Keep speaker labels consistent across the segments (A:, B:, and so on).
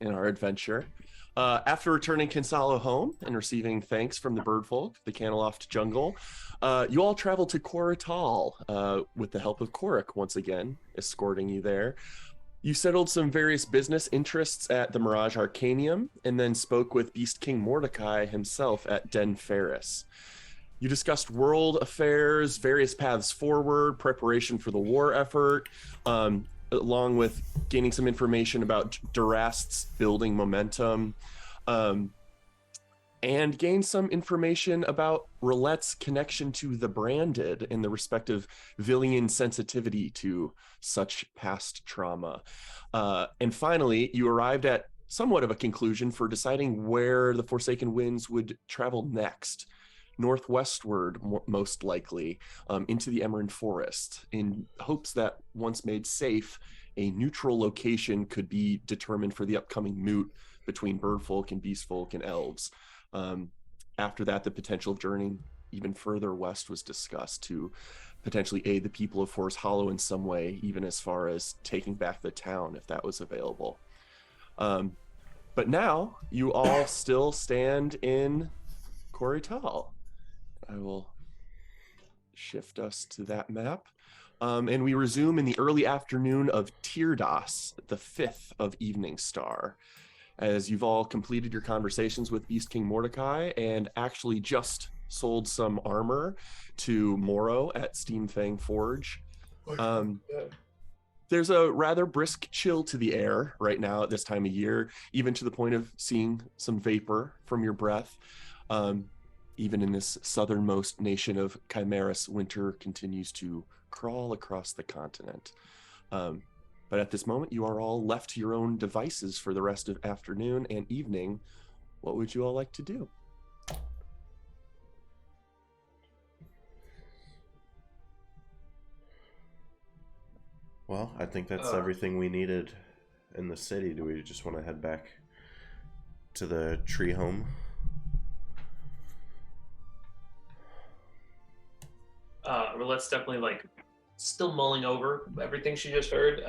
A: in our adventure. After returning Kinsalo home and receiving thanks from the birdfolk, the Caneloft jungle, you all travel to Koratal with the help of Korik once again, escorting you there. You settled some various business interests at the Mirage Arcanium and then spoke with Beast King Mordecai himself at Den Ferris. You discussed world affairs, various paths forward, preparation for the war effort, along with gaining some information about Durast's building momentum, um, and gain some information about Roulette's connection to the Branded and the respective Villian sensitivity to such past trauma. And finally, you arrived at somewhat of a conclusion for deciding where the Forsaken Winds would travel next. Northwestward, most likely, into the Emerald Forest, in hopes that once made safe, a neutral location could be determined for the upcoming moot between birdfolk and beastfolk and elves. After that, the potential of journeying even further west was discussed to potentially aid the people of Forest Hollow in some way, even as far as taking back the town if that was available. But now you all still stand in Corital. I will shift us to that map. And we resume in the early afternoon of Tyrdas, the 5th of Evening Star, as you've all completed your conversations with Beast King Mordecai and actually just sold some armor to Moro at Steamfang Forge. There's a rather brisk chill to the air right now at this time of year, even to the point of seeing some vapor from your breath. Even in this southernmost nation of Chimeras, winter continues to crawl across the continent. But at this moment, you are all left to your own devices for the rest of afternoon and evening. What would you all like to do?
B: Well, I think that's everything we needed in the city. Do we just want to head back to the tree home?
C: Roulette's definitely like still mulling over everything she just heard.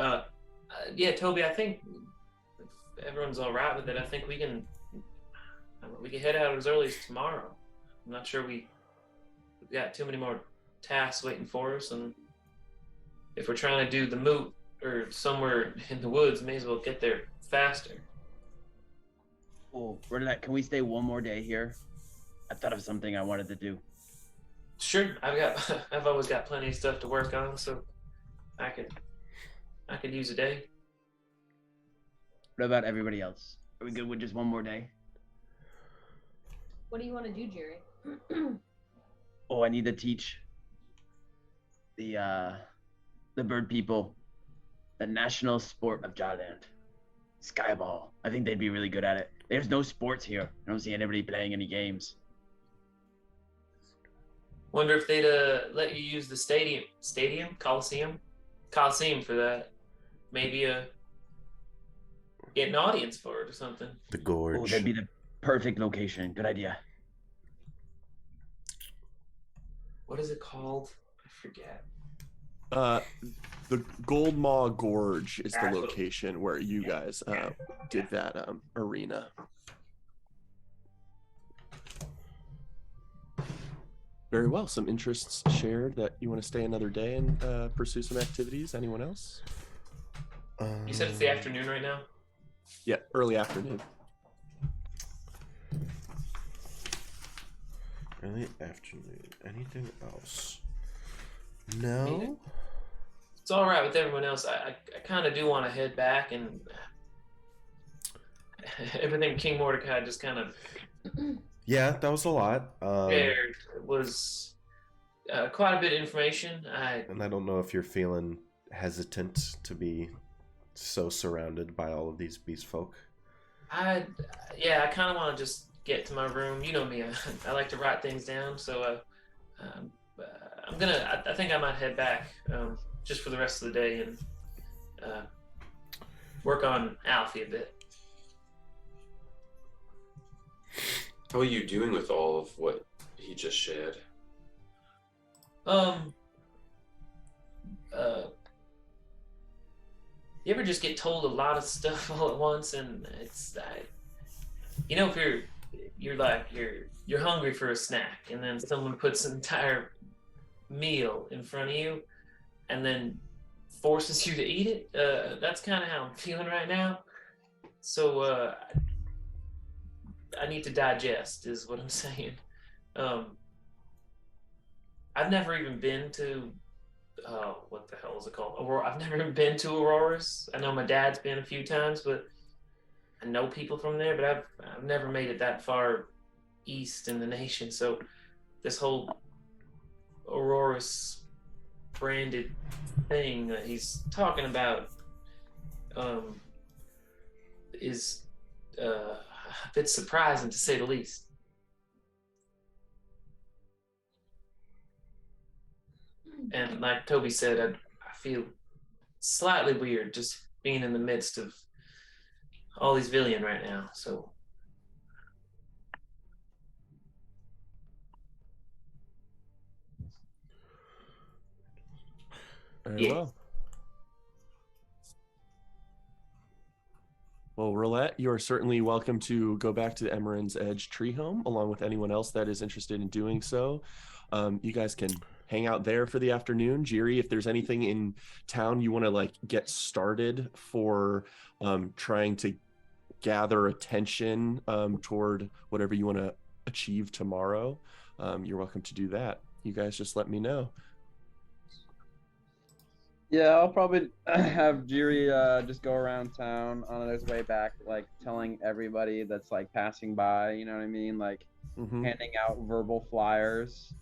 C: Yeah, Toby, I think if everyone's all right with it, I think we can head out as early as tomorrow. I'm not sure we've got too many more tasks waiting for us, and if we're trying to do the moot or somewhere in the woods, may as well get there faster.
D: Oh, Roulette, can we stay one more day here? I thought of something I wanted to do.
C: Sure, I've always got plenty of stuff to work on, so I could use a day.
D: What about everybody else? Are we good with just one more day?
E: What do you want to do, Jerry?
D: Oh, I need to teach the bird people the national sport of Jawland. Skyball. I think they'd be really good at it. There's no sports here. I don't see anybody playing any games.
C: Wonder if they'd let you use the Coliseum for that. Maybe get an audience for it or something.
B: The gorge.
D: Oh, that'd be the perfect location. Good idea.
C: What is it called? I forget.
A: The Gold Maw Gorge is the location where you guys did that arena. Very well. Some interests shared that you want to stay another day and pursue some activities. Anyone else?
C: You said it's the afternoon right now?
A: Yeah, early afternoon.
B: Early afternoon. Anything else? No?
C: It's all right with everyone else. I kind of do want to head back, and everything King Mordecai just kind of
B: Yeah, that was a lot.
C: shared was quite a bit of information.
B: And I don't know if you're feeling hesitant to be so surrounded by all of these beast folk.
C: I kind of want to just get to my room. You know me, I like to write things down. So I think I might head back just for the rest of the day and work on Alfie a bit.
F: How are you doing with all of what he just shared?
C: You ever just get told a lot of stuff all at once, and it's you know, if you're hungry for a snack, and then someone puts an entire meal in front of you, and then forces you to eat it. That's kind of how I'm feeling right now. So I need to digest, is what I'm saying. Um, I've never even been to what the hell is it called? Aurora. I've never even been to Aurora's. I know my dad's been a few times, but I know people from there, but I've never made it that far east in the nation. So this whole Aurora's branded thing that he's talking about is a bit surprising, to say the least. And like Toby said, I feel slightly weird just being in the midst of all these villain right now. So
A: Very well. Well, Roulette, you are certainly welcome to go back to the Emerald's Edge tree home, along with anyone else that is interested in doing so. You guys can hang out there for the afternoon. Jiri, if there's anything in town you want to like get started for trying to gather attention toward whatever you want to achieve tomorrow, you're welcome to do that. You guys just let me know.
E: Yeah, I'll probably have Jiri just go around town on his way back, like telling everybody that's like passing by, you know what I mean? Like handing out verbal flyers.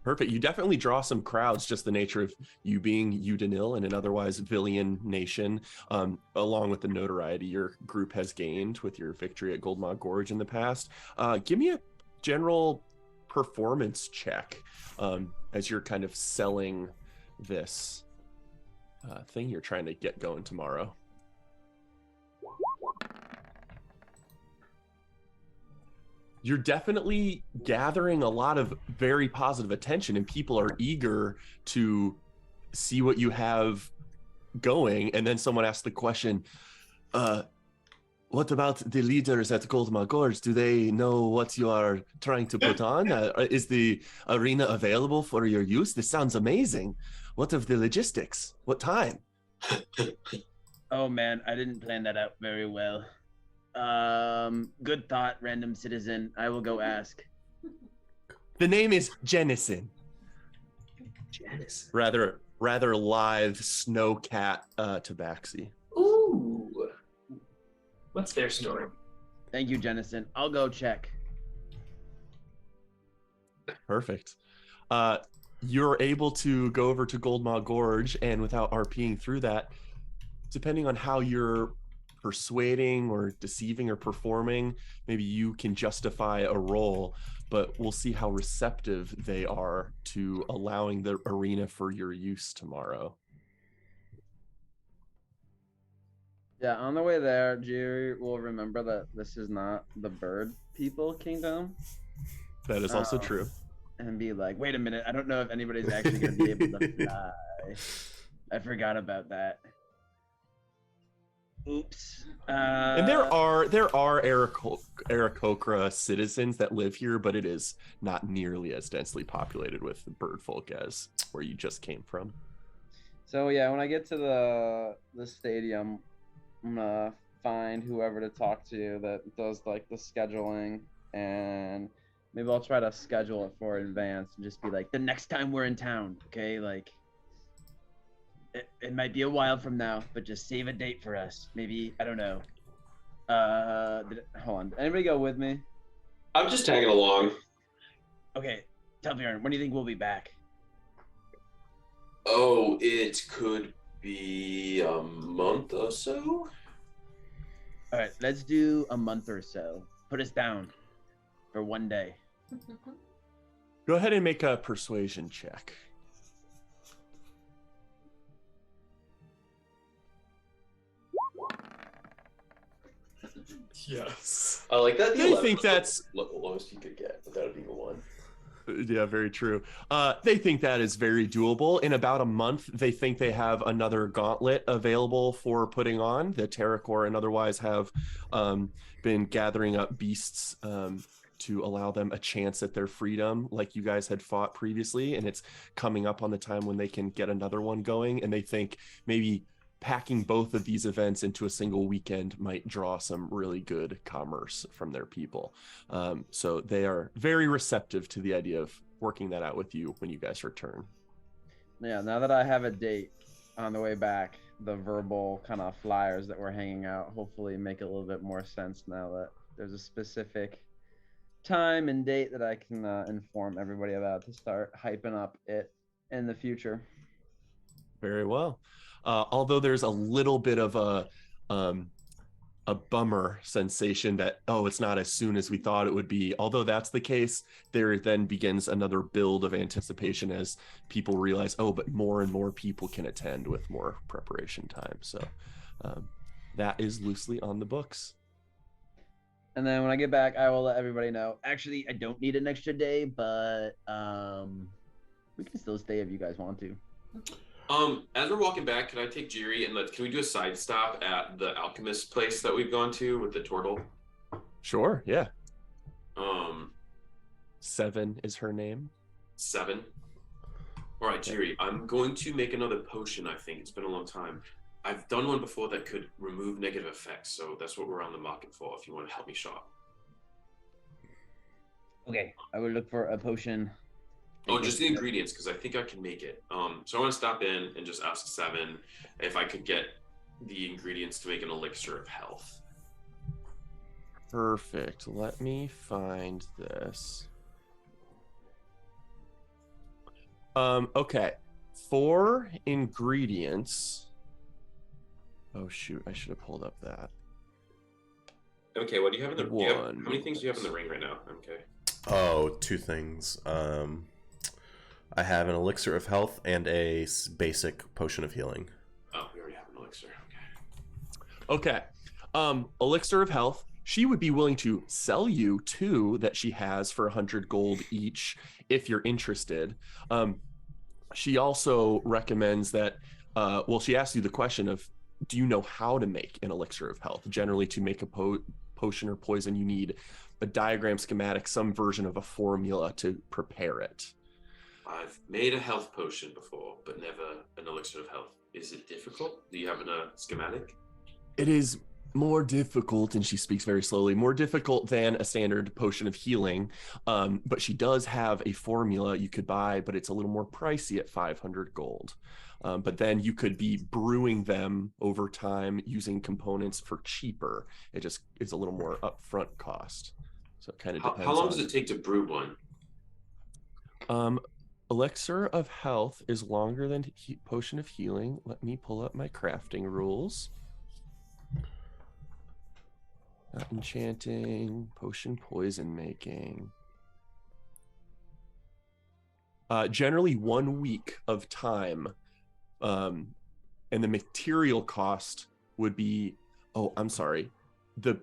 A: Perfect. You definitely draw some crowds, just the nature of you being Udinil in an otherwise Villian nation, along with the notoriety your group has gained with your victory at Goldmont Gorge in the past. Give me a general performance check as you're kind of selling this thing you're trying to get going tomorrow. You're definitely gathering a lot of very positive attention, and people are eager to see what you have going. And then someone asked the question, what about the leaders at Goldmont Gorge? Do they know what you are trying to put on? Is the arena available for your use? This sounds amazing. What of the logistics? What time?
D: Oh man, I didn't plan that out very well. Good thought, random citizen. I will go ask.
A: The name is Jennison.
C: Janice.
A: Rather lithe snowcat tabaxi.
C: Ooh. What's their story?
D: Thank you, Jennison. I'll go check.
A: Perfect. You're able to go over to Goldmaw Gorge, and without RPing through that, depending on how you're persuading or deceiving or performing, maybe you can justify a role, but we'll see how receptive they are to allowing the arena for your use tomorrow.
E: Yeah, on the way there, Jiri will remember that this is not the bird people kingdom.
A: That is also true.
E: And be like, wait a minute, I don't know if anybody's actually going to be able to fly. I forgot about that. Oops.
A: And there are Aarakocra citizens that live here, but it is not nearly as densely populated with bird folk as where you just came from.
E: So yeah, when I get to the stadium, I'm gonna find whoever to talk to that does like the scheduling, and maybe I'll try to schedule it for advance and just be like, the next time we're in town, okay? Like, it might be a while from now, but just save a date for us. Maybe, I don't know. Hold on. Anybody go with me?
F: I'm just tagging along.
D: Okay, tell Bjorn, when do you think we'll be back?
F: Oh, it could be a month or so.
D: All right, let's do a month or so. Put us down for one day.
A: Go ahead and make a persuasion check.
F: Yes. I like that.
A: I think that's
F: lowest you could get without it being a 1.
A: Yeah, very true. They think that is very doable. In about a month, they think they have another gauntlet available for putting on. The Terracor and otherwise have been gathering up beasts to allow them a chance at their freedom, like you guys had fought previously. And it's coming up on the time when they can get another one going. And they think maybe packing both of these events into a single weekend might draw some really good commerce from their people. So they are very receptive to the idea of working that out with you when you guys return.
E: Yeah, now that I have a date on the way back, the verbal kind of flyers that we're hanging out hopefully make a little bit more sense now that there's a specific time and date that I can inform everybody about to start hyping up it in the future.
A: Very well. Although there's a little bit of a bummer sensation that, oh, it's not as soon as we thought it would be. Although that's the case, there then begins another build of anticipation as people realize, oh, but more and more people can attend with more preparation time. So that is loosely on the books.
E: And then when I get back, I will let everybody know. Actually, I don't need an extra day, but we can still stay if you guys want to.
F: As we're walking back, can I take Jiri and can we do a side stop at the alchemist place that we've gone to with the turtle?
A: Sure, yeah.
F: 7
A: is her name.
F: 7. All right, Jiri, I'm going to make another potion. I think it's been a long time. I've done one before that could remove negative effects, so that's what we're on the market for. If you want to help me shop.
E: Okay, I will look for a potion.
F: Oh, just the ingredients, because I think I can make it. So I want to stop in and just ask 7 if I could get the ingredients to make an elixir of health.
A: Perfect. Let me find this. Okay. 4 ingredients. Oh shoot, I should have pulled up that.
F: Okay, what do you have in the
A: One.
F: how many things do you have in the ring right now? Okay.
B: Oh, 2 things. I have an elixir of health and a basic potion of healing.
F: Oh, we already have an elixir. Okay.
A: Okay. Elixir of health. She would be willing to sell you 2 that she has for 100 gold each if you're interested. She also recommends that, she asked you the question of, do you know how to make an elixir of health? Generally, to make a potion or poison, you need a diagram, schematic, some version of a formula to prepare it.
F: I've made a health potion before, but never an elixir of health. Is it difficult? Do you have a schematic?
A: It is more difficult, and she speaks very slowly, more difficult than a standard potion of healing. But she does have a formula you could buy, but it's a little more pricey at 500 gold. But then you could be brewing them over time using components for cheaper. It just is a little more upfront cost. So it kind of depends.
F: How long does it take to brew one?
A: Elixir of health is longer than potion of healing. Let me pull up my crafting rules. Not enchanting, potion poison making. Generally 1 week of time. And the material cost would be, the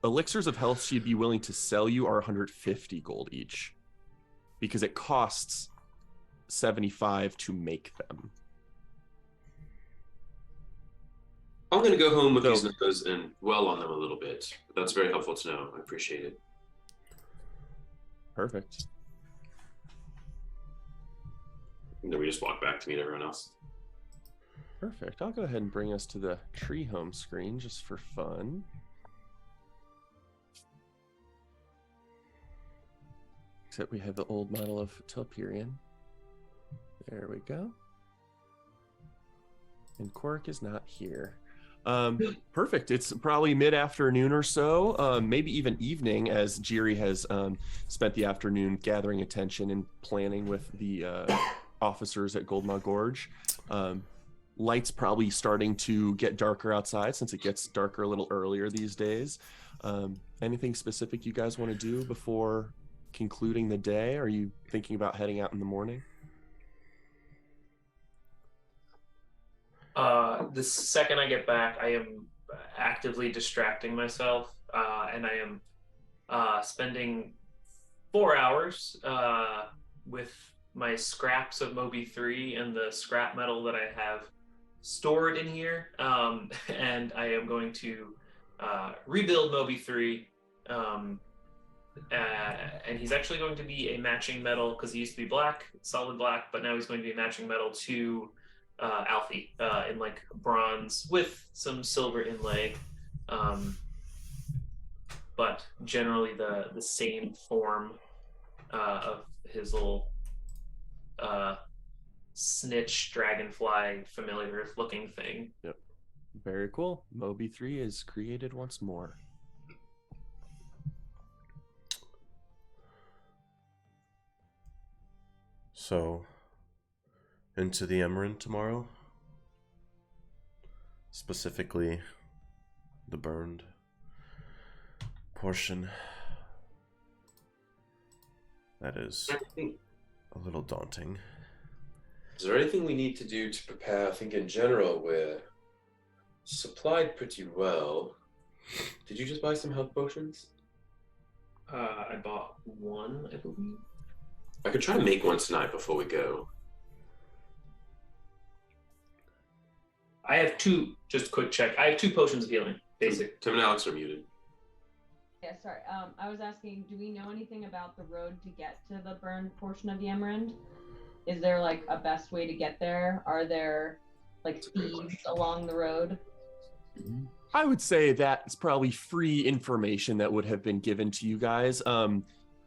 A: elixirs of health she'd be willing to sell you are 150 gold each, because it costs 75 to make them.
F: I'm going to go home with these numbers and dwell on them a little bit. That's very helpful to know. I appreciate it.
A: Perfect.
F: And then we just walk back to meet everyone else.
A: Perfect. I'll go ahead and bring us to the tree home screen just for fun. Except we have the old model of Telperion. There we go. And Quark is not here. Perfect. It's probably mid-afternoon or so, maybe even evening, as Jiri has spent the afternoon gathering attention and planning with the officers at Goldmaw Gorge. Light's probably starting to get darker outside since it gets darker a little earlier these days. Anything specific you guys want to do before concluding the day? Are you thinking about heading out in the morning?
C: The second I get back, I am actively distracting myself, and I am spending 4 hours with my scraps of Moby 3 and the scrap metal that I have stored in here. And I am going to rebuild Moby 3. And he's actually going to be a matching metal because he used to be black, solid black, but now he's going to be a matching metal to Alfie in like bronze with some silver inlay. But generally the same form of his little snitch dragonfly familiar looking thing.
A: Yep. Very cool. Moby 3 is created once more.
B: So, into the Emerald tomorrow? Specifically, the burned portion. That is a little daunting.
F: Is there anything we need to do to prepare? I think in general we're supplied pretty well. Did you just buy some health potions?
C: I bought one, I believe.
F: I could try to make one tonight before we go.
C: I have two, just quick check. I have 2 potions of healing, basic.
F: Tim and Alex are muted.
G: Yeah, sorry. I was asking, do we know anything about the road to get to the burned portion of the Emerald? Is there like a best way to get there? Are there like thieves along the road?
A: I would say that's probably free information that would have been given to you guys.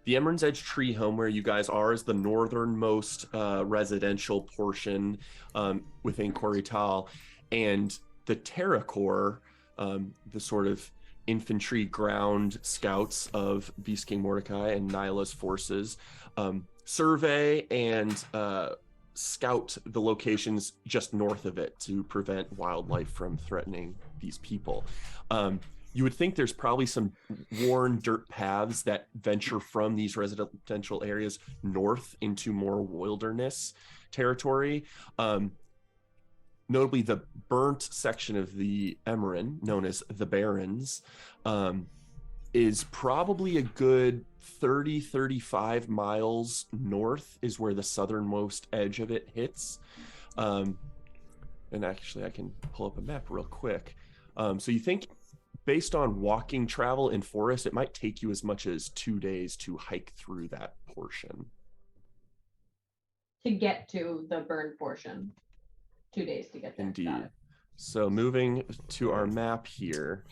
A: The Emerald's Edge Tree Home, where you guys are, is the northernmost residential portion within Corital, and the Terra Corps, the sort of infantry ground scouts of Beast King Mordecai and Nyla's forces, survey and scout the locations just north of it to prevent wildlife from threatening these people. You would think there's probably some worn dirt paths that venture from these residential areas north into more wilderness territory. Notably, the burnt section of the Emerin, known as the Barrens, is probably a good 35 miles north is where the southernmost edge of it hits. And actually, I can pull up a map real quick. So you think, based on walking travel in forest, it might take you as much as 2 days to hike through that portion.
G: To get to the burned portion. 2 days to get there.
A: Indeed.
G: Got it.
A: So moving to our map here,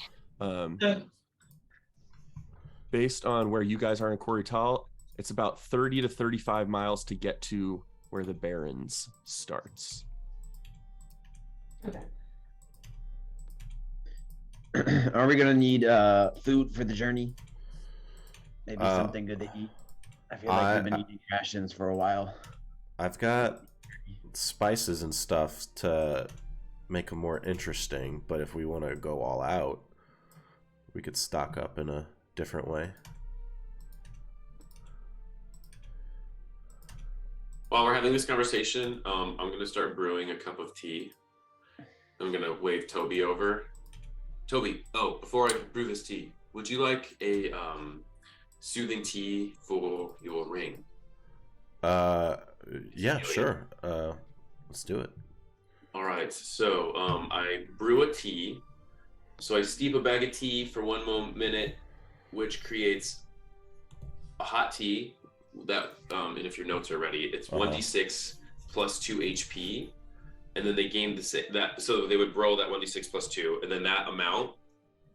A: based on where you guys are in Corital, it's about 30 to 35 miles to get to where the Barrens starts.
G: Okay.
D: Are we gonna need food for the journey? Maybe something good to eat. I feel like we've been eating rations for a while.
B: I've got spices and stuff to make them more interesting, but if we want to go all out, we could stock up in a different way.
F: While we're having this conversation, I'm going to start brewing a cup of tea. I'm going to wave Toby over. Toby, before I brew this tea, would you like a soothing tea for your ring?
B: Yeah, sure. Let's do it.
F: All right, so I brew a tea. So I steep a bag of tea for 1 minute, which creates a hot tea. That and if your notes are ready, it's 1d6 plus 2 HP, and then they gain that. So they would roll that 1d6 plus 2, and then that amount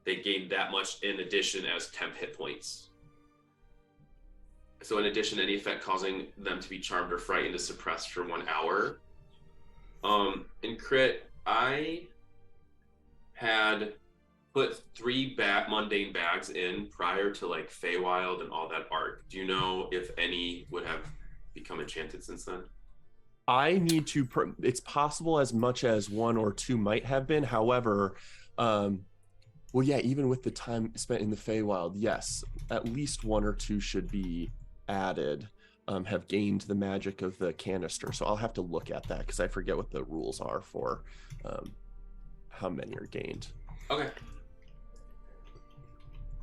F: they gain that much in addition as temp hit points. So in addition, any effect causing them to be charmed or frightened is suppressed for 1 hour. In crit, I had put 3 mundane bags in prior to like Feywild and all that art. Do you know if any would have become enchanted since then?
A: I need to, it's possible as much as 1 or 2 might have been. However, well, yeah, even with the time spent in the Feywild, yes, at least 1 or 2 should be added, have gained the magic of the canister. So I'll have to look at that because I forget what the rules are for how many are gained.
F: Okay.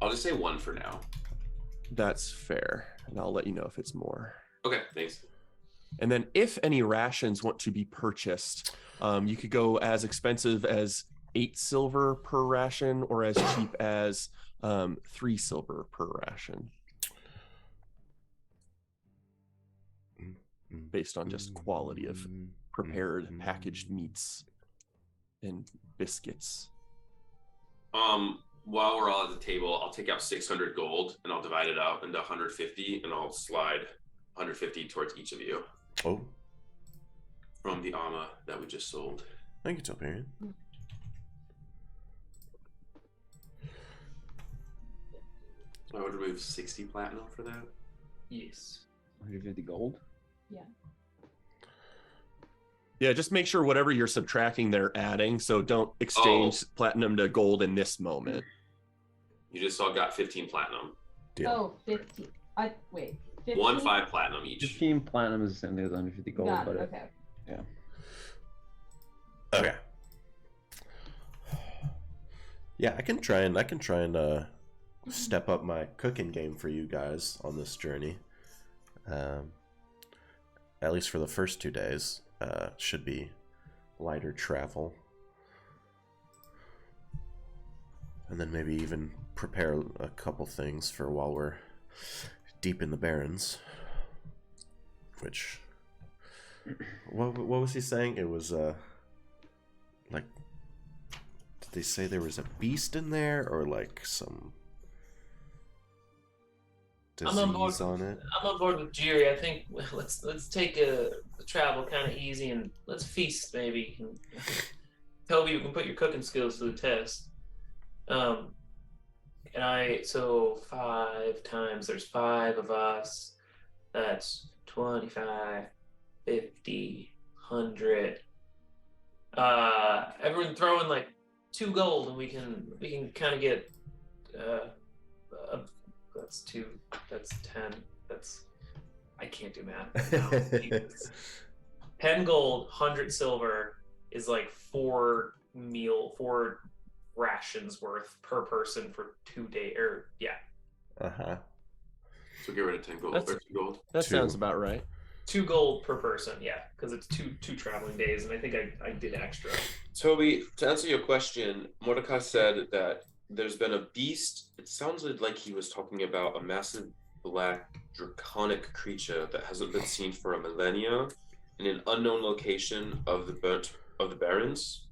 F: I'll just say 1 for now.
A: That's fair. and I'll let you know if it's more.
F: Okay, thanks.
A: And then if any rations want to be purchased, you could go as expensive as 8 silver per ration or as cheap as 3 silver per ration, based on just quality of prepared packaged meats and biscuits.
F: While we're all at the table, I'll take out 600 gold and I'll divide it out into 150, and I'll slide 150 towards each of you.
B: Oh.
F: From the armor that we just sold.
B: Thank you, Toparian.
F: I would remove 60 platinum for that.
C: Yes.
E: 150 gold.
A: Yeah, just make sure whatever you're subtracting, they're adding. So don't exchange platinum to gold in this moment.
F: You just all got 15 platinum.
G: Deal. 15. Wait. 15?
F: 5 platinum each.
E: 15 platinum is the same thing as 150 gold.
G: Got it.
E: But
G: Okay.
E: Yeah.
B: Okay. Yeah, I can try and step up my cooking game for you guys on this journey. At least for the first 2 days. Should be lighter travel. And then maybe even prepare a couple things for while we're deep in the Barrens. Which... What was he saying? It was, like... Did they say there was a beast in there? Or, like, some... disease on it?
C: I'm on board with Jiri. I think let's take the travel kind of easy and let's feast maybe. And Toby, you can put your cooking skills to the test. So 5 times, there's 5 of us. That's 25, 50, 100. Everyone throw in like 2 gold, and we can kind of get. That's 2. That's 10. I can't do math right now. 10 gold, 100 silver is like 4 rations worth per person for 2 days.
F: So get rid of 10 gold.
A: That's-
F: 13 gold.
A: That
B: 2.
A: sounds about right.
C: 2 gold per person, yeah, because it's two traveling days, and I think I did extra.
F: Toby, to answer your question, Mordecai said that there's been a beast. It sounded like he was talking about a massive black draconic creature that hasn't been seen for a millennia in an unknown location of the Barrens,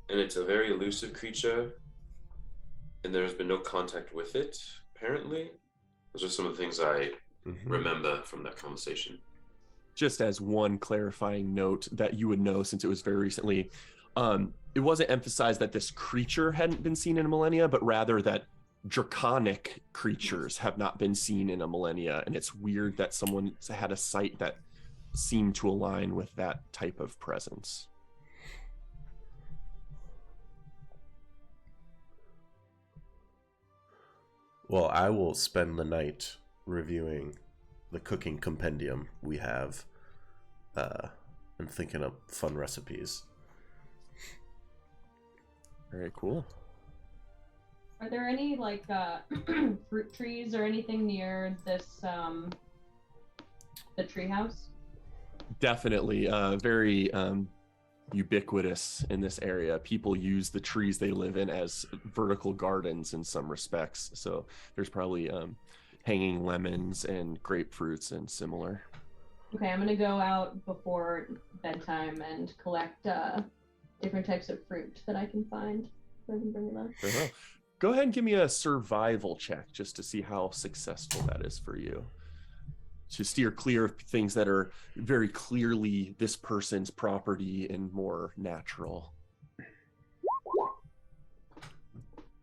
F: and it's a very elusive creature, and there's been no contact with it. Apparently, those are some of the things I remember from that conversation.
A: Just as one clarifying note that you would know, since it was very recently, it wasn't emphasized that this creature hadn't been seen in a millennia, but rather that draconic creatures have not been seen in a millennia. And it's weird that someone had a sight that seemed to align with that type of presence.
B: Well, I will spend the night reviewing the cooking compendium we have and thinking of fun recipes.
A: Very cool.
G: Are there any like fruit trees or anything near this the treehouse?
A: Definitely very ubiquitous in this area. People use the trees they live in as vertical gardens in some respects. So there's probably hanging lemons and grapefruits and similar.
G: Okay, I'm gonna go out before bedtime and collect different types of fruit that I can find. So I can bring it up.
A: Very well. Go ahead and give me a survival check just to see how successful that is for you. To steer clear of things that are very clearly this person's property and more natural.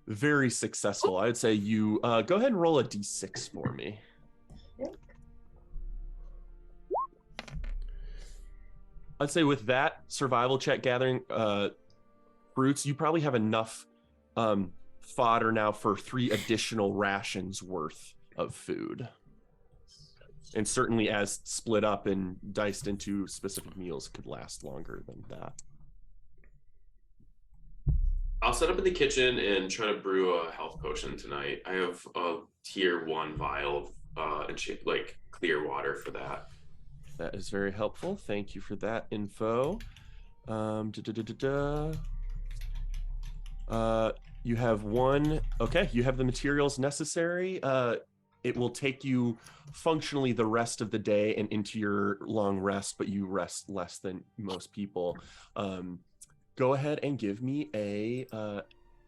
A: Very successful. I would say you go ahead and roll a d6 for me. I'd say with that survival check gathering fruits, you probably have enough fodder now for 3 additional rations worth of food. And certainly as split up and diced into specific meals could last longer than that.
F: I'll set up in the kitchen and try to brew a health potion tonight. I have a tier 1 vial of and like clear water for that.
A: That is very helpful. Thank you for that info. You have one. Okay, you have the materials necessary. It will take you functionally the rest of the day and into your long rest, but you rest less than most people. Go ahead and give me a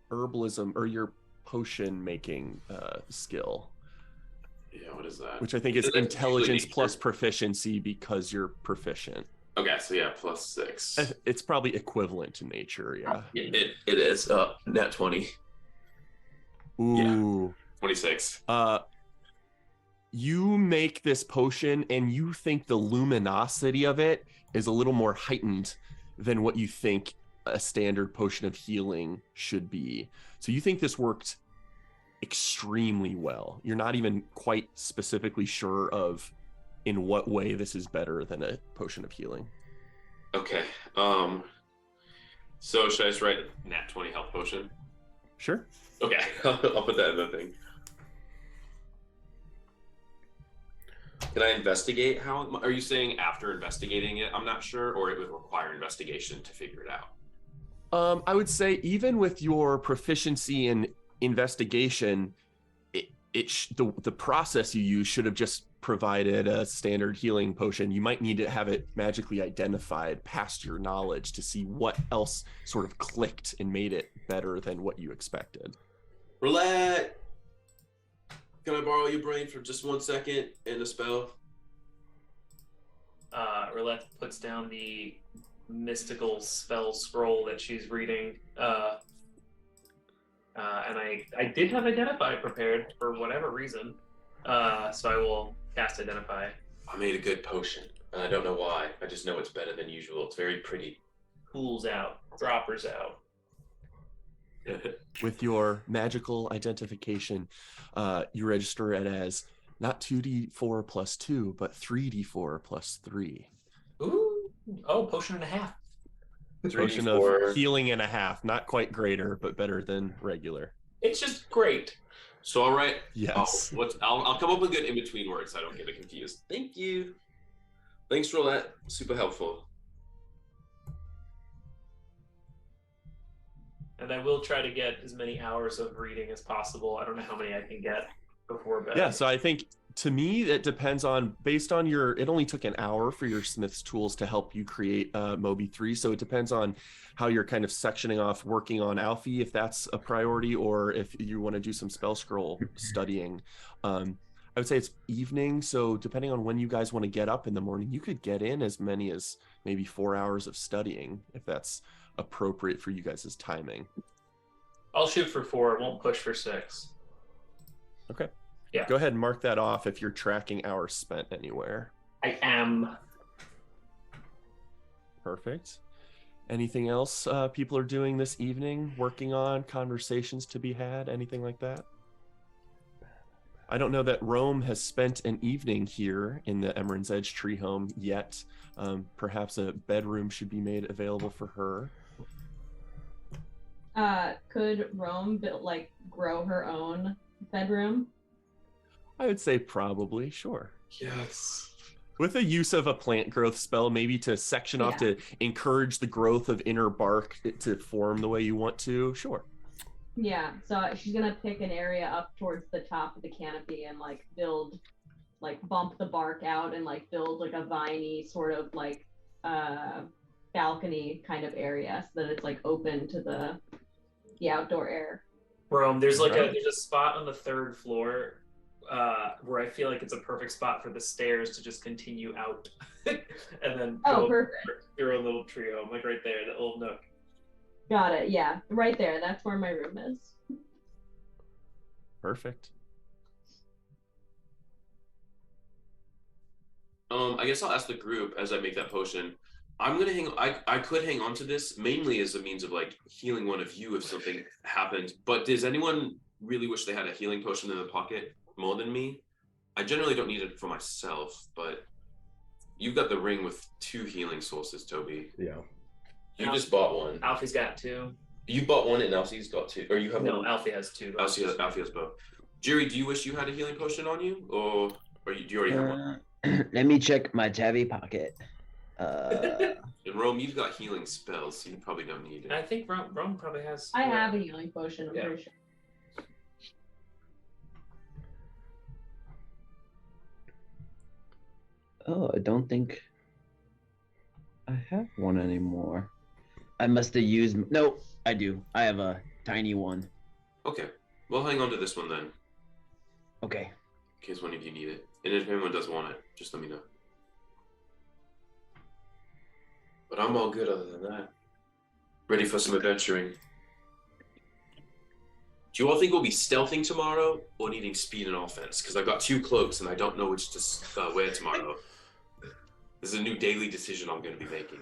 A: herbalism or your potion making skill.
F: Yeah, what is that?
A: Which I think is intelligence plus proficiency because you're proficient.
F: Okay, so yeah, +6.
A: It's probably equivalent to nature, yeah.
F: It is. Nat 20.
A: Ooh.
F: Yeah, 26.
A: You make this potion and you think the luminosity of it is a little more heightened than what you think a standard potion of healing should be. So you think this worked extremely well. You're not even quite specifically sure of in what way this is better than a potion of healing.
F: Okay. So should I just write Nat 20 health potion?
A: Sure.
F: Okay, I'll put that in the thing. Can I investigate how? Are you saying after investigating it, I'm not sure, or it would require investigation to figure it out?
A: I would say even with your proficiency in investigation, the process you use should have just provided a standard healing potion. You might need to have it magically identified past your knowledge to see what else sort of clicked and made it better than what you expected.
F: Roulette! Can I borrow your brain for just 1 second and a spell?
C: Roulette puts down the mystical spell scroll that she's reading. And I did have Identify prepared for whatever reason. So I will cast Identify.
F: I made a good potion, and I don't know why. I just know it's better than usual. It's very pretty.
C: Pools out, droppers out.
A: With your magical identification, you register it as not 2d4 plus 2, but 3d4 plus 3.
C: Ooh, oh, potion and a half.
A: Potion of healing and a half. Not quite greater, but better than regular.
C: It's just great.
F: So all right.
A: Yes.
F: I'll come up with good in between words so I don't get it confused. Thank you. Thanks, Roulette. Super helpful.
C: And I will try to get as many hours of reading as possible. I don't know how many I can get before bed.
A: Yeah, so I think to me it depends on based on it only took an hour for your Smith's tools to help you create Moby 3, so it depends on how you're kind of sectioning off working on Alfie, if that's a priority, or if you want to do some spell scroll studying. I would say it's evening, so depending on when you guys want to get up in the morning, you could get in as many as maybe 4 hours of studying if that's appropriate for you guys' timing.
C: I'll shoot for 4. It won't push for 6.
A: Okay.
C: Yeah.
A: Go ahead and mark that off if you're tracking hours spent anywhere.
C: I am.
A: Perfect. Anything else people are doing this evening? Working on conversations to be had? Anything like that? I don't know that Rome has spent an evening here in the Emerald's Edge tree home yet. Perhaps a bedroom should be made available for her.
G: Could Rome grow her own bedroom?
A: I would say probably, sure.
F: Yes.
A: With the use of a plant growth spell, maybe to section off to encourage the growth of inner bark to form the way you want to, sure.
G: Yeah, so she's gonna pick an area up towards the top of the canopy and build, bump the bark out and build a viney sort of balcony kind of area so that it's open to the outdoor air.
C: Rome, there's there's a spot on the 3rd floor where I feel like it's a perfect spot for the stairs to just continue out and then go
G: perfect.
C: Your own little tree home, right there, that little nook.
G: Got it. Yeah, right there. That's where my room is.
A: Perfect.
F: I guess I'll ask the group as I make that potion. I'm gonna I could hang on to this mainly as a means of healing one of you if something happened. But does anyone really wish they had a healing potion in the pocket more than me? I generally don't need it for myself, but you've got the ring with 2 healing sources, Toby.
B: Yeah.
F: You just bought one.
C: Alfie's got 2.
F: You bought one and Alfie's got 2, or you have
C: No,
F: one?
C: Alfie has 2.
F: Alfie has both. Jerry, do you wish you had a healing potion on you, or do you already have one?
D: Let me check my tabby pocket.
F: In Rome, you've got healing spells, so you probably don't need it.
C: I think Rome probably has.
G: I have a healing potion. I'm pretty sure.
D: Oh, I don't think I have one anymore. I must have used. No, I do. I have a tiny one.
F: Okay, well, hang on to this one then,
D: Okay.
F: in case one of you need it. And if anyone does want it, just let me know. But I'm all good other than that. Ready for some adventuring. Do you all think we'll be stealthing tomorrow or needing speed and offense? Because I've got 2 cloaks and I don't know which to wear tomorrow. This is a new daily decision I'm going to be making.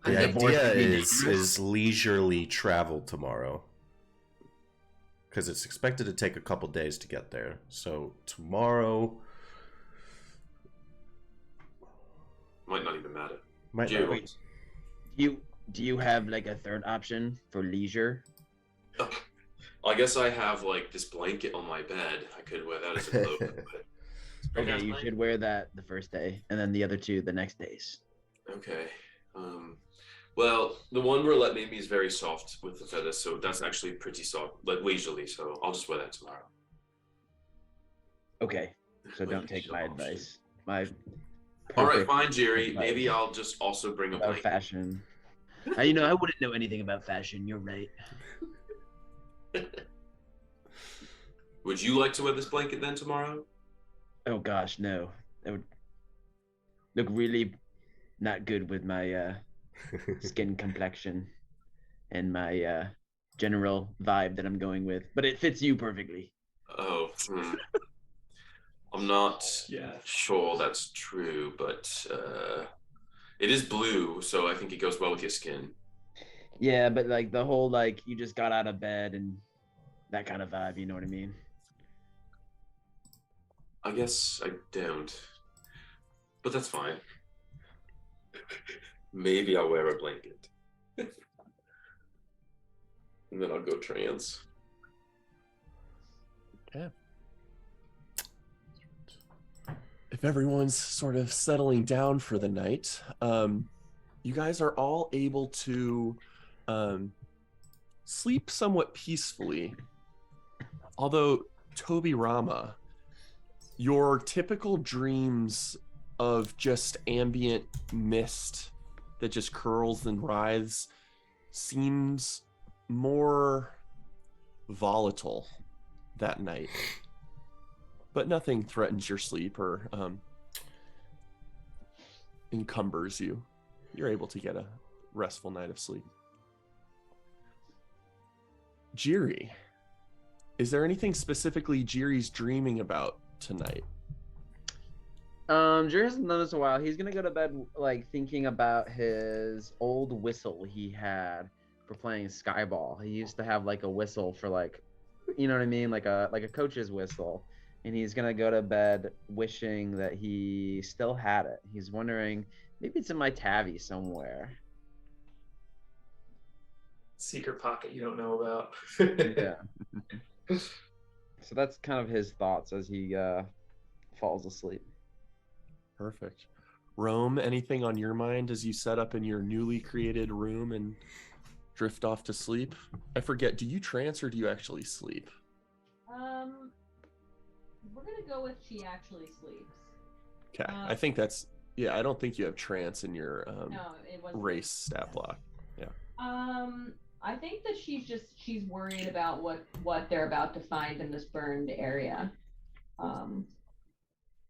B: The idea is leisurely travel tomorrow. Because it's expected to take a couple days to get there. So tomorrow...
F: Might not even matter.
B: Might
F: Jerry,
B: not.
D: Wait, do you have like a third option for leisure?
F: I guess I have like this blanket on my bed. I could wear that as a cloak. But...
D: Okay, you should wear that the first day, and then the other 2 the next days.
F: Okay. Well, the one roulette made me is very soft with the feathers, so that's actually pretty soft, like leisurely. So I'll just wear that tomorrow.
D: Okay, so don't take my advice. My
F: All right,
D: perfect
F: fine, Jerry.
D: advice
F: Maybe I'll just also bring a
D: about
F: blanket.
D: fashion. I wouldn't know anything about fashion. You're right.
F: Would you like to wear this blanket then tomorrow?
D: Oh gosh, no. That would look really not good with my skin complexion and my general vibe that I'm going with. But it fits you perfectly.
F: Oh, I'm not sure that's true, but it is blue, so I think it goes well with your skin.
D: Yeah, but like the whole like you just got out of bed and that kind of vibe, you know what I mean?
F: I guess I don't, but that's fine. Maybe I'll wear a blanket. And then I'll go trans.
A: Yeah. If everyone's sort of settling down for the night, you guys are all able to sleep somewhat peacefully. Although, Toby Rama, your typical dreams of just ambient mist that just curls and writhes seems more volatile that night. But nothing threatens your sleep or encumbers you. You're able to get a restful night of sleep. Jiri, is there anything specifically Jiri's dreaming about tonight?
E: Jerry hasn't done this in a while. He's gonna go to bed like thinking about his old whistle he had for playing skyball. He used to have like a whistle for like, you know what I mean, like a coach's whistle. And he's gonna go to bed wishing that he still had it. He's wondering, maybe it's in my tabby somewhere.
C: Secret pocket you don't know about.
E: Yeah. So that's kind of his thoughts as he falls asleep.
A: Perfect. Rome, anything on your mind as you set up in your newly created room and drift off to sleep? I forget, do you trance or do you actually sleep?
G: We're gonna go with she actually sleeps.
A: Okay, I think that's, yeah, I don't think you have trance in your
G: No, it wasn't.
A: race stat block. Yeah.
G: I think that she's worried about what they're about to find in this burned area.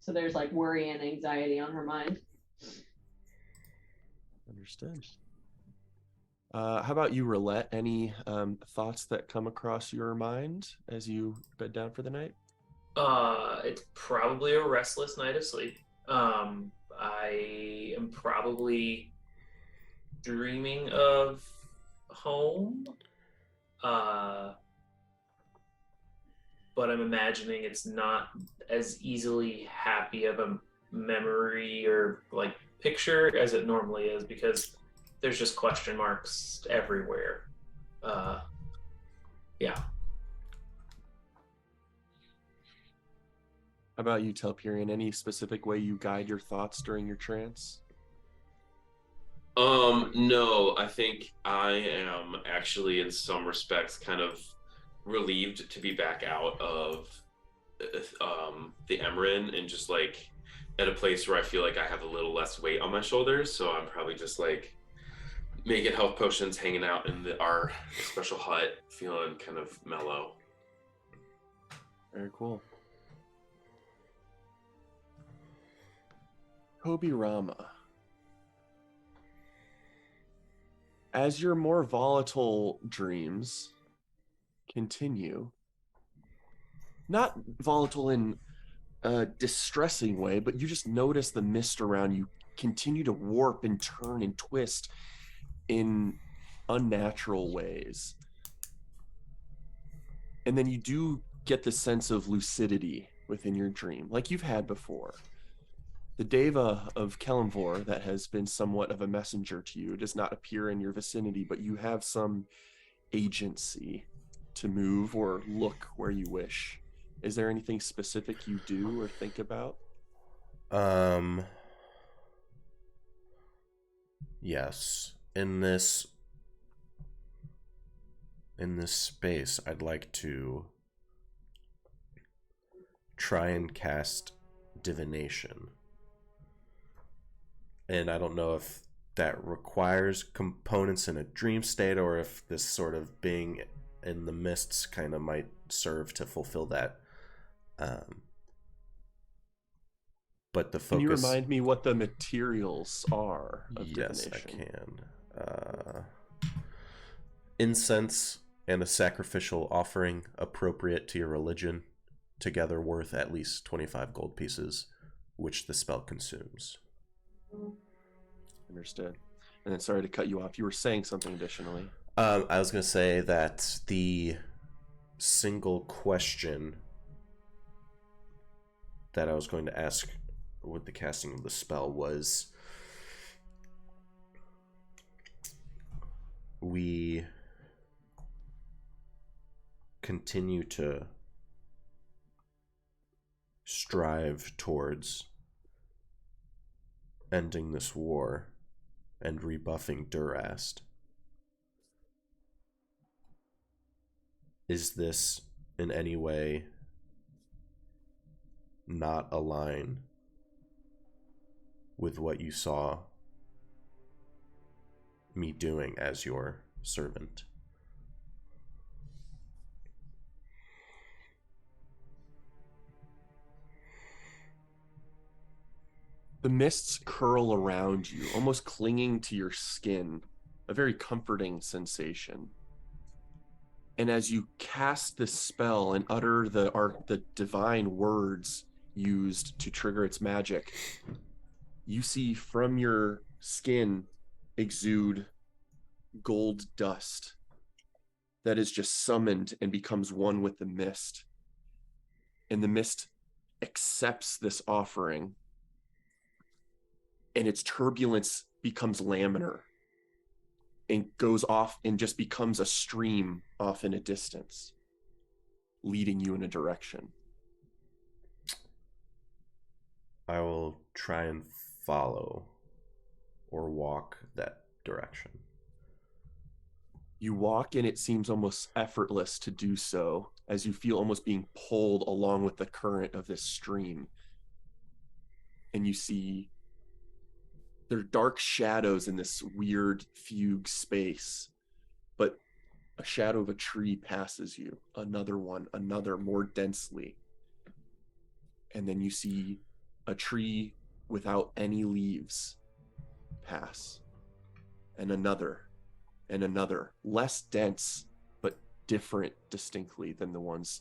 G: So there's like worry and anxiety on her mind.
A: Understood. How about you, Roulette? Any thoughts that come across your mind as you bed down for the night?
C: It's probably a restless night of sleep. I am probably dreaming of home. But I'm imagining it's not as easily happy of a memory or like picture as it normally is because there's just question marks everywhere. Yeah.
A: How about you, Telperion? Any specific way you guide your thoughts during your trance?
F: No, I think I am actually in some respects kind of relieved to be back out of the Emrin and just like at a place where I feel like I have a little less weight on my shoulders. So I'm probably just like making health potions, hanging out in our special hut, feeling kind of mellow.
A: Very cool. Kobe Rama. As your more volatile dreams continue, not volatile in a distressing way, but you just notice the mist around you continue to warp and turn and twist in unnatural ways. And then you do get the sense of lucidity within your dream, like you've had before. The Deva of Kelemvor that has been somewhat of a messenger to you does not appear in your vicinity, but you have some agency to move or look where you wish. Is there anything specific you do or think about?
B: Yes. In this space, I'd like to try and cast divination. And I don't know if that requires components in a dream state or if this sort of being in the mists kind of might serve to fulfill that. But the focus...
A: Can you remind me what the materials are of
B: yes,
A: divination?
B: I can. Incense and a sacrificial offering appropriate to your religion, together worth at least 25 gold pieces, which the spell consumes.
A: Understood. And then, sorry to cut you off. You were saying something additionally.
B: I was going to say that the single question that I was going to ask with the casting of the spell was, we continue to strive towards ending this war and rebuffing Durast. Is this in any way not align with what you saw me doing as your servant?
A: The mists curl around you, almost clinging to your skin, a very comforting sensation. And as you cast this spell and utter the divine words used to trigger its magic, you see from your skin exude gold dust that is just summoned and becomes one with the mist. And the mist accepts this offering, and its turbulence becomes laminar and goes off and just becomes a stream off in a distance, leading you in a direction.
B: I will try and follow or walk that direction.
A: You walk, and it seems almost effortless to do so, as you feel almost being pulled along with the current of this stream. And you see there are dark shadows in this weird fugue space, but a shadow of a tree passes you, another one, another, more densely. And then you see a tree without any leaves pass, and another, less dense, but different distinctly than the ones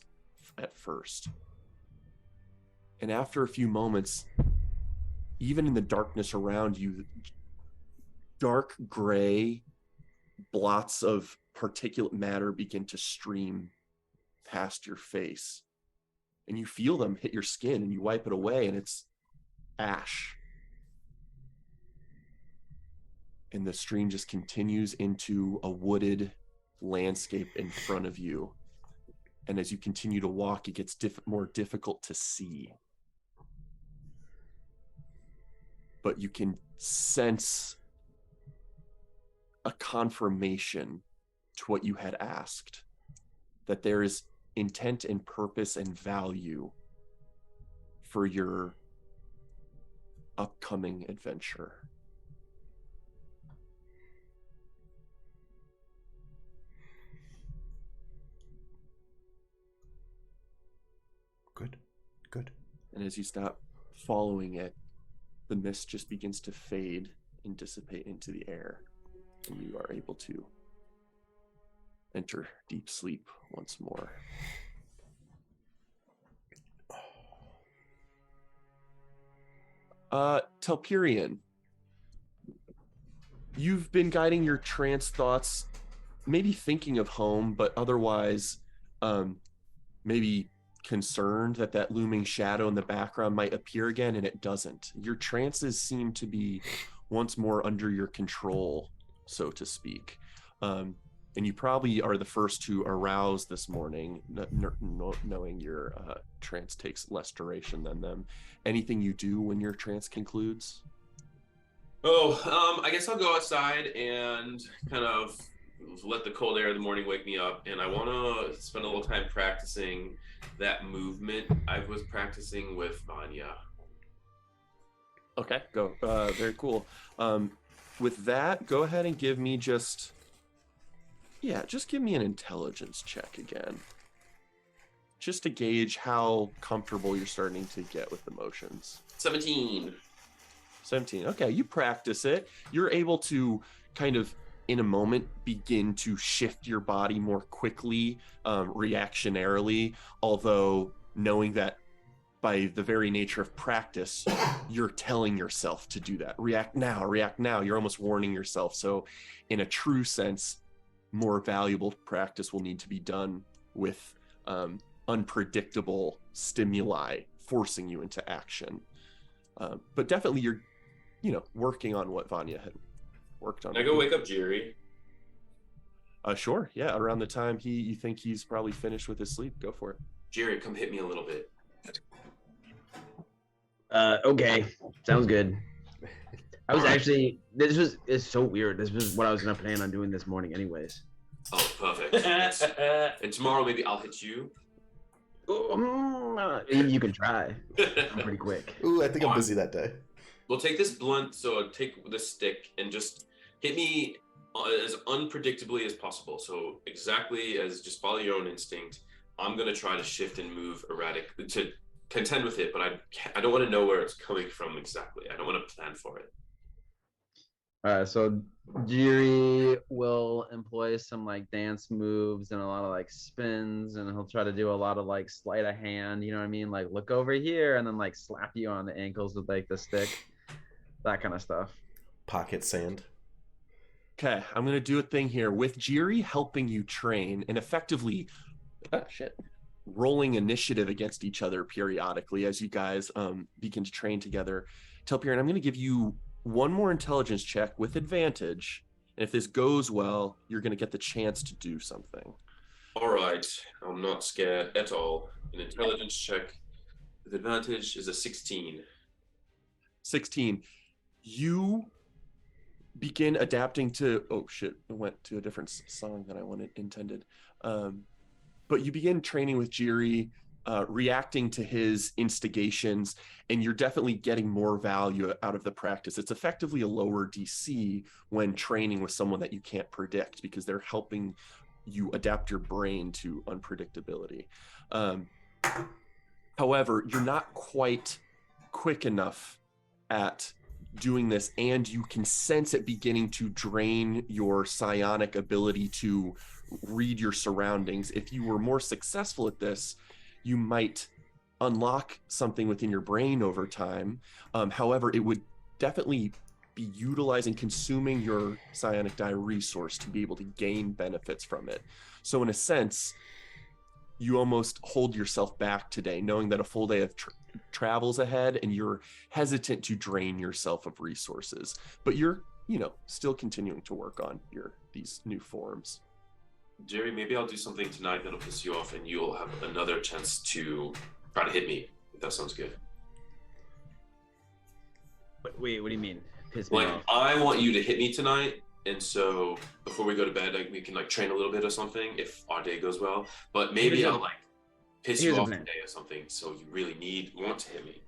A: at first. And after a few moments, even in the darkness around you, dark gray blots of particulate matter begin to stream past your face. And you feel them hit your skin, and you wipe it away, and it's ash. And the stream just continues into a wooded landscape in front of you. And as you continue to walk, it gets more difficult to see. but you can sense a confirmation to what you had asked, that there is intent and purpose and value for your upcoming adventure.
B: Good.
A: And as you stop following it, the mist just begins to fade and dissipate into the air, and you are able to enter deep sleep once more. Telperion, you've been guiding your trance thoughts, maybe thinking of home, but otherwise maybe concerned that that looming shadow in the background might appear again, and it doesn't. Your trances seem to be once more under your control, so to speak. And you probably are the first to arouse this morning, knowing your trance takes less duration than them. Anything you do when your trance concludes?
F: I guess I'll go outside and kind of let the cold air of the morning wake me up. And I want to spend a little time practicing that movement I was practicing with Vanya.
A: Okay, go. Very cool. With that, go ahead and give me just give me an intelligence check again. Just to gauge how comfortable you're starting to get with emotions.
F: 17.
A: 17. Okay, you practice it. You're able to kind of, in a moment, begin to shift your body more quickly, reactionarily, although knowing that by the very nature of practice, you're telling yourself to do that. React now, react now. You're almost warning yourself. So in a true sense, more valuable practice will need to be done with unpredictable stimuli forcing you into action. But definitely you're, working on what Vanya had worked on.
F: Can I go wake up Jerry?
A: Sure. Yeah. Around the time you think he's probably finished with his sleep, go for it.
F: Jerry, come hit me a little bit.
D: Okay. Sounds good. I was actually, it's so weird. This was what I was going to plan on doing this morning anyways.
F: Oh, perfect. And tomorrow maybe I'll hit you.
D: You can try. I'm pretty quick.
B: Ooh, I think I'm busy that day.
F: We'll take this blunt, so take the stick and just hit me as unpredictably as possible. So exactly as just follow your own instinct. I'm going to try to shift and move erratic to contend with it, but I don't want to know where it's coming from exactly. I don't want to plan for it.
E: So Jiri will employ some dance moves and a lot of spins, and he'll try to do a lot of sleight of hand, you know what I mean? Look over here and then slap you on the ankles with the stick, that kind of stuff.
B: Pocket sand.
A: Okay, I'm going to do a thing here with Jiri helping you train and effectively rolling initiative against each other periodically as you guys begin to train together. Telperion, I'm going to give you one more intelligence check with advantage. And if this goes well, you're going to get the chance to do something.
F: All right. I'm not scared at all. An intelligence check with advantage is a 16.
A: 16. You begin adapting to... Oh, shit. It went to a different song than I intended. But you begin training with Jiri, reacting to his instigations, and you're definitely getting more value out of the practice. It's effectively a lower DC when training with someone that you can't predict because they're helping you adapt your brain to unpredictability. However, you're not quite quick enough at doing this, and you can sense it beginning to drain your psionic ability to read your surroundings. If you were more successful at this, you might unlock something within your brain over time. However, it would definitely be utilizing, consuming your psionic die resource to be able to gain benefits from it. So in a sense, you almost hold yourself back today, knowing that a full day of travels ahead and you're hesitant to drain yourself of resources. But you're, still continuing to work on these new forms.
F: Jerry, maybe I'll do something tonight that'll piss you off and you'll have another chance to try to hit me, if that sounds good.
D: Wait, what do you mean? Piss me
F: Like,
D: off.
F: I want you to hit me tonight, and so before we go to bed, like, we can like train a little bit or something if our day goes well. But maybe
D: Here's a-
F: I'll like piss
D: here's
F: you
D: a
F: off
D: plan.
F: today or something, so you really want to hit me.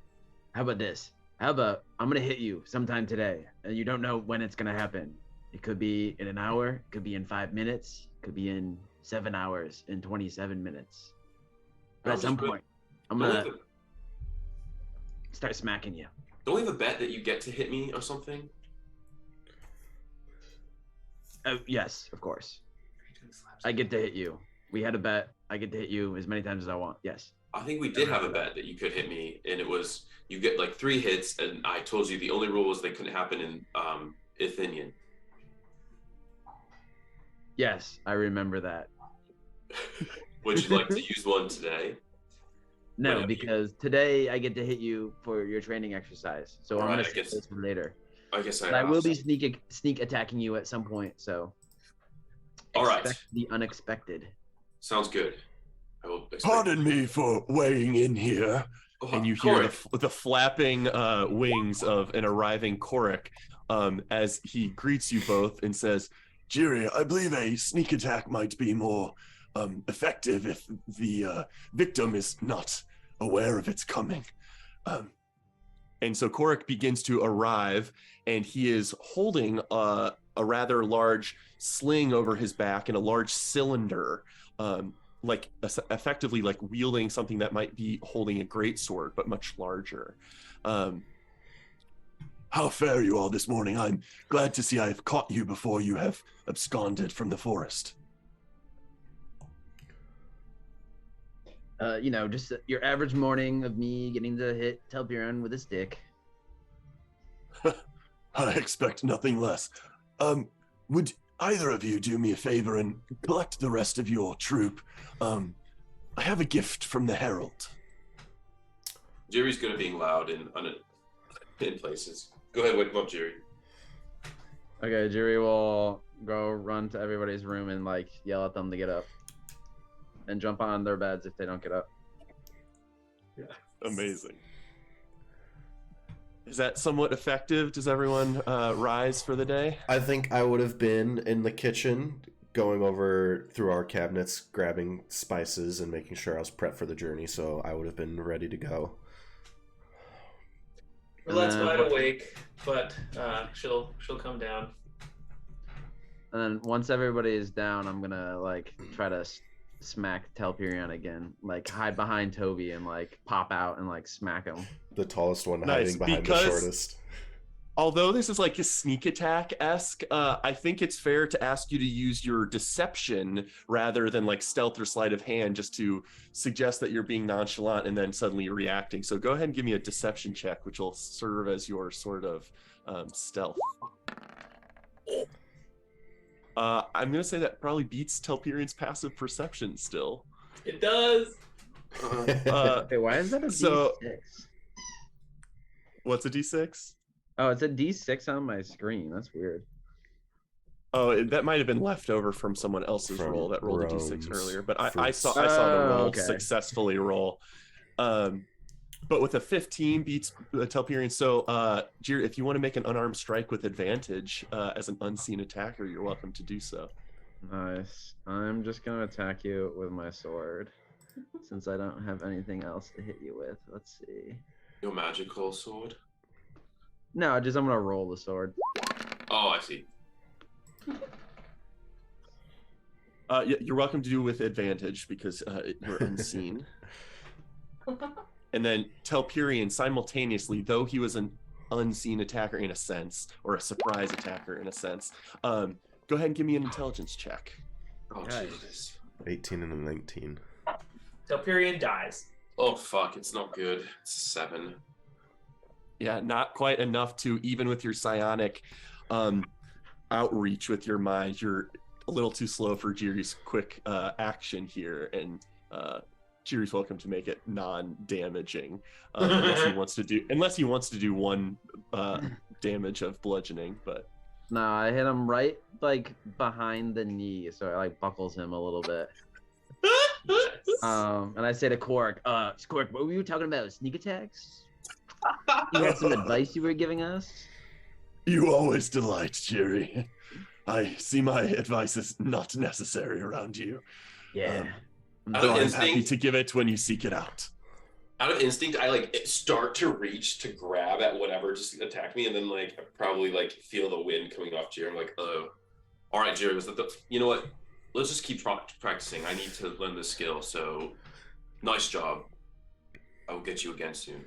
D: How about this? How about I'm gonna hit you sometime today, and you don't know when it's gonna happen. It could be in an hour, it could be in 5 minutes, it could be in 7 hours, in 27 minutes. But at some point, I'm gonna start smacking you.
F: Don't we have a bet that you get to hit me or something?
D: Yes, of course. I get to hit you. We had a bet. I get to hit you as many times as I want. Yes.
F: I think we did have a bet that you could hit me, and it was you get like 3 hits, and I told you the only rule was they couldn't happen in Athenian.
D: Yes, I remember that.
F: Would you like to use one today?
D: No,
F: Whatever.
D: because today I get to hit you for your training exercise. So I'm
F: Alright,
D: gonna
F: I
D: save
F: guess-
D: this for later.
F: I guess
D: But I will be sneak attacking you at some point. So
F: All right.
D: expect the unexpected.
F: Sounds good. I will expect-
A: Pardon me for weighing in here.
F: Oh,
A: And you hear
F: Corey.
A: the flapping wings of an arriving Korik as he greets you both and says, Jiri, I believe a sneak attack might be more effective if the victim is not aware of its coming. And so Korik begins to arrive, and he is holding a rather large sling over his back and a large cylinder, like effectively like wielding something that might be holding a greatsword, but much larger. How fare you all this morning? I'm glad to see I have caught you before you have absconded from the forest.
D: Just your average morning of me getting to hit Telpiran with a stick.
A: I expect nothing less. Would either of you do me a favor and collect the rest of your troop? I have a gift from the Herald.
F: Jerry's good at being loud in places. Go ahead, wake him up, Jerry.
E: Okay, Jiri will go run to everybody's room and like yell at them to get up. And jump on their beds if they don't get up.
A: Amazing. Is that somewhat effective? Does everyone rise for the day?
B: I think I would have been in the kitchen, going over through our cabinets, grabbing spices and making sure I was prepped for the journey, so I would have been ready to go.
C: Roulette's wide awake, but she'll come down.
E: And then once everybody is down, I'm gonna like try to smack Telperion again, like hide behind Toby and like pop out and like smack him.
B: The tallest one
A: Nice,
B: hiding behind the
A: because-
B: shortest.
A: Although this is like a sneak attack-esque, I think it's fair to ask you to use your deception rather than like stealth or sleight of hand, just to suggest that you're being nonchalant and then suddenly reacting. So go ahead and give me a deception check, which will serve as your sort of stealth. I'm going to say that probably beats Telperion's passive perception still.
C: It does.
E: Wait, why is that a
A: So-
E: D6?
A: What's a d6?
E: Oh, it's a D6 on my screen. That's weird.
A: Oh, that might have been left over from someone else's
B: From
A: roll that rolled a d6
B: Rome's
A: earlier, but I
B: fruits.
A: saw the
E: Oh,
A: roll
E: okay.
A: successfully roll. But with a 15 beats Telperion. So, Jir, if you want to make an unarmed strike with advantage as an unseen attacker, you're welcome to do so.
E: Nice. I'm just gonna attack you with my sword, since I don't have anything else to hit you with. Let's see.
F: Your magical sword.
E: No, I'm gonna roll the sword.
F: Oh, I see.
A: Yeah, you're welcome to do with advantage because you're unseen. And then Telperion simultaneously, though he was an unseen attacker in a sense, or a surprise attacker in a sense, go ahead and give me an intelligence check.
F: Oh,
D: Nice.
F: Jesus.
B: 18 and a 19.
C: Telperion dies.
F: Oh, fuck. It's not good. It's 7.
A: Yeah, not quite enough to, even with your psionic outreach with your mind, you're a little too slow for Jiri's quick action here, and Jiri's welcome to make it non-damaging unless he wants to do 1 damage of bludgeoning. But
E: No, I hit him right like behind the knee, so it like buckles him a little bit. And I say to Quark, Quark, what were you talking about? Sneak attacks?
D: You had some advice you were giving us?
A: You always delight, Jerry. I see my advice is not necessary around you.
D: Yeah.
F: Out
A: Though
F: of
A: I'm happy
F: instinct,
A: to give it when you seek it out.
F: I like start to reach to grab at whatever just attacked me, and then like I probably like feel the wind coming off Jerry. I'm like, oh, all right, Jerry, was that the? You know what? Let's just keep practicing. I need to learn this skill. So, nice job. I will get you again soon.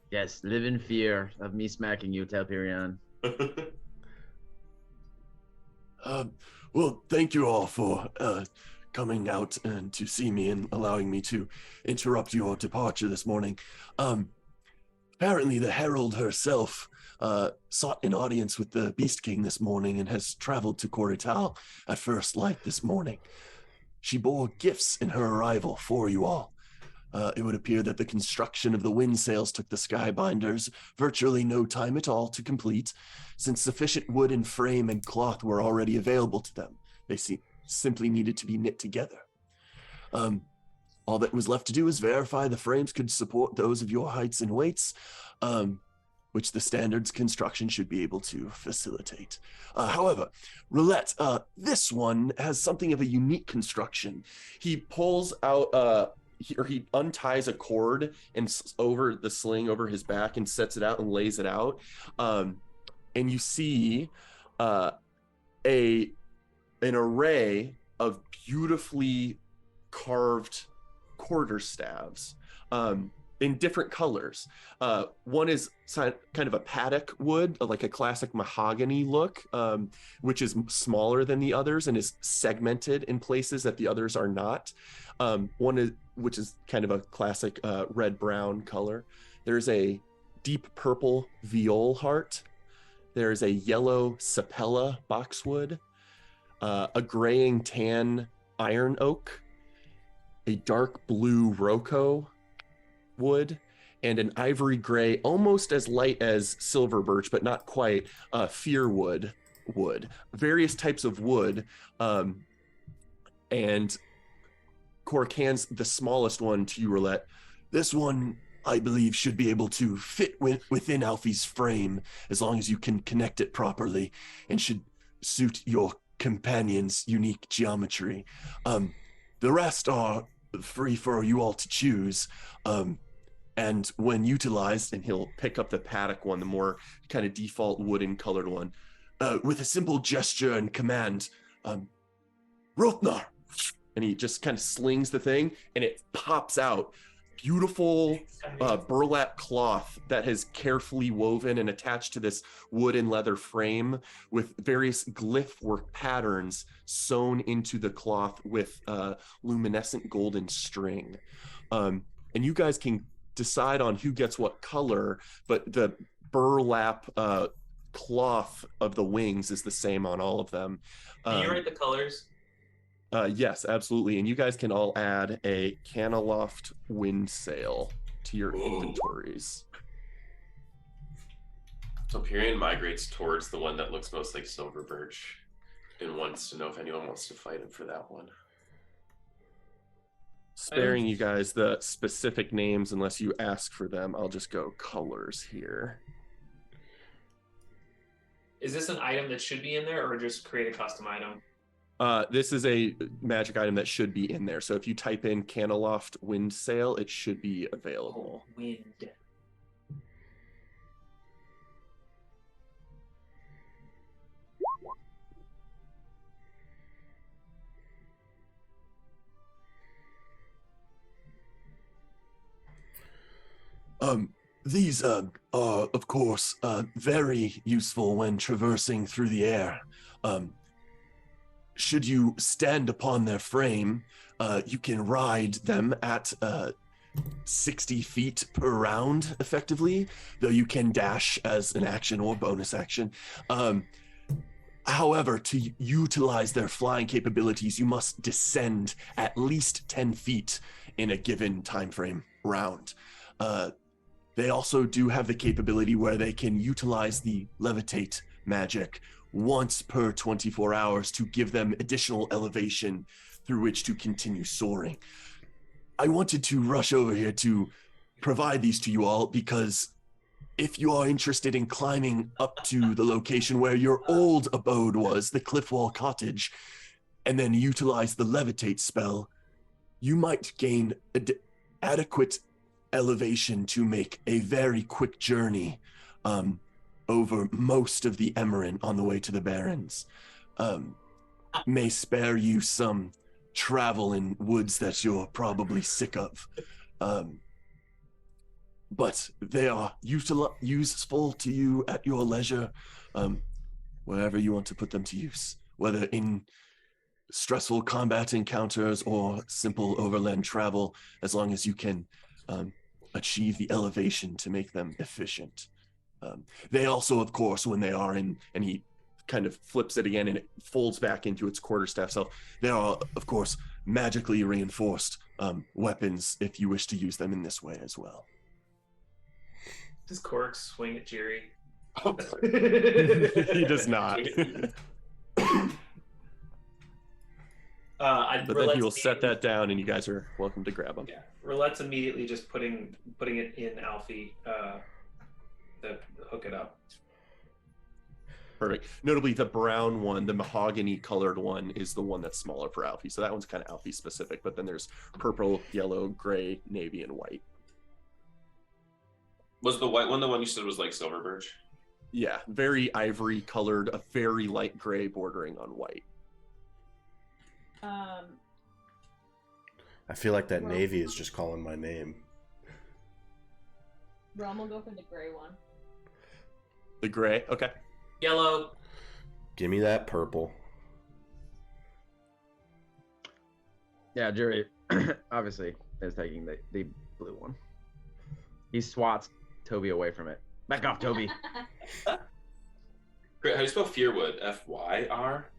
D: Yes, live in fear of me smacking you, Telperion.
A: Well, thank you all for coming out and to see me and allowing me to interrupt your departure this morning. Apparently, the Herald herself sought an audience with the Beast King this morning and has traveled to Corital at first light this morning. She bore gifts in her arrival for you all. It would appear that the construction of the wind sails took the Skybinders virtually no time at all to complete, since sufficient wood and frame and cloth were already available to them. They simply needed to be knit together. All that was left to do was verify the frames could support those of your heights and weights, which the standards construction should be able to facilitate. However, Roulette, this one has something of a unique construction. He pulls out... he unties a cord and over the sling over his back and sets it out and lays it out. And you see an array of beautifully carved quarterstaves in different colors. One is kind of a paddock wood, like a classic mahogany look, which is smaller than the others and is segmented in places that the others are not. One is, which is kind of a classic red-brown color. There's a deep purple viol heart. There's a yellow sapella boxwood, a graying tan iron oak, a dark blue rocco wood, and an ivory gray, almost as light as silver birch, but not quite, fearwood wood. Various types of wood, and Cork hands the smallest one to you, Roulette. This one, I believe, should be able to fit within Alfie's frame as long as you can connect it properly, and should suit your companion's unique geometry. The rest are free for you all to choose. And when utilized, and he'll pick up the paddock one, the more kind of default wooden colored one, with a simple gesture and command, Rotnar, and he just kind of slings the thing, and it pops out. Beautiful burlap cloth that has carefully woven and attached to this wood and leather frame with various glyph work patterns sewn into the cloth with luminescent golden string. And you guys can decide on who gets what color, but the burlap cloth of the wings is the same on all of them.
C: Can you write the colors?
A: Yes, absolutely. And you guys can all add a Caneloft wind sail to your inventories.
F: So Pyrian migrates towards the one that looks most like silver birch and wants to know if anyone wants to fight him for that one.
A: Sparing you guys the specific names unless you ask for them, I'll just go colors here.
C: Is this an item that should be in there, or just create a custom item?
A: This is a magic item that should be in there. So if you type in Caneloft wind sail, it should be available.
C: Oh, wind.
A: These are, of course, very useful when traversing through the air. Should you stand upon their frame, you can ride them at 60 feet per round, effectively, though you can dash as an action or bonus action. However, to utilize their flying capabilities, you must descend at least 10 feet in a given time frame round. They also do have the capability where they can utilize the levitate magic once per 24 hours to give them additional elevation through which to continue soaring. I wanted to rush over here to provide these to you all because if you are interested in climbing up to the location where your old abode was, the Cliffwall Cottage, and then utilize the levitate spell, you might gain adequate elevation to make a very quick journey over most of the Emerald on the way to the Barrens. May spare you some travel in woods that you're probably sick of. But they are useful to you at your leisure, wherever you want to put them to use, whether in stressful combat encounters or simple overland travel, as long as you can achieve the elevation to make them efficient. They also, of course, when they are in, and he kind of flips it again and it folds back into its quarterstaff self, they are, of course, magically reinforced weapons if you wish to use them in this way as well.
C: Does Cork swing at Jerry?
A: He does not. But then he will set that down, and you guys are welcome to grab him.
C: Yeah, Roulette's immediately just putting it in Alfie to hook it up.
A: Perfect. Notably, the brown one, the mahogany colored one, is the one that's smaller for Alfie. So that one's kind of Alfie specific. But then there's purple, yellow, gray, navy, and white.
F: Was the white one the one you said was like silver birch?
A: Yeah, very ivory colored, a very light gray bordering on white.
B: I feel like that navy is just calling my name.
G: Rom will go for the gray one.
A: The gray, okay.
C: Yellow.
B: Give me that purple.
E: Yeah, Jerry obviously is taking the blue one. He swats Toby away from it. Back off, Toby.
F: Great. How do you spell Fearwood? F-Y-R?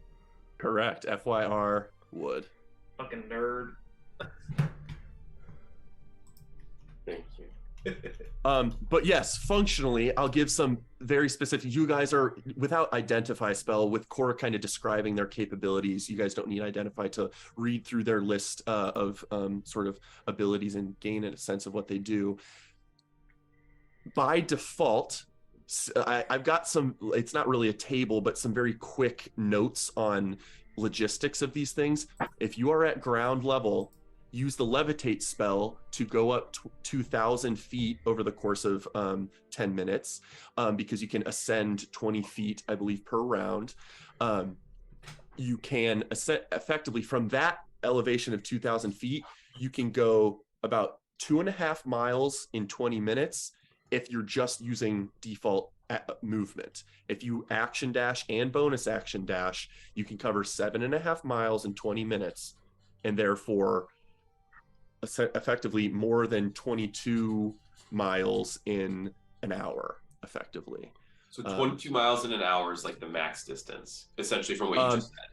A: Correct. F-Y-R wood.
C: Fucking nerd.
F: Thank you.
A: But yes, functionally, I'll give some very specific. You guys are without identify spell, with Cora kind of describing their capabilities. You guys don't need identify to read through their list of sort of abilities and gain a sense of what they do. By default, I've got some, it's not really a table, but some very quick notes on logistics of these things. If you are at ground level, use the levitate spell to go up 2,000 feet over the course of 10 minutes, because you can ascend 20 feet, I believe, per round. You can ascend effectively from that elevation of 2,000 feet. You can go about 2.5 miles in 20 minutes if you're just using default movement. If you action dash and bonus action dash, you can cover 7.5 miles in 20 minutes, and therefore effectively more than 22 miles in an hour, effectively.
F: So 22 miles in an hour is like the max distance, essentially, from what you just said.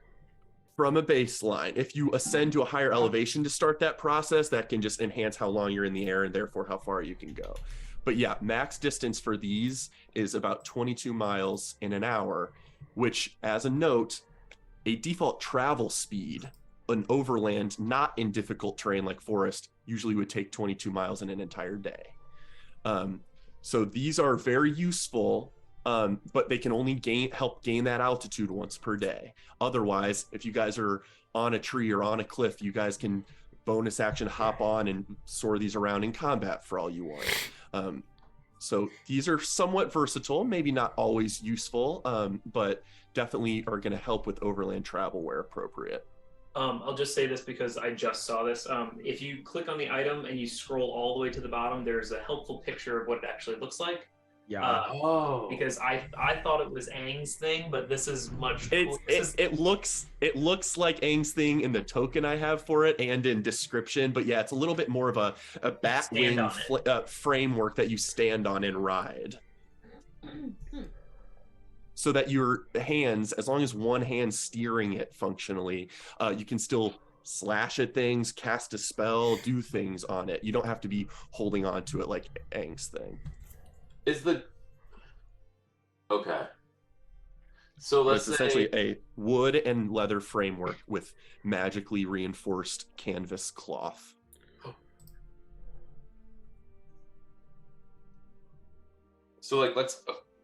A: From a baseline. If you ascend to a higher elevation to start that process, that can just enhance how long you're in the air and therefore how far you can go. But yeah, max distance for these is about 22 miles in an hour, which, as a note, a default travel speed, an overland, not in difficult terrain like forest, usually would take 22 miles in an entire day. So these are very useful, but they can only help gain that altitude once per day. Otherwise, if you guys are on a tree or on a cliff, you guys can bonus action hop on and soar these around in combat for all you want. So these are somewhat versatile, maybe not always useful, but definitely are going to help with overland travel where appropriate.
C: I'll just say this because I just saw this. If you click on the item and you scroll all the way to the bottom, there's a helpful picture of what it actually looks like.
E: Yeah.
C: Because I thought it was Aang's thing, but this is much cooler.
A: It looks like Aang's thing in the token I have for it and in description, but yeah, it's a little bit more of a Batwing framework that you stand on and ride. So that your hands, as long as one hand's steering it functionally, you can still slash at things, cast a spell, do things on it. You don't have to be holding on to it like Aang's thing.
F: Okay. So let's
A: it's
F: say
A: essentially a wood and leather framework with magically reinforced canvas cloth.
F: So like,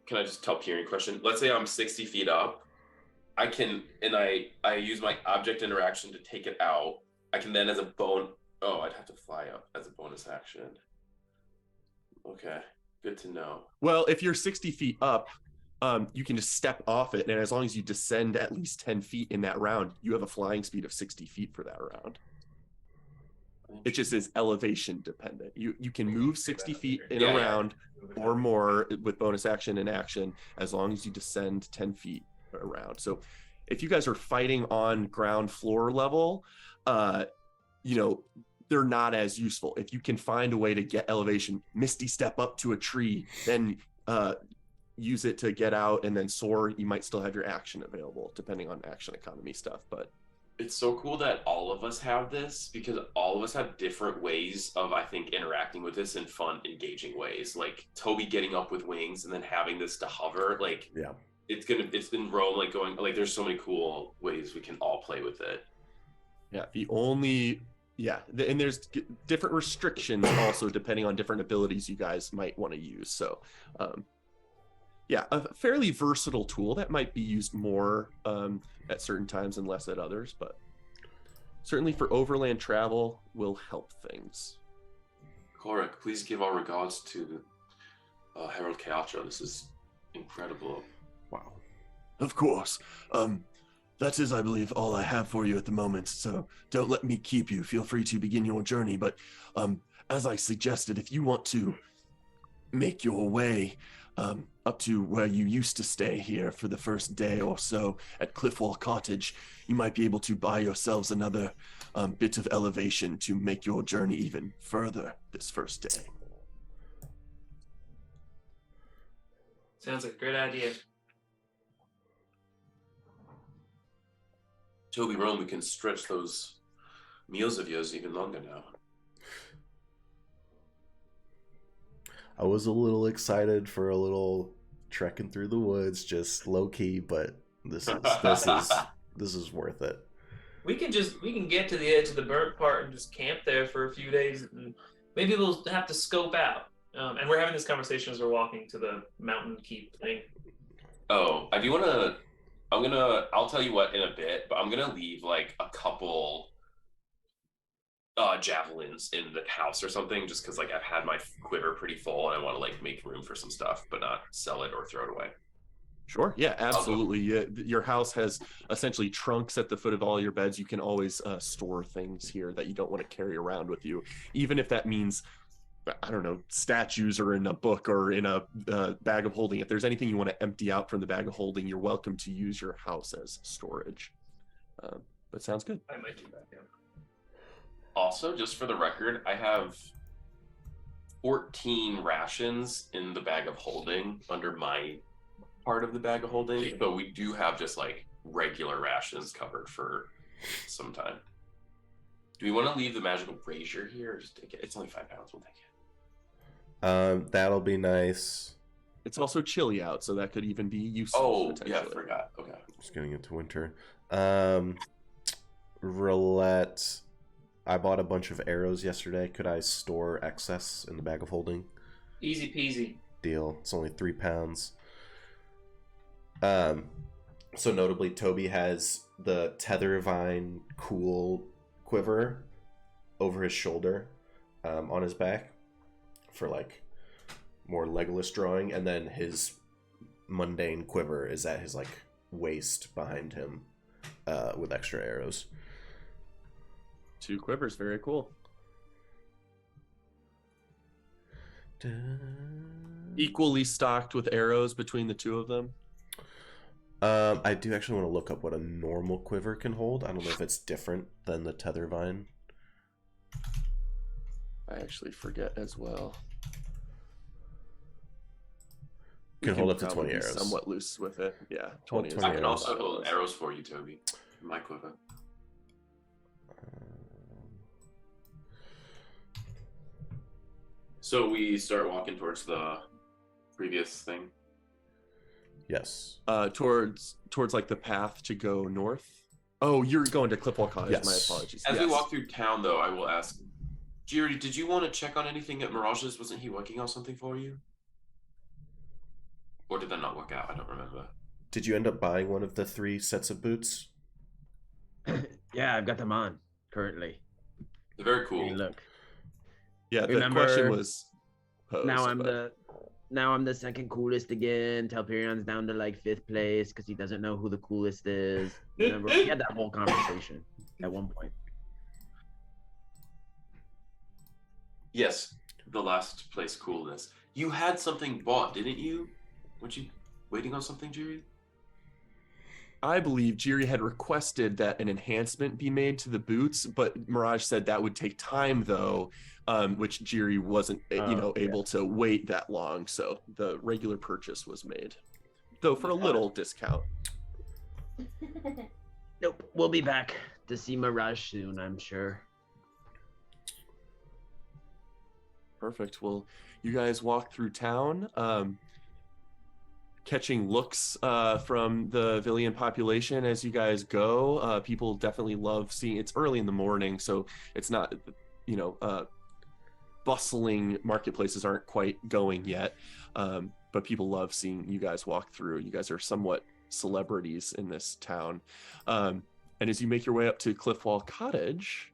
F: can I just tell Pierre a question? Let's say I'm 60 feet up. I can, and I use my object interaction to take it out. I can then, as a I'd have to fly up as a bonus action. Okay, good to know.
A: Well, if you're 60 feet up, you can just step off it, and as long as you descend at least 10 feet in that round, you have a flying speed of 60 feet for that round. It just is elevation dependent. You can move 60 feet in a round or more with bonus action and action as long as you descend 10 feet around. So if you guys are fighting on ground floor level, they're not as useful. If you can find a way to get elevation, misty step up to a tree, then use it to get out and then soar. You might still have your action available depending on action economy stuff, but
F: it's so cool that all of us have this because all of us have different ways of, I think, interacting with this in fun, engaging ways. Like Toby getting up with wings and then having this to hover. Like,
B: Yeah.
F: It's been Rome like going, like, there's so many cool ways we can all play with it.
A: Yeah. And there's different restrictions also depending on different abilities you guys might want to use. So, a fairly versatile tool that might be used more at certain times and less at others, but certainly for overland travel will help things.
F: Korik, please give our regards to Harold Keatra. This is incredible.
B: Wow.
A: Of course. That is, I believe, all I have for you at the moment, so don't let me keep you. Feel free to begin your journey, but as I suggested, if you want to make your way up to where you used to stay here for the first day or so at Cliffwall Cottage, you might be able to buy yourselves another bit of elevation to make your journey even further this first day.
C: Sounds like a great idea.
F: Toby, Rome, we can stretch those meals of yours even longer now.
B: I was a little excited for a little trekking through the woods, just low key, but this is worth it.
C: We can get to the edge of the burnt part and just camp there for a few days, and maybe we'll have to scope out. And we're having this conversation as we're walking to the mountain keep thing.
F: Oh, I do want to. I'll tell you what in a bit, but I'm gonna leave like a couple javelins in the house or something, just because like I've had my quiver pretty full and I want to like make room for some stuff, but not sell it or throw it away.
A: Sure. Yeah, absolutely. Your house has essentially trunks at the foot of all your beds. You can always store things here that you don't want to carry around with you, even if that means, I don't know, statues or in a book or in a bag of holding. If there's anything you want to empty out from the bag of holding, you're welcome to use your house as storage. But sounds good.
C: I might do that, yeah.
F: Also, just for the record, I have 14 rations in the bag of holding under my part of the bag of holding, but we do have just like regular rations covered for some time. Do we want to leave the magical brazier here or just take it? It's only 5 pounds. We'll take it.
B: That'll be nice.
A: It's also chilly out, so that could even be useful.
F: Oh, yeah, I forgot. Okay.
B: Just getting into winter. Roulette. I bought a bunch of arrows yesterday. Could I store excess in the bag of holding?
C: Easy peasy.
B: Deal. It's only 3 pounds. So notably, Toby has the tether vine cool quiver over his shoulder, on his back for like more Legolas drawing, and then his mundane quiver is at his like waist behind him, with extra arrows.
A: 2 quivers, very cool. Equally stocked with arrows between the 2 of them.
B: I do actually want to look up what a normal quiver can hold. I don't know if it's different than the tether vine.
A: I actually forget as well.
B: Can hold up to
A: probably
B: 20
A: be
B: arrows.
A: somewhat loose with it. Yeah, 20 is
B: 20
F: I can
B: arrows.
F: also hold arrows for you, Toby. My quiver. So we start walking towards the previous thing.
B: Yes.
A: Towards like the path to go north. Oh, you're going to Cliffwall Cottage.
B: Yes.
A: My apologies.
F: As
A: Yes.
F: we walk through town, though, I will ask, Jerry, did you want to check on anything at Mirage's? Wasn't he working on something for you? Or did that not work out? I don't remember.
B: Did you end up buying one of the 3 sets of boots?
D: Yeah, I've got them on currently.
F: They're very
D: Hey,
F: cool.
D: look.
A: Yeah, the
D: Remember,
A: question was posed.
D: Now
A: but-
D: I'm the second coolest again. Telperion's down to like 5th place because he doesn't know who the coolest is. Remember, we had that whole conversation at one point.
F: Yes, the last place coolness. You had something bought, didn't you? Weren't you waiting on something, Jerry?
A: I believe Jiri had requested that an enhancement be made to the boots, but Mirage said that would take time, though, which Jiri wasn't, able to wait that long. So the regular purchase was made, though for a little discount.
D: Nope, we'll be back to see Mirage soon, I'm sure.
A: Perfect. Well, you guys walk through town, catching looks from the Villian population as you guys go. People definitely love seeing. It's early in the morning, so it's not, bustling marketplaces aren't quite going yet. But people love seeing you guys walk through. You guys are somewhat celebrities in this town. And as you make your way up to Cliffwall Cottage,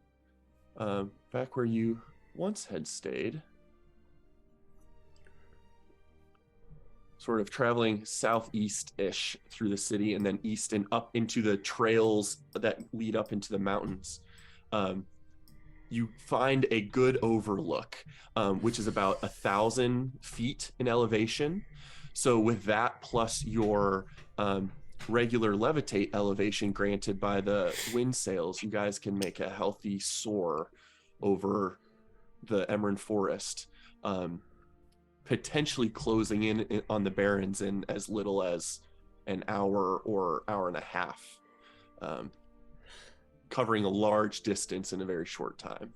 A: back where you once had stayed, sort of traveling southeast-ish through the city and then east and up into the trails that lead up into the mountains. You find a good overlook, which is about 1,000 feet in elevation. So with that plus your regular levitate elevation granted by the wind sails, you guys can make a healthy soar over the Emerald Forest. Potentially closing in on the Barrens in as little as an hour or hour and a half, covering a large distance in a very short time.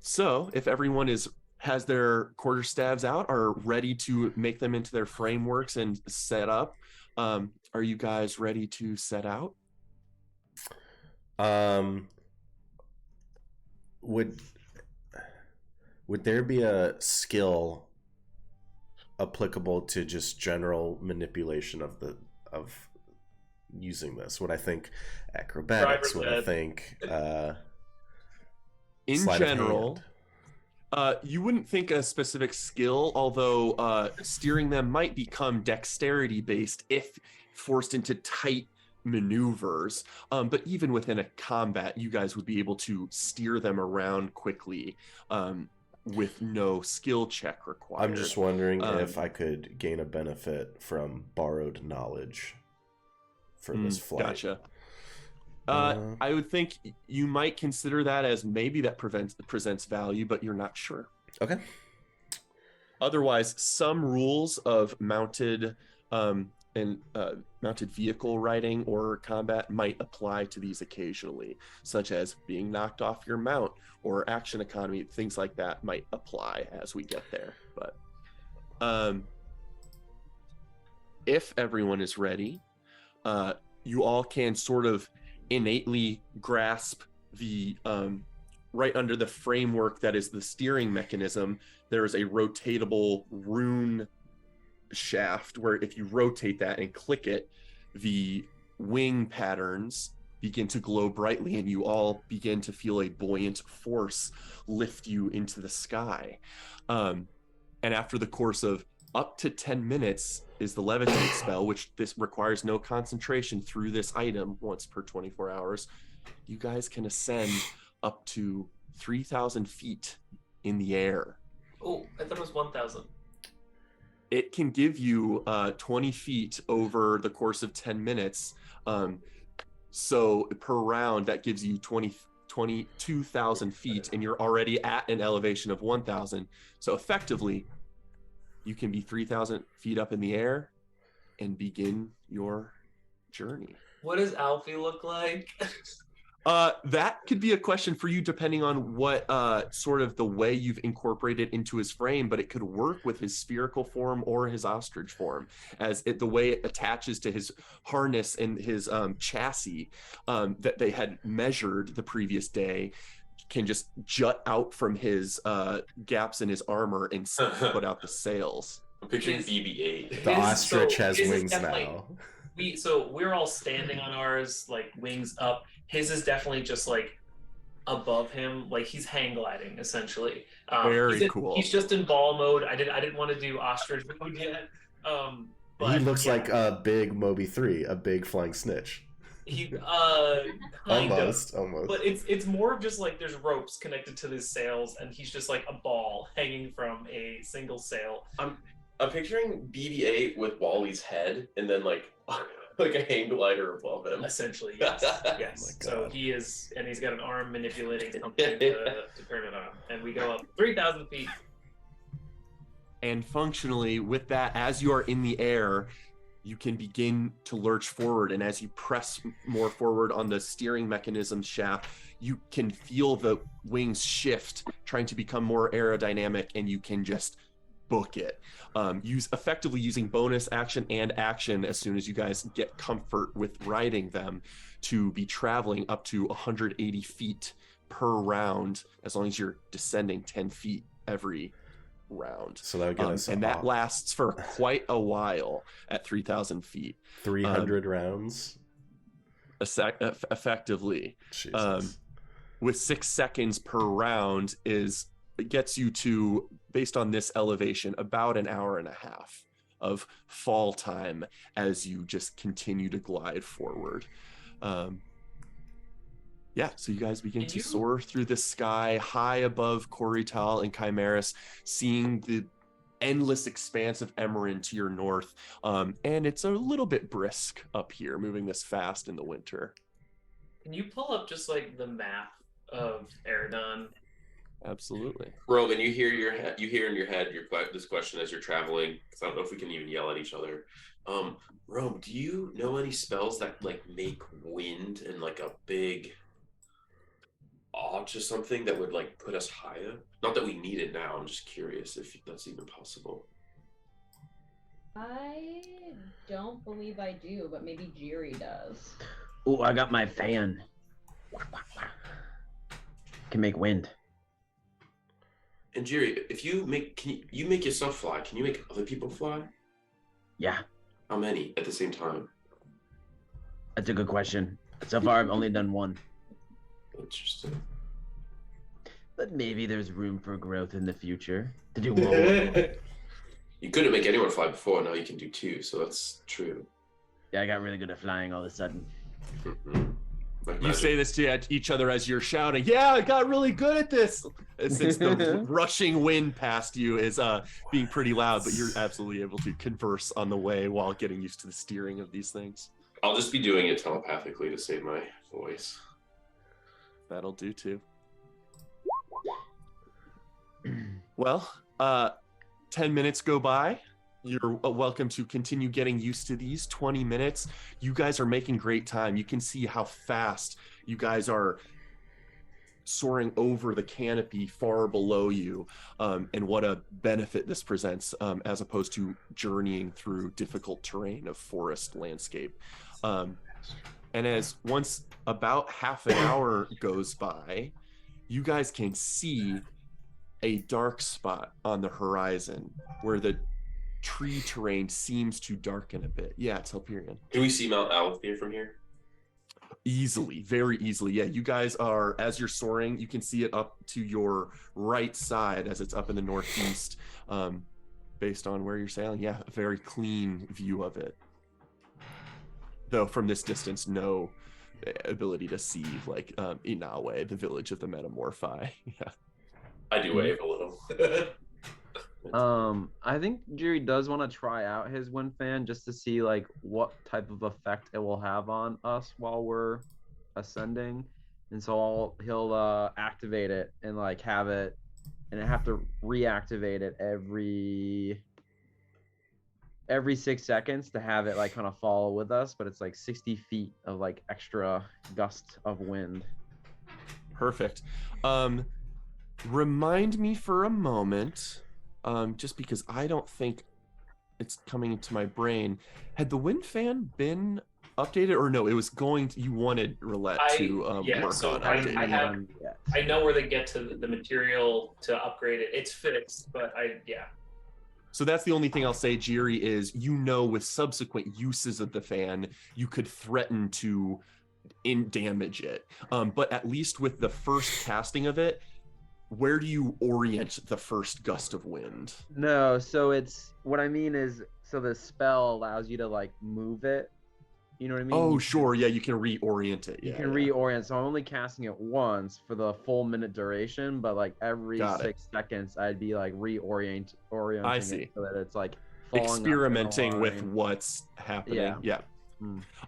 A: So if everyone has their quarterstaves out, are ready to make them into their frameworks and set up, are you guys ready to set out?
B: Would there be a skill applicable to just general manipulation of using this? Would I think acrobatics? Would I think
A: in general, you wouldn't think a specific skill, although steering them might become dexterity based if forced into tight maneuvers. But even within a combat, you guys would be able to steer them around quickly. With no skill check required.
B: I'm just wondering if I could gain a benefit from borrowed knowledge for this flight.
A: Gotcha. I would think you might consider that as maybe that presents value, but you're not sure.
B: Okay.
A: Otherwise, some rules of mounted mounted vehicle riding or combat might apply to these occasionally, such as being knocked off your mount or action economy. Things like that might apply as we get there. But if everyone is ready, you all can sort of innately grasp the right under the framework that is the steering mechanism. There is a rotatable rune shaft where if you rotate that and click it, the wing patterns begin to glow brightly and you all begin to feel a buoyant force lift you into the sky. And after the course of up to 10 minutes is the levitate spell, which this requires no concentration through this item once per 24 hours. You guys can ascend up to 3,000 feet in the air.
C: Oh, I thought it was 1,000.
A: It can give you 20 feet over the course of 10 minutes. So per round, that gives you 22,000 feet, and you're already at an elevation of 1,000. So effectively, you can be 3,000 feet up in the air and begin your journey.
C: What does Alfie look like?
A: That could be a question for you depending on what sort of the way you've incorporated into his frame, but it could work with his spherical form or his ostrich form, as the way it attaches to his harness and his chassis that they had measured the previous day can just jut out from his gaps in his armor and put out the sails.
F: I'm picturing BB-8.
B: The ostrich
C: so
B: has
C: his is
B: wings
C: definitely-
B: now.
C: We're all standing on ours, like wings up. His is definitely just like above him, like he's hang gliding essentially.
A: Very cool.
C: He's just in ball mode. I didn't want to do ostrich mode yet. But
B: He looks
C: yeah,
B: like a big Moby 3, a big flying snitch.
C: he kind
B: Almost.
C: But it's more of just like there's ropes connected to his sails, and he's just like a ball hanging from a single sail.
F: I'm picturing BB-8 with Wally's head, and then like a hang glider above him.
C: Essentially, yes. Yes.
B: Oh my
C: So
B: God.
C: he is, and he's got an arm manipulating something to turn it on. And we go up 3,000 feet.
A: And functionally, with that, as you are in the air, you can begin to lurch forward. And as you press more forward on the steering mechanism shaft, you can feel the wings shift, trying to become more aerodynamic, and you can just book it. Effectively using bonus action and action as soon as you guys get comfort with riding them to be traveling up to 180 feet per round, as long as you're descending 10 feet every round.
B: So that would get us
A: and that
B: off
A: lasts for quite a while at 3,000 feet.
B: 300 rounds.
A: Effectively.
B: Jesus.
A: With 6 seconds per round it gets you to, based on this elevation, about an hour and a half of fall time as you just continue to glide forward. So you guys begin to soar through the sky high above Corital and Chimeras, seeing the endless expanse of Emerald to your north. And it's a little bit brisk up here, moving this fast in the winter.
C: Can you pull up just like the map of Eridon?
A: Absolutely.
F: Roman, you hear in your head this question as you're traveling, because I don't know if we can even yell at each other. Rome, do you know any spells that like make wind and like a big or something that would like put us higher? Not that we need it now. I'm just curious if that's even possible.
G: I don't believe I do, but maybe Jiri does.
D: Oh, I got my fan. Can make wind.
F: And Jerry, if you make you make yourself fly? Can you make other people fly?
D: Yeah,
F: How many at the same time?
D: that's a good question. So far, I've only done one.
F: Interesting.
D: But maybe there's room for growth in the future to do more.
F: You couldn't make anyone fly before. Now you can do two, so that's true.
D: Yeah, I got really good at flying all of a sudden.
F: Like
A: You
F: magic.
A: say this to each other as you're shouting, "Yeah, I got really good at this." Since the rushing wind past you is being pretty loud, but you're absolutely able to converse on the way while getting used to the steering of these things.
F: I'll just be doing it telepathically to save my voice.
A: That'll do too. Well, 10 minutes go by. You're welcome to continue getting used to these 20 minutes. You guys are making great time. You can see how fast you guys are soaring over the canopy far below you, and what a benefit this presents, as opposed to journeying through difficult terrain of forest landscape. And as once about half an hour goes by, you guys can see a dark spot on the horizon where the tree terrain seems to darken a bit. Yeah, it's Hyperion.
F: Can we see Mount Alethea from here?
A: Easily, very easily. Yeah, you guys are, as you're soaring, you can see it up to your right side as it's up in the northeast, based on where you're sailing. Yeah, a very clean view of it. Though from this distance, no ability to see, like, Inawe, the village of the Metamorphi. Yeah.
F: I do wave a little.
E: I think Jiri does want to try out his wind fan just to see like what type of effect it will have on us while we're ascending, and so he'll activate it and like have it, and I have to reactivate it every 6 seconds to have it like kind of follow with us, but it's like 60 feet of like extra gust of wind.
A: Perfect. Remind me for a moment, just because I don't think it's coming into my brain. Had the wind fan been updated, or no? It was going to. You wanted Roulette to
C: yeah,
A: work
C: so
A: on
C: I
A: updating.
C: have- I know where they get to the material to upgrade it. It's fixed, but
A: So that's the only thing I'll say, Jiri, is with subsequent uses of the fan, you could threaten to damage it. But at least with the first casting of it, where do you orient the first gust of wind?
E: No, so it's what I mean is, so the spell allows you to like move it. You know what I mean?
A: Oh,
E: You
A: sure. Yeah, you can reorient it.
E: You
A: Yeah,
E: can reorient. So I'm only casting it once for the full minute duration, but like every
A: Got it.
E: 6 seconds, I'd be like orienting
A: I see.
E: it so that it's like falling up in a
A: experimenting with
E: line.
A: what's happening.
E: Yeah.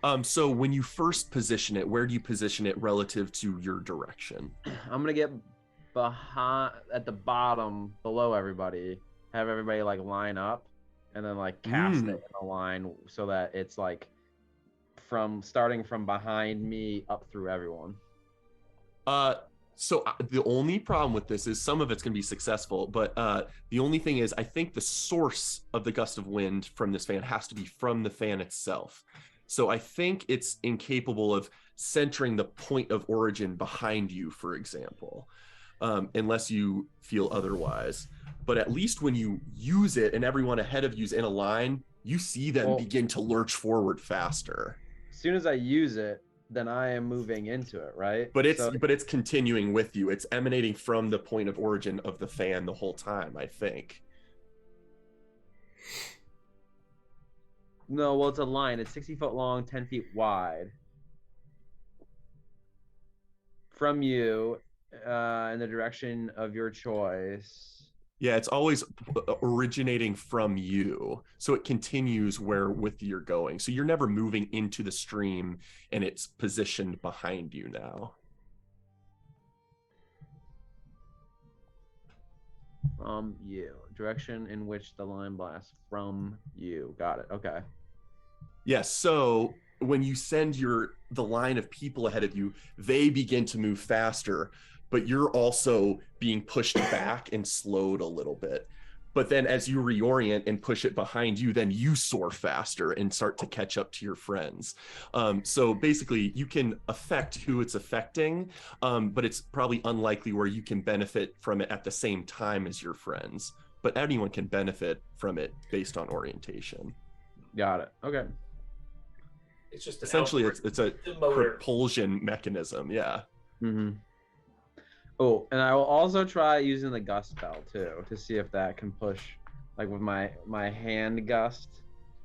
A: Yeah. So when you first position it, where do you position it relative to your direction?
E: I'm gonna get behind at the bottom below everybody, have everybody like line up, and then like cast it in a line so that it's like starting from behind me up through everyone.
A: So the only problem with this is some of it's going to be successful, but the only thing is I think the source of the gust of wind from this fan has to be from the fan itself. So I think it's incapable of centering the point of origin behind you, for example, unless you feel otherwise. But at least when you use it and everyone ahead of you's in a line, you see them begin to lurch forward faster.
E: As soon as I use it, then I am moving into it, right?
A: But it's continuing with you. It's emanating from the point of origin of the fan the whole time, I think.
E: No, well, it's a line. It's 60 foot long, 10 feet wide. From you, in the direction of your choice.
A: Yeah, it's always originating from you. So it continues with you're going. So you're never moving into the stream and it's positioned behind you now.
E: From you. Direction in which the line blasts from you. Got it. Okay.
A: Yes, so when you send the line of people ahead of you, they begin to move faster, but you're also being pushed back and slowed a little bit. But then as you reorient and push it behind you, then you soar faster and start to catch up to your friends. So basically you can affect who it's affecting, but it's probably unlikely where you can benefit from it at the same time as your friends. But anyone can benefit from it based on orientation.
E: Got it. Okay.
C: it's just
A: Essentially it's a
C: motor.
A: propulsion mechanism. Yeah.
E: Mm-hmm. Oh, and I will also try using the gust spell too to see if that can push, like with my hand gust,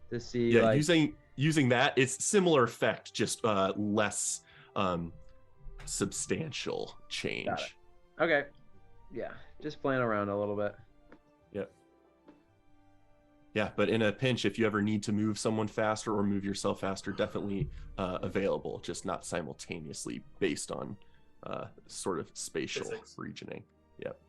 E: to see.
A: Yeah,
E: like...
A: using that, it's similar effect, just less substantial change.
E: Okay. Yeah, just playing around a little bit.
A: Yep. Yeah, but in a pinch, if you ever need to move someone faster or move yourself faster, definitely available, just not simultaneously based on sort of spatial regioning. Yep.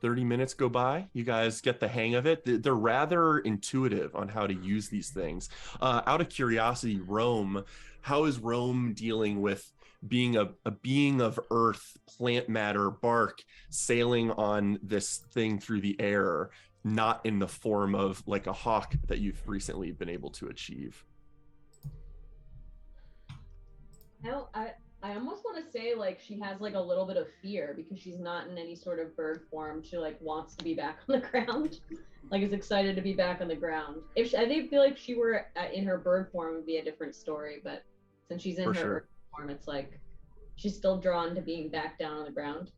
A: 30 minutes go by. You guys get the hang of it. They're rather intuitive on how to use these things. Out of curiosity, Rome, how is Rome dealing with being a being of earth, plant matter, bark, sailing on this thing through the air, not in the form of like a hawk that you've recently been able to achieve?
G: I almost want to say like she has like a little bit of fear because she's not in any sort of bird form. She like wants to be back on the ground, like is excited to be back on the ground. I feel like if she were in her bird form, it would be a different story. But since she's in her earth form, it's like she's still drawn to being back down on the ground.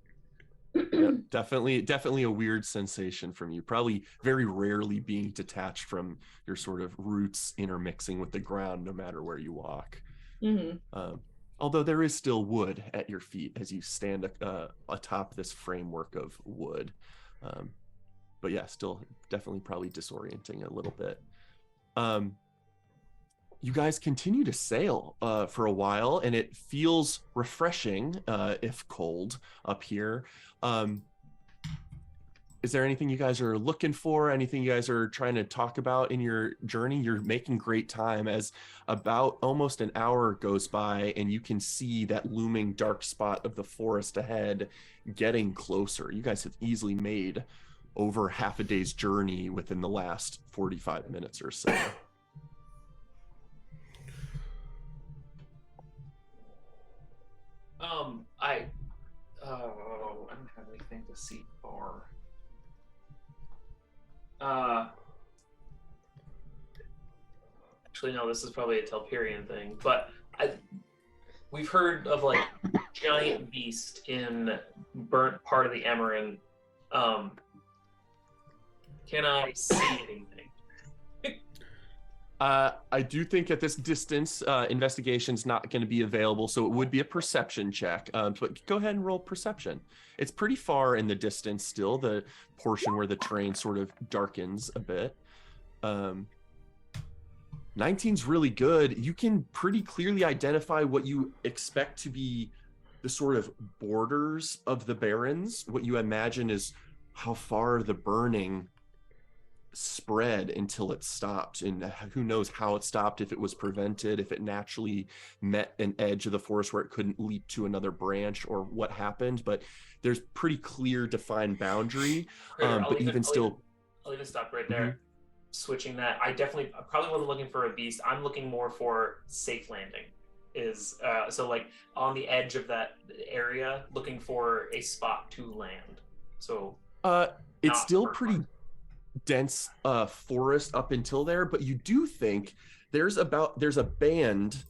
A: Yep, definitely a weird sensation from you. Probably very rarely being detached from your sort of roots intermixing with the ground, no matter where you walk.
G: Mm-hmm.
A: Although there is still wood at your feet as you stand atop this framework of wood. But yeah, still definitely probably disorienting a little bit. You guys continue to sail for a while, and it feels refreshing, if cold, up here. Is there anything you guys are looking for? Anything you guys are trying to talk about in your journey? You're making great time as about almost an hour goes by and you can see that looming dark spot of the forest ahead getting closer. You guys have easily made over half a day's journey within the last 45 minutes or so.
C: to see far. Actually, no, this is probably a Telperian thing, but we've heard of like giant beast in burnt part of the Emerald. Can I see anything?
A: I do think at this distance, investigation's not going to be available, so it would be a perception check. But go ahead and roll perception. It's pretty far in the distance still, the portion where the terrain sort of darkens a bit. 19's really good. You can pretty clearly identify what you expect to be the sort of borders of the barrens. What you imagine is how far the burning spread until it stopped, and who knows how it stopped, if it was prevented, if it naturally met an edge of the forest where it couldn't leap to another branch, or what happened. But there's pretty clear defined boundary. I'll even
C: stop right there. Switching that, I probably wasn't looking for a beast. I'm looking more for safe landing. So like on the edge of that area, looking for a spot to land. So
A: it's still pretty dense forest up until there, but you do think there's a band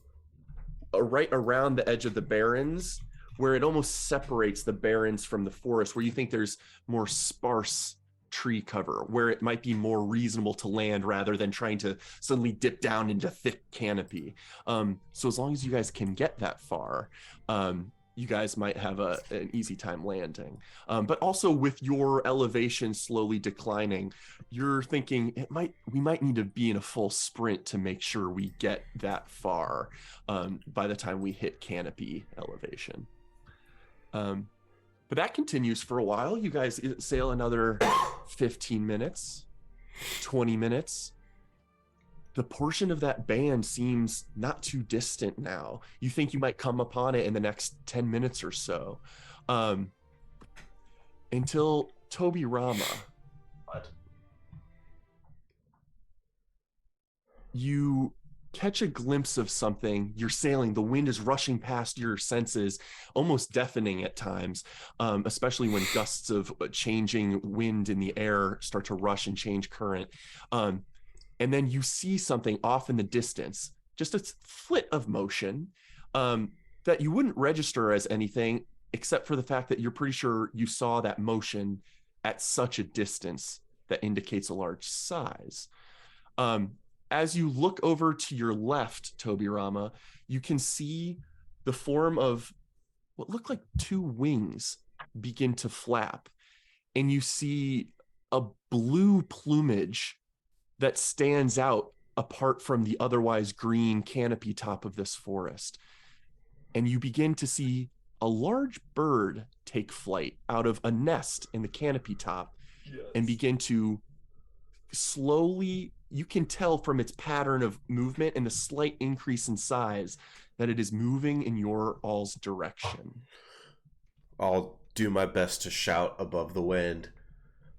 A: right around the edge of the barrens where it almost separates the barrens from the forest, where you think there's more sparse tree cover, where it might be more reasonable to land rather than trying to suddenly dip down into thick canopy. So as long as you guys can get that far, you guys might have an easy time landing. But also with your elevation slowly declining, you're thinking we might need to be in a full sprint to make sure we get that far by the time we hit canopy elevation. But that continues for a while. You guys sail another 15 minutes, 20 minutes. The portion of that band seems not too distant now. You think you might come upon it in the next 10 minutes or so. Until Toby Rama.
C: What?
A: You catch a glimpse of something. You're sailing. The wind is rushing past your senses, almost deafening at times, especially when gusts of changing wind in the air start to rush and change current. And then you see something off in the distance, just a flit of motion that you wouldn't register as anything, except for the fact that you're pretty sure you saw that motion at such a distance that indicates a large size. As you look over to your left, Toby Rama, you can see the form of what look like two wings begin to flap, and you see a blue plumage that stands out apart from the otherwise green canopy top of this forest. And you begin to see a large bird take flight out of a nest in the canopy top and begin to slowly, you can tell from its pattern of movement and the slight increase in size that it is moving in your all's direction.
B: I'll do my best to shout above the wind,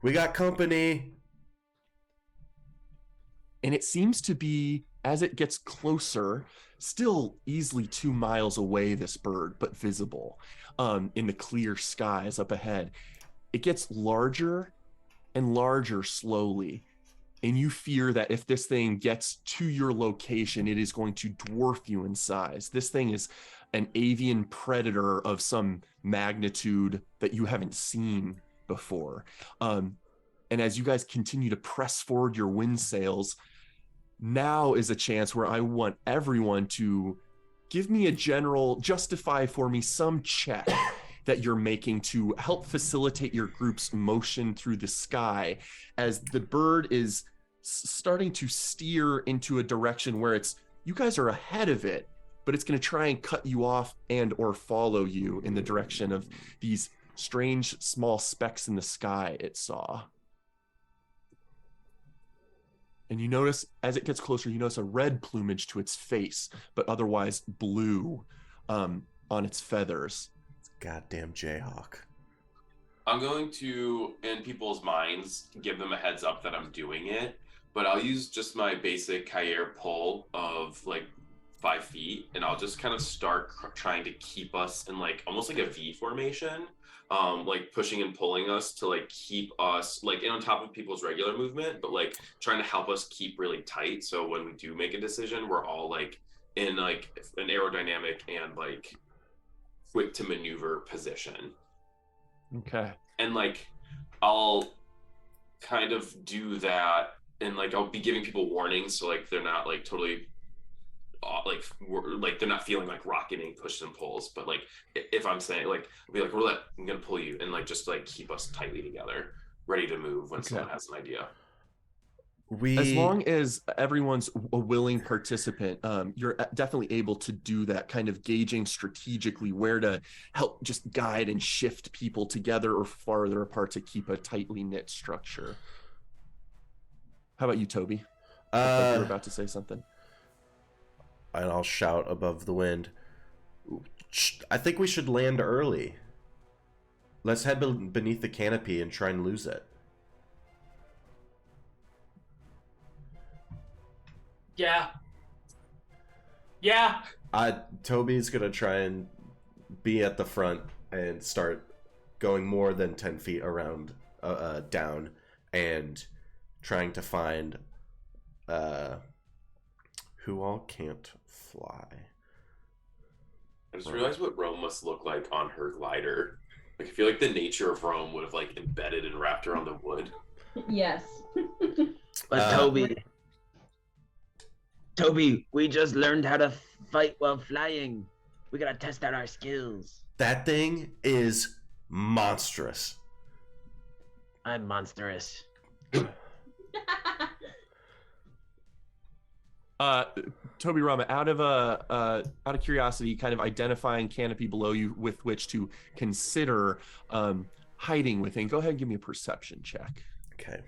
B: "We got company!"
A: And it seems to be, as it gets closer, still easily 2 miles away, this bird, but visible in the clear skies up ahead. It gets larger and larger slowly. And you fear that if this thing gets to your location, it is going to dwarf you in size. This thing is an avian predator of some magnitude that you haven't seen before. And as you guys continue to press forward your wind sails, now is a chance where I want everyone to give me a general, justify for me some check that you're making to help facilitate your group's motion through the sky as the bird is starting to steer into a direction where you guys are ahead of it, but it's going to try and cut you off and or follow you in the direction of these strange small specks in the sky it saw. And you notice, as it gets closer, you notice a red plumage to its face, but otherwise blue on its feathers.
B: Goddamn Jayhawk.
F: I'm going to, in people's minds, give them a heads up that I'm doing it, but I'll use just my basic Kair pull of, like, 5 feet, and I'll just kind of start trying to keep us in like almost like a V formation, like pushing and pulling us to like keep us like in on top of people's regular movement, but like trying to help us keep really tight. So when we do make a decision, we're all like in like an aerodynamic and like quick to maneuver position.
A: Okay.
F: And like I'll kind of do that, and like I'll be giving people warnings, so like they're not like totally like they're not feeling like rocketing pushes and pulls, but like if I'm saying like I'll be like Roulette, I'm gonna pull you, and like just like keep us tightly together, ready to move when someone has an idea.
A: As long as everyone's a willing participant, you're definitely able to do that, kind of gauging strategically where to help just guide and shift people together or farther apart to keep a tightly knit structure. How about you, Toby? Looked like you were about to say something.
B: And I'll shout above the wind. I think we should land early. Let's head beneath the canopy and try and lose it.
C: Yeah.
B: Toby's gonna try and be at the front and start going more than 10 feet around down and trying to find who all can't fly.
F: I just realized what Rome must look like on her glider. Like I feel like the nature of Rome would have like embedded and wrapped around the wood.
G: Yes.
D: But Toby, we just learned how to fight while flying. We gotta test out our skills.
B: That thing is monstrous.
D: I'm monstrous.
A: Toby Rama, out of curiosity, kind of identifying canopy below you with which to consider hiding within. Go ahead and give me a perception check.
B: Okay.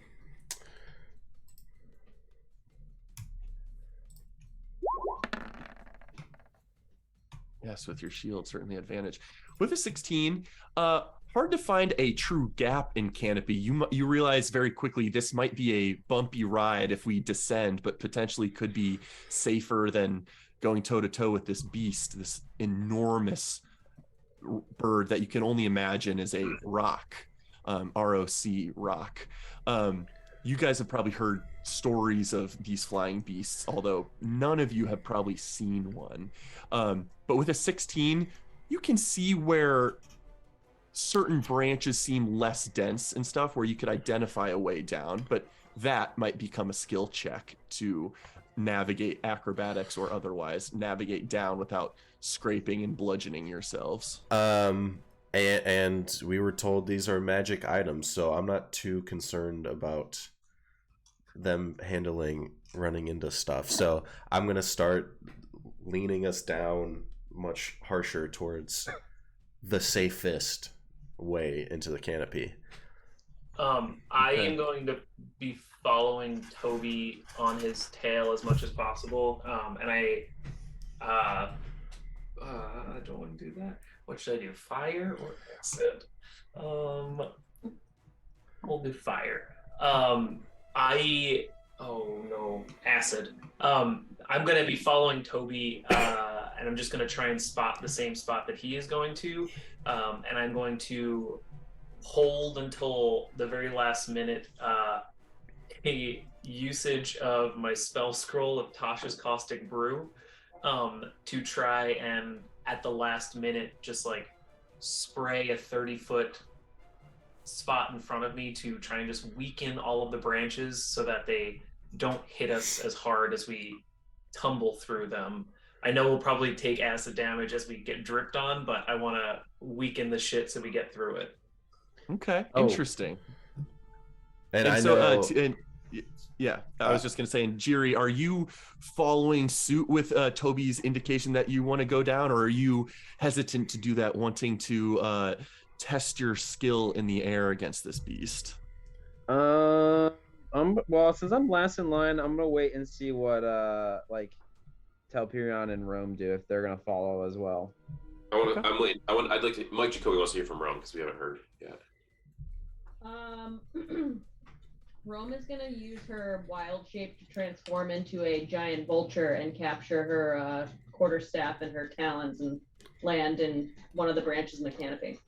A: Yes, with your shield, certainly advantage. With a 16, hard to find a true gap in canopy. You realize very quickly this might be a bumpy ride if we descend, but potentially could be safer than going toe-to-toe with this beast, this enormous bird that you can only imagine is a rock, ROC rock. You guys have probably heard stories of these flying beasts, although none of you have probably seen one. But with a 16, you can see where certain branches seem less dense and stuff, where you could identify a way down, but that might become a skill check to navigate, acrobatics or otherwise, navigate down without scraping and bludgeoning yourselves.
B: And we were told these are magic items, so I'm not too concerned about them running into stuff. So I'm going to start leaning us down much harsher towards the safest way into the canopy.
C: I am going to be following Toby on his tail as much as possible. And I don't want to do that. What should I do? Fire or acid? We'll do fire. Acid. I'm gonna be following Toby, and I'm just gonna try and spot the same spot that he is going to, and I'm going to hold until the very last minute a usage of my spell scroll of Tasha's Caustic Brew to try and at the last minute just like spray a 30-foot spot in front of me to try and just weaken all of the branches so that they don't hit us as hard as we tumble through them. I know we'll probably take acid damage as we get dripped on, but I want to weaken the shit so we get through it.
A: Okay, interesting.
B: And I
A: so,
B: know...
A: I was just going to say, and Jiri, are you following suit with Toby's indication that you want to go down, or are you hesitant to do that, wanting to test your skill in the air against this beast?
E: Well, since I'm last in line, I'm gonna wait and see what Telperion and Rome do, if they're gonna follow as well.
F: I'm waiting. I'd like to. Mike Jacoby wants to hear from Rome because we haven't heard yet.
G: Rome is gonna use her wild shape to transform into a giant vulture and capture her quarterstaff and her talons and land in one of the branches in the canopy.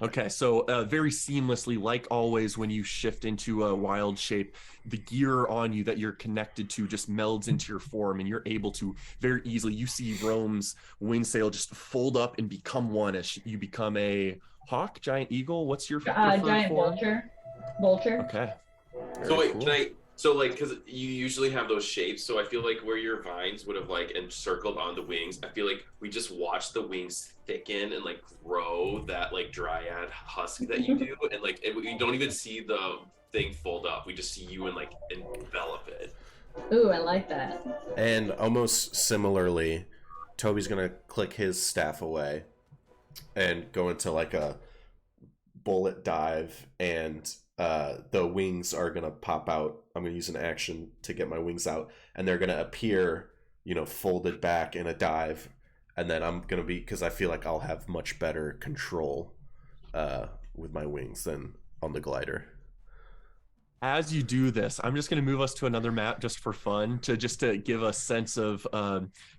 A: Okay, so very seamlessly, like always, when you shift into a wild shape, the gear on you that you're connected to just melds into your form, and you're able to very easily. You see Rome's wind sail just fold up and become one as you become a hawk, giant eagle. What's your preferred
G: Giant
A: form?
G: vulture.
A: Okay.
F: So
A: Very
F: wait,
A: cool.
F: can I? So like, because you usually have those shapes, so I feel like where your vines would have like encircled on the wings, I feel like we just watch the wings thicken and like grow that like dryad husk that you do, and like we don't even see the thing fold up. We just see you and like envelop it.
G: Ooh, I like that.
B: And almost similarly, Toby's gonna click his staff away and go into like a bullet dive, and the wings are gonna pop out. I'm gonna use an action to get my wings out, and they're gonna appear, folded back in a dive. And then I'm gonna be, because I feel like I'll have much better control with my wings than on the glider.
A: As you do this, I'm just going to move us to another map just for fun, to give a sense of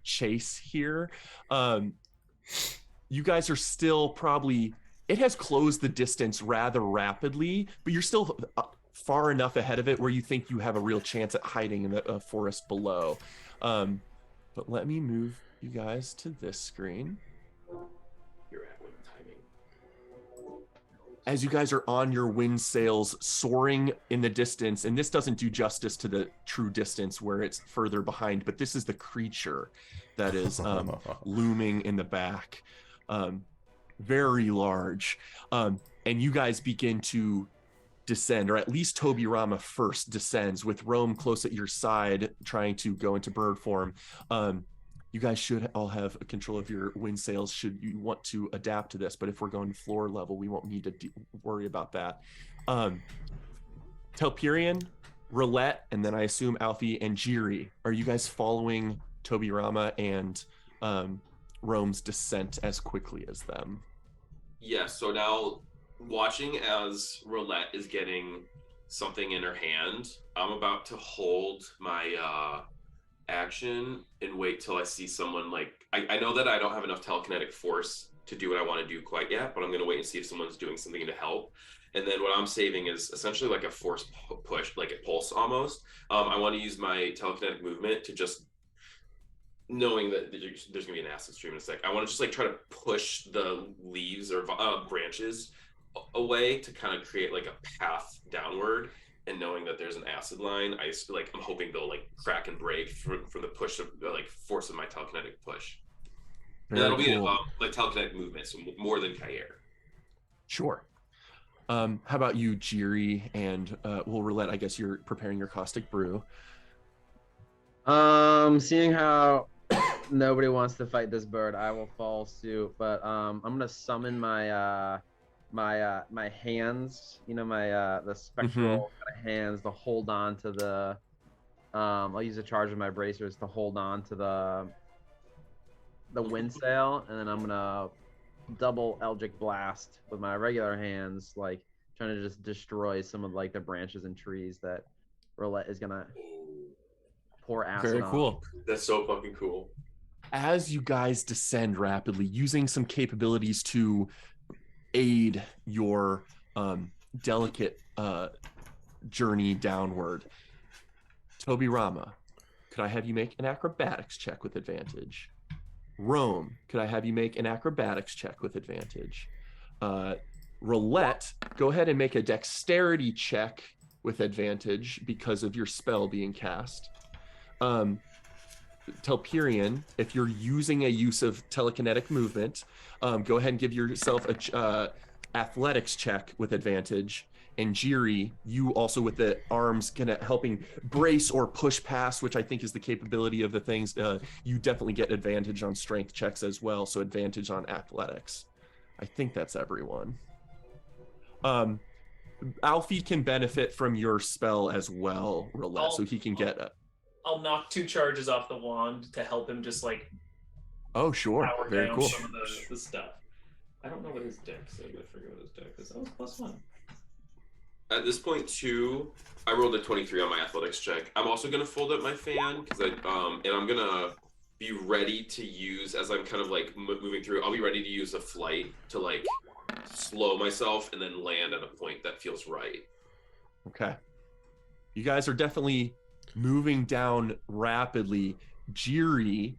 A: chase here. You guys are still probably, it has closed the distance rather rapidly, but you're still far enough ahead of it where you think you have a real chance at hiding in the forest below. But let me move you guys to this screen.
F: You're at with timing.
A: As you guys are on your wind sails soaring in the distance, and this doesn't do justice to the true distance where it's further behind, but this is the creature that is looming in the back. Very large. And you guys begin to descend, or at least Toby Rama first descends with Rome close at your side, trying to go into bird form. You guys should all have control of your wind sails should you want to adapt to this, but if we're going floor level, we won't need to worry about that. Telperion, Roulette, and then I assume Alfie and Jiri, are you guys following Toby Rama and Rome's descent as quickly as them?
F: Yes, so now watching as Roulette is getting something in her hand, I'm about to hold my action and wait till I see someone like I know that I don't have enough telekinetic force to do what I want to do quite yet, but I'm going to wait and see if someone's doing something to help. And then what I'm saving is essentially like a force push, like a pulse almost. I want to use my telekinetic movement to just, knowing that there's going to be an acid stream in a sec, I want to just like try to push the leaves or branches away to kind of create like a path downward. And knowing that there's an acid line, I'm hoping they'll like crack and break from the push of like force of my telekinetic push. And that'll be like telekinetic movement, so more than Kair.
A: Sure. How about you, Jiri, and we'll Roulette, I guess you're preparing your caustic brew.
E: Seeing how nobody wants to fight this bird, I will follow suit, but I'm gonna summon my my hands, the spectral kind of hands to hold on to the I'll use a charge of my bracers to hold on to the wind sail, and then I'm gonna double Eldritch Blast with my regular hands, like trying to just destroy some of like the branches and trees that Roulette is gonna pour acid
A: Very
E: on.
A: cool.
F: That's so fucking cool.
A: As you guys descend rapidly, using some capabilities to aid your delicate journey downward, Toby Rama, could I have you make an acrobatics check with advantage? Rome, could I have you make an acrobatics check with advantage? Roulette, go ahead and make a dexterity check with advantage because of your spell being cast. Telperion, if you're using a use of telekinetic movement, go ahead and give yourself a athletics check with advantage. And Jiri, you also with the arms kind of helping brace or push past, which I think is the capability of the things, you definitely get advantage on strength checks as well, so advantage on athletics. I think that's everyone. Alfie can benefit from your spell as well, Roulette, so he can get a...
C: I'll knock 2 charges off the wand to help him just like
A: Oh, sure.
C: power
A: Very
C: down
A: cool.
C: some of the stuff. I don't know what his deck is. I gotta figure out what his deck is. Oh, it's +1.
F: At this point, too, I rolled a 23 on my athletics check. I'm also gonna fold up my fan because and I'm gonna be ready to use as I'm kind of like moving through. I'll be ready to use a flight to like slow myself and then land at a point that feels right.
A: Okay. You guys are definitely moving down rapidly. Jiri,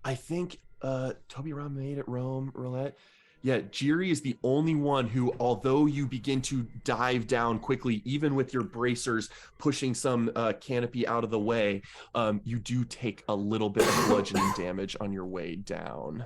A: I think Toby Ron made it, Rome, Roulette. Yeah, Jiri is the only one who, although you begin to dive down quickly, even with your bracers pushing some canopy out of the way, you do take a little bit of bludgeoning damage on your way down.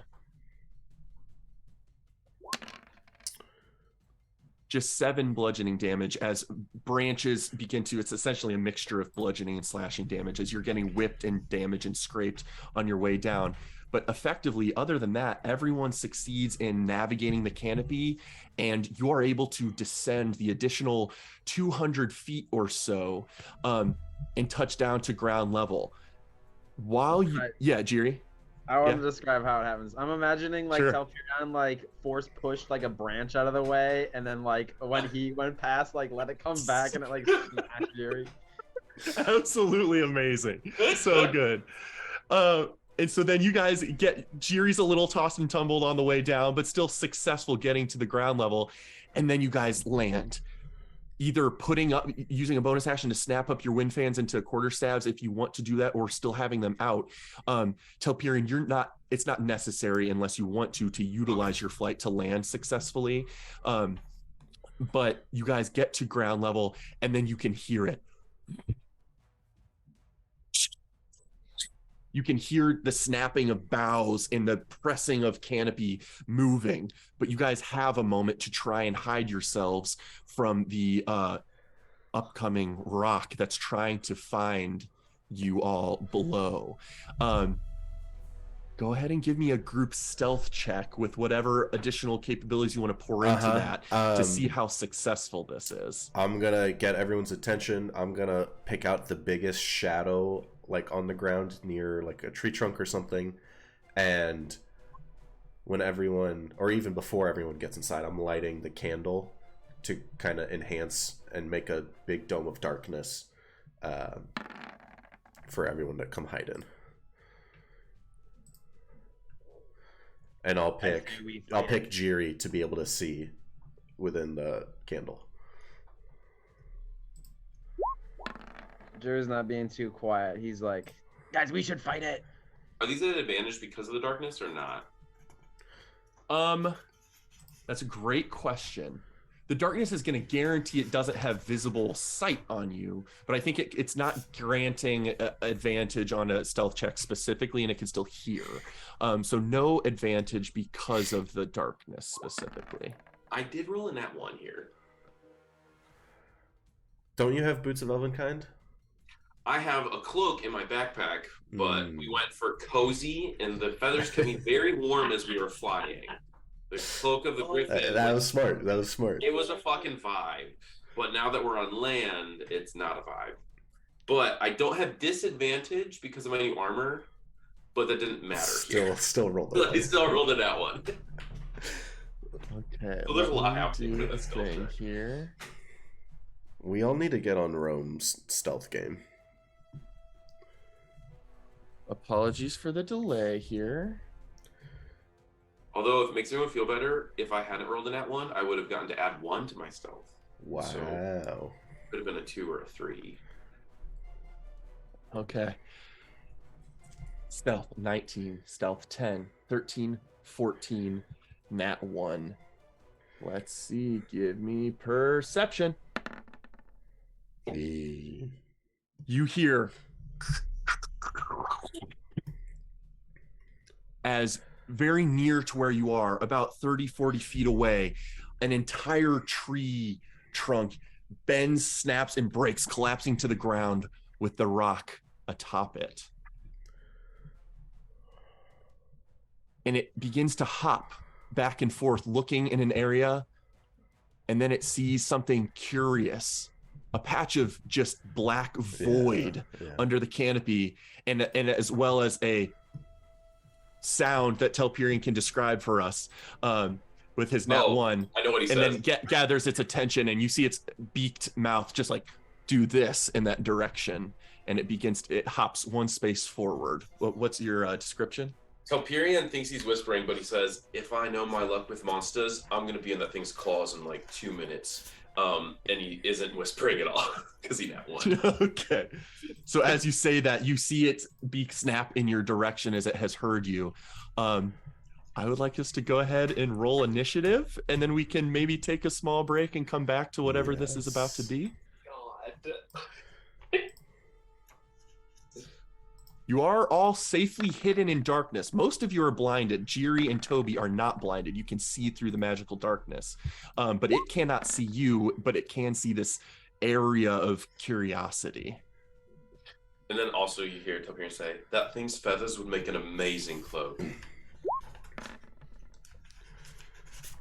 A: Just 7 bludgeoning damage as branches begin to, it's essentially a mixture of bludgeoning and slashing damage as you're getting whipped and damaged and scraped on your way down. But effectively, other than that, everyone succeeds in navigating the canopy, and you are able to descend the additional 200 feet or so and touch down to ground level. While you, yeah, Jiri?
E: I want to describe how it happens. I'm imagining like
A: Sure.
E: Telperion like force pushed like a branch out of the way, and then like when he went past, like let it come back and it like smashed Jiri.
A: Absolutely amazing. So good. And so then you guys get, Jiri's a little tossed and tumbled on the way down, but still successful getting to the ground level. And then you guys land, either putting up, using a bonus action to snap up your wind fans into quarterstabs if you want to do that, or still having them out. Telperion, it's not necessary unless you want to utilize your flight to land successfully. But you guys get to ground level and then you can hear it. You can hear the snapping of boughs and the pressing of canopy moving, but you guys have a moment to try and hide yourselves from the upcoming rock that's trying to find you all below. Go ahead and give me a group stealth check with whatever additional capabilities you want to pour into that to see how successful this is.
B: I'm gonna get everyone's attention. I'm gonna pick out the biggest shadow like on the ground near like a tree trunk or something, and when everyone, or even before everyone gets inside, I'm lighting the candle to kind of enhance and make a big dome of darkness for everyone to come hide in. And I'll pick Jiri to be able to see within the candle.
E: Jiri's not being too quiet. He's like, guys, we should fight it.
F: Are these at an advantage because of the darkness or not?
A: That's a great question. The darkness is going to guarantee it doesn't have visible sight on you, but I think it's not granting advantage on a stealth check specifically, and it can still hear. So no advantage because of the darkness specifically.
F: I did roll a nat 1 here.
B: Don't you have Boots of Elvenkind?
F: I have a cloak in my backpack, but we went for cozy, and the feathers kept me very warm as we were flying. The cloak of the griffin.
B: That was smart. That was smart.
F: It was a fucking vibe. But now that we're on land, it's not a vibe. But I don't have disadvantage because of my new armor, but that didn't matter.
B: Still rolled it.
F: I still rolled it at 1.
A: Okay.
F: So there's a lot happening for this
A: thing here.
B: We all need to get on Rome's stealth game.
A: Apologies for the delay here.
F: Although, if it makes anyone feel better, if I hadn't rolled a nat 1, I would have gotten to add 1 to my stealth.
B: Wow.
F: So, could have been a 2 or a 3.
A: Okay. Stealth 19, stealth 10, 13, 14, nat 1. Let's see. Give me perception. You hear as very near to where you are, about 30, 40 feet away, an entire tree trunk bends, snaps, and breaks, collapsing to the ground with the rock atop it. And it begins to hop back and forth, looking in an area, and then it sees something curious, a patch of just black void under the canopy, and as well as a sound that Telperion can describe for us. with his nat
F: Oh,
A: one,
F: I know what he
A: and
F: says.
A: then gathers its attention, and you see its beaked mouth just like do this in that direction, and it hops one space forward. What's your description?
F: Telperion thinks he's whispering, but he says, "If I know my luck with monsters, I'm gonna be in that thing's claws in like 2 minutes." And he isn't whispering at all because he nat one.
A: Okay. So as you say that, you see its beak snap in your direction as it has heard you. I would like us to go ahead and roll initiative, and then we can maybe take a small break and come back to whatever this is about to be.
C: God.
A: You are all safely hidden in darkness. Most of you are blinded. Jiri and Toby are not blinded. You can see through the magical darkness. But it cannot see you, but it can see this area of curiosity.
F: And then also you hear Telperion say, "That thing's feathers would make an amazing cloak."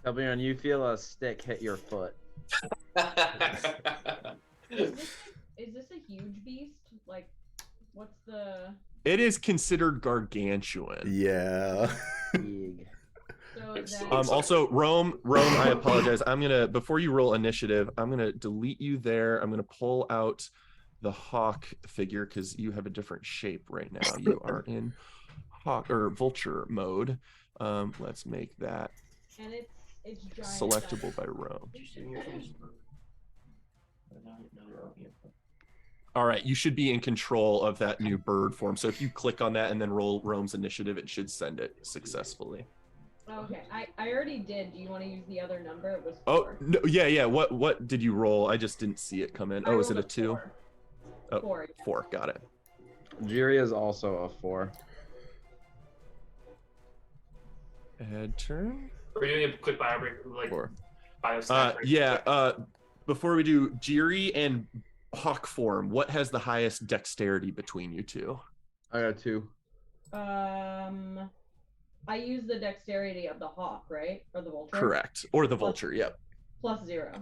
E: Telperion, you feel a stick hit your foot.
G: Is this a huge beast? Like, what's the?
A: It is considered gargantuan.
B: Yeah.
E: Big.
G: So
F: It's
G: then,
F: so
A: Also, Rome, I apologize. Before you roll initiative, I'm gonna delete you there. I'm gonna pull out the hawk figure because you have a different shape right now. You are in hawk or vulture mode. Let's make that
G: and it's giant.
A: selectable by Rome. All right, you should be in control of that new bird form. So if you click on that and then roll Rome's initiative, it should send it successfully.
G: Okay, I already did. Do you want to use the other number? It was
A: Oh,
G: 4.
A: no, yeah. What did you roll? I just didn't see it come in.
G: I
A: Oh, is it
G: rolled
A: a 2?
G: 4.
A: Oh,
G: 4. Yeah.
A: 4. Got it.
E: Jiri is also a 4.
A: Head turn.
C: We're doing a quick bio break, like
A: 4.
C: bio stat break.
A: Yeah. Before we do Jiri and hawk form, what has the highest dexterity between you two?
E: I got 2.
G: I use the dexterity of the hawk, right? Or the vulture?
A: Correct. Or the vulture, yep.
G: Plus 0.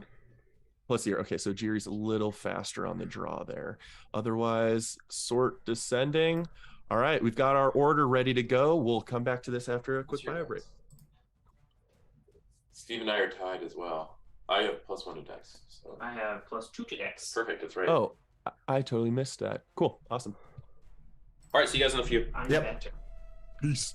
A: Plus 0. Okay, so Jiri's a little faster on the draw there. Otherwise, sort descending. All right, we've got our order ready to go. We'll come back to this after a quick bio break.
F: Steve and I are tied as well. I have +1 to dex. So.
C: I have +2 to X.
F: Perfect, that's right.
A: Oh, I totally missed that. Cool, awesome.
F: All right, see you guys in a few.
C: I'm
A: Yep.
C: better.
A: Peace.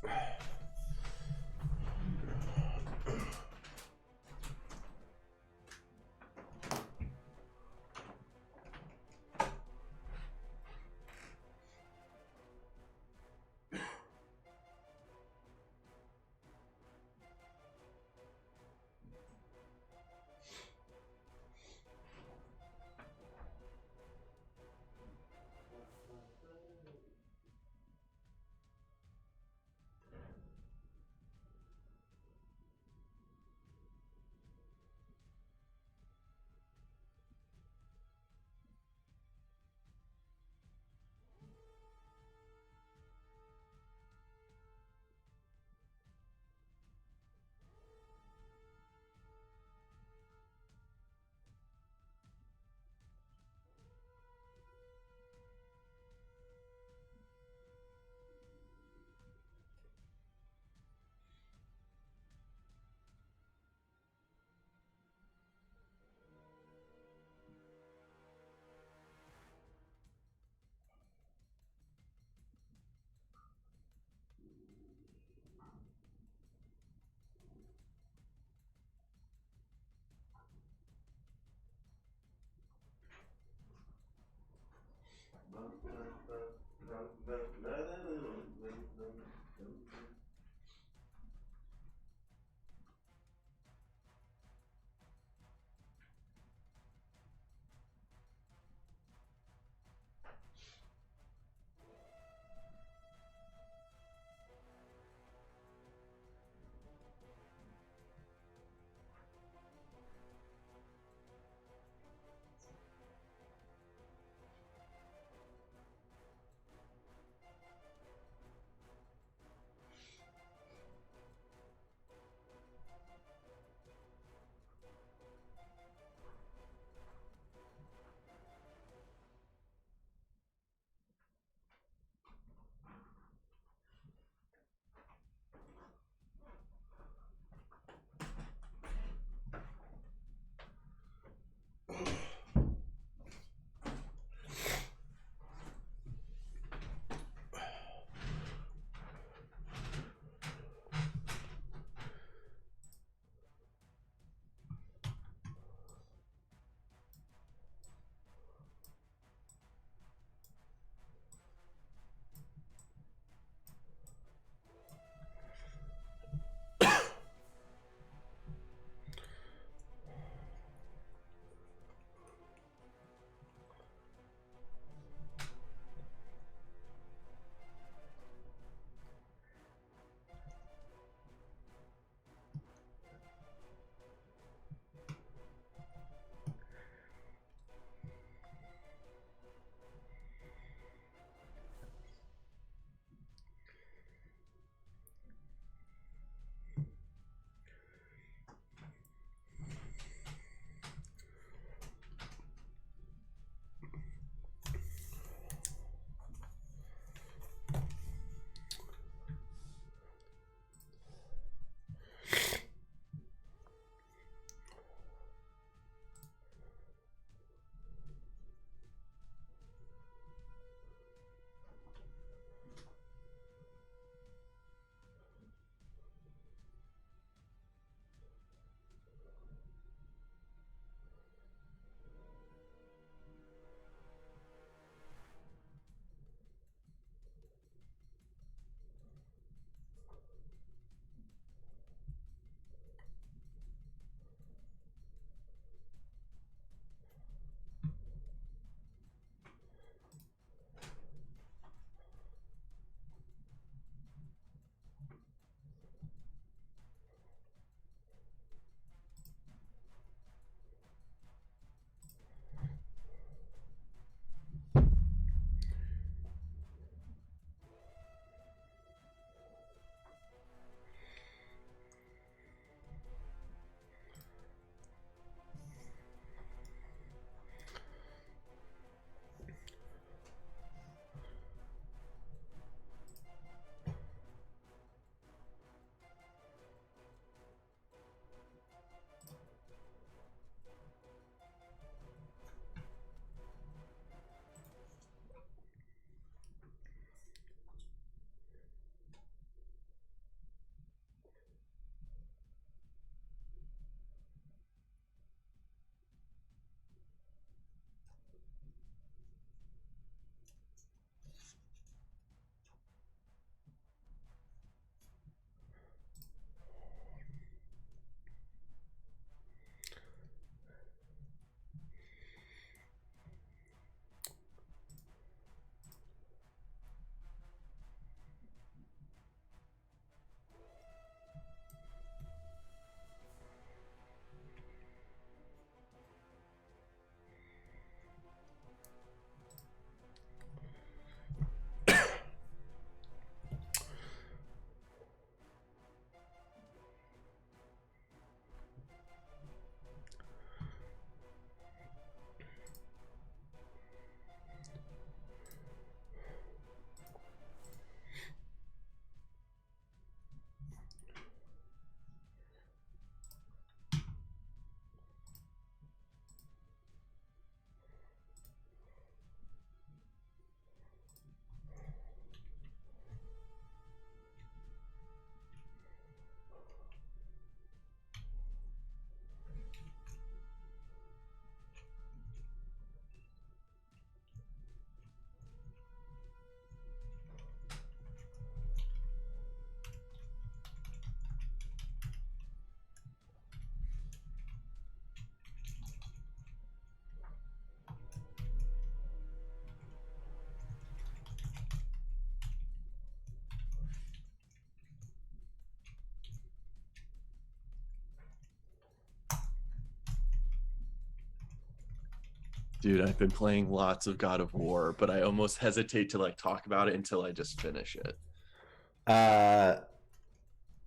A: Dude, I've been playing lots of God of War, but I almost hesitate to like talk about it until I just finish it.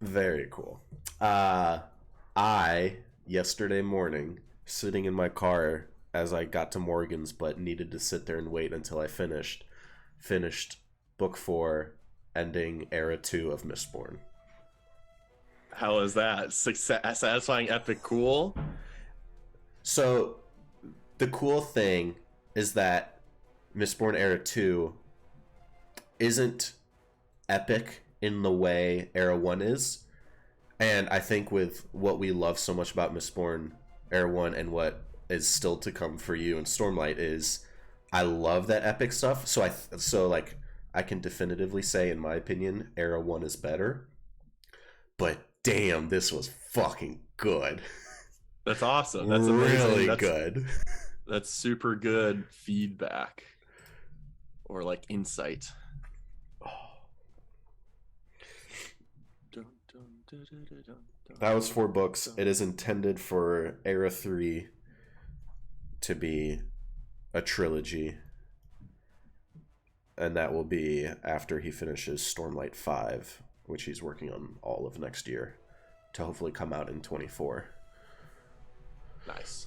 B: Very cool. I yesterday morning, sitting in my car as I got to Morgan's, but needed to sit there and wait until I finished book 4, ending Era 2 of Mistborn.
A: How is that? Satisfying, epic, cool?
B: So, the cool thing is that Mistborn Era 2 isn't epic in the way Era 1 is. And I think with what we love so much about Mistborn Era 1 and what is still to come for you in Stormlight is I love that epic stuff. So I can definitively say, in my opinion, Era 1 is better. But damn, this was fucking good.
A: That's awesome. That's amazing.
B: Really good.
A: That's super good feedback or like insight.
B: That was 4 books. It is intended for Era 3 to be a trilogy. And that will be after he finishes Stormlight 5, which he's working on all of next year, to hopefully come out in 24.
A: Nice.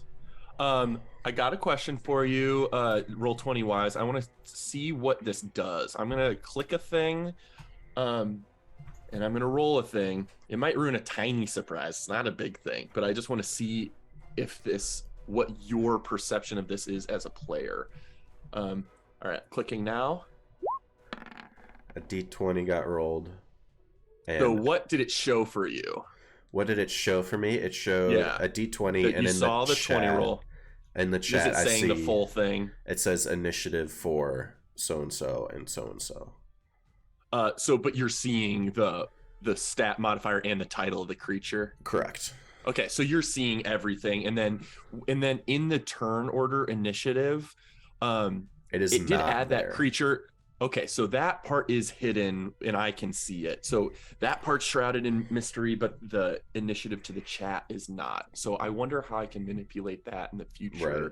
A: I got a question for you, Roll20 wise. I want to see what this does. I'm gonna click a thing, and I'm gonna roll a thing. It might ruin a tiny surprise. It's not a big thing, but I just want to see if what your perception of this is as a player. All right, clicking now.
B: A D20 got rolled. And
A: So what did it show for you?
B: what did it show for me? It showed a D20,
A: That
B: and
A: you
B: in
A: saw the 20
B: chat,
A: roll.
B: in the
A: Is
B: chat,
A: it
B: I
A: saying
B: see
A: the full thing?
B: it says initiative for so and so and so and so.
A: But you're seeing the stat modifier and the title of the creature.
B: Correct.
A: Okay, so you're seeing everything, and then in the turn order initiative,
B: It is
A: it did
B: not
A: add
B: there.
A: that creature. Okay, so that part is hidden, and I can see it. So that part's shrouded in mystery, but the initiative to the chat is not. So I wonder how I can manipulate that in the future
B: Right.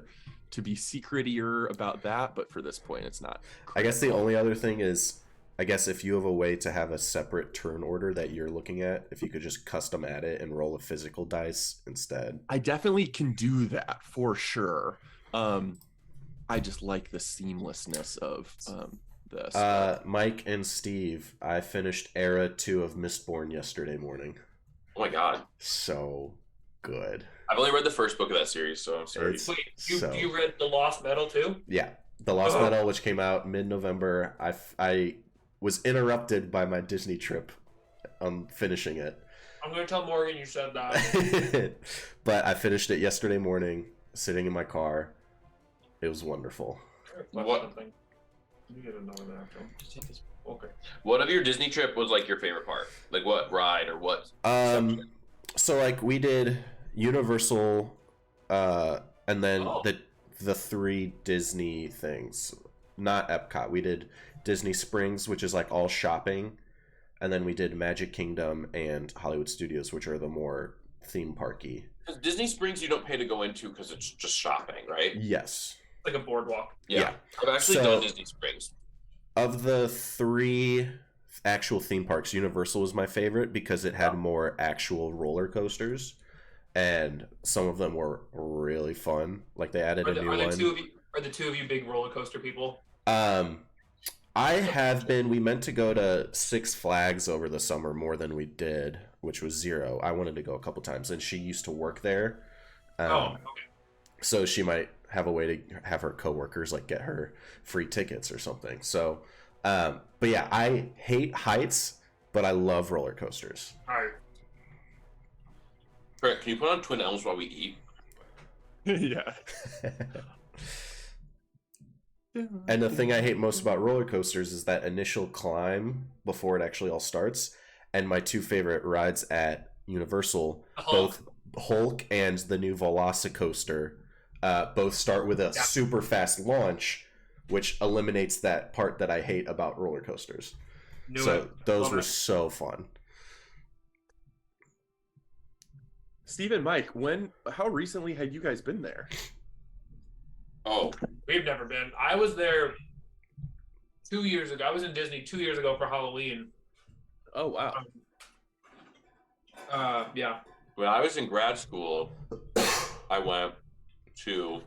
A: to be secretier about that. But for this point, it's not.
B: I guess the only other thing is, I guess if you have a way to have a separate turn order that you're looking at, if you could just custom add it and roll a physical dice instead.
A: I definitely can do that for sure. I just like the seamlessness of this.
B: Mike and Steve, I finished Era 2 of Mistborn yesterday morning.
F: Oh my god.
B: So good.
F: I've only read the first book of that series, so I'm sorry.
B: It's
C: Wait,
B: so...
C: you read The Lost Metal too?
B: Yeah. The Lost
C: Oh.
B: Metal, which came out mid-November. I was interrupted by my Disney trip on finishing it.
C: I'm gonna tell Morgan you said that.
B: But I finished it yesterday morning, sitting in my car. It was wonderful.
F: What?
C: Something. You get another after. Just take this. Okay.
F: What of your Disney trip was like your favorite part? Like what ride or what?
B: So like we did Universal, and then
C: Oh.
B: the 3 Disney things, not Epcot. We did Disney Springs, which is like all shopping, and then we did Magic Kingdom and Hollywood Studios, which are the more theme parky.
F: Because Disney Springs you don't pay to go into because it's just shopping, right?
B: Yes.
C: Like a boardwalk.
F: Yeah. I've actually
B: So-
F: done Disney Springs.
B: Of the 3 actual theme parks, Universal was my favorite because it had more actual roller coasters, and some of them were really fun. Like they added a new one.
C: Are the two of you big roller coaster people?
B: I have been. We meant to go to Six Flags over the summer more than we did, which was 0. I wanted to go a couple times, and she used to work there.
C: Okay.
B: So she might have a way to have her coworkers like get her free tickets or something. So, but yeah, I hate heights, but I love roller coasters.
C: All right.
F: Brett, can you put on Twin Elms while we eat?
A: Yeah.
B: And the thing I hate most about roller coasters is that initial climb before it actually all starts. And my 2 favorite rides at Universal, both Hulk and the new Velocicoaster, both start with a super fast launch, which eliminates that part that I hate about roller coasters. Those were so fun.
A: Steve and Mike, how recently had you guys been there?
F: Oh,
C: We've never been. I was there 2 years ago. I was in Disney 2 years ago for Halloween.
A: Oh wow.
C: Yeah.
F: when I was in grad school, I went to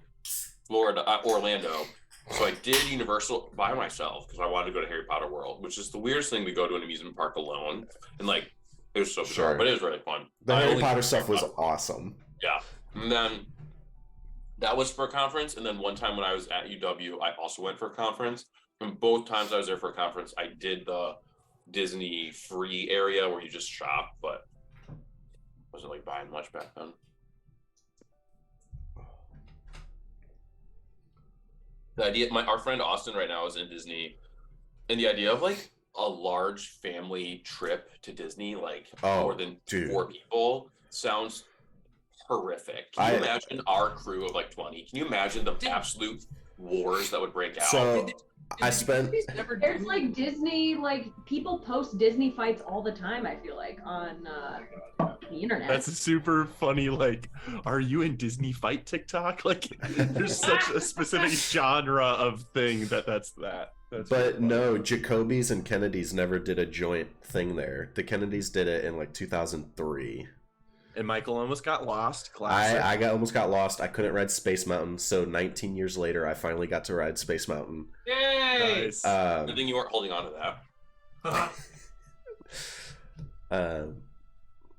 F: Florida, Orlando. So I did Universal by myself because I wanted to go to Harry Potter World, which is the weirdest thing to go to an amusement park alone. And like, it was so bizarre,
B: Sure.
F: but it was really fun.
B: The
F: I
B: Harry
F: only-
B: Potter stuff was awesome.
F: Yeah. And then that was for a conference. And then one time when I was at UW, I also went for a conference. And both times I was there for a conference, I did the Disney free area where you just shop, but wasn't like buying much back then. The idea, our friend Austin right now is in Disney, and the idea of like a large family trip to Disney, like more than
B: dude.
F: 4 people, sounds horrific. Can you imagine our crew of like 20? Can you imagine the absolute wars that would break out?
B: So I spent.
G: There's like Disney, like people post Disney fights all the time. I feel like on the internet.
A: That's a super funny. Like, are you in Disney fight TikTok? Like, there's such a specific genre of thing that's that. That's
B: But
A: really funny.
B: no, Jacoby's and Kennedy's never did a joint thing there. The Kennedys did it in like 2003.
A: And Michael almost got lost. Classic.
B: I almost got lost. I couldn't ride Space Mountain, so 19 years later, I finally got to ride Space Mountain.
C: Yay!
A: Nice.
F: Good thing you weren't holding on to that.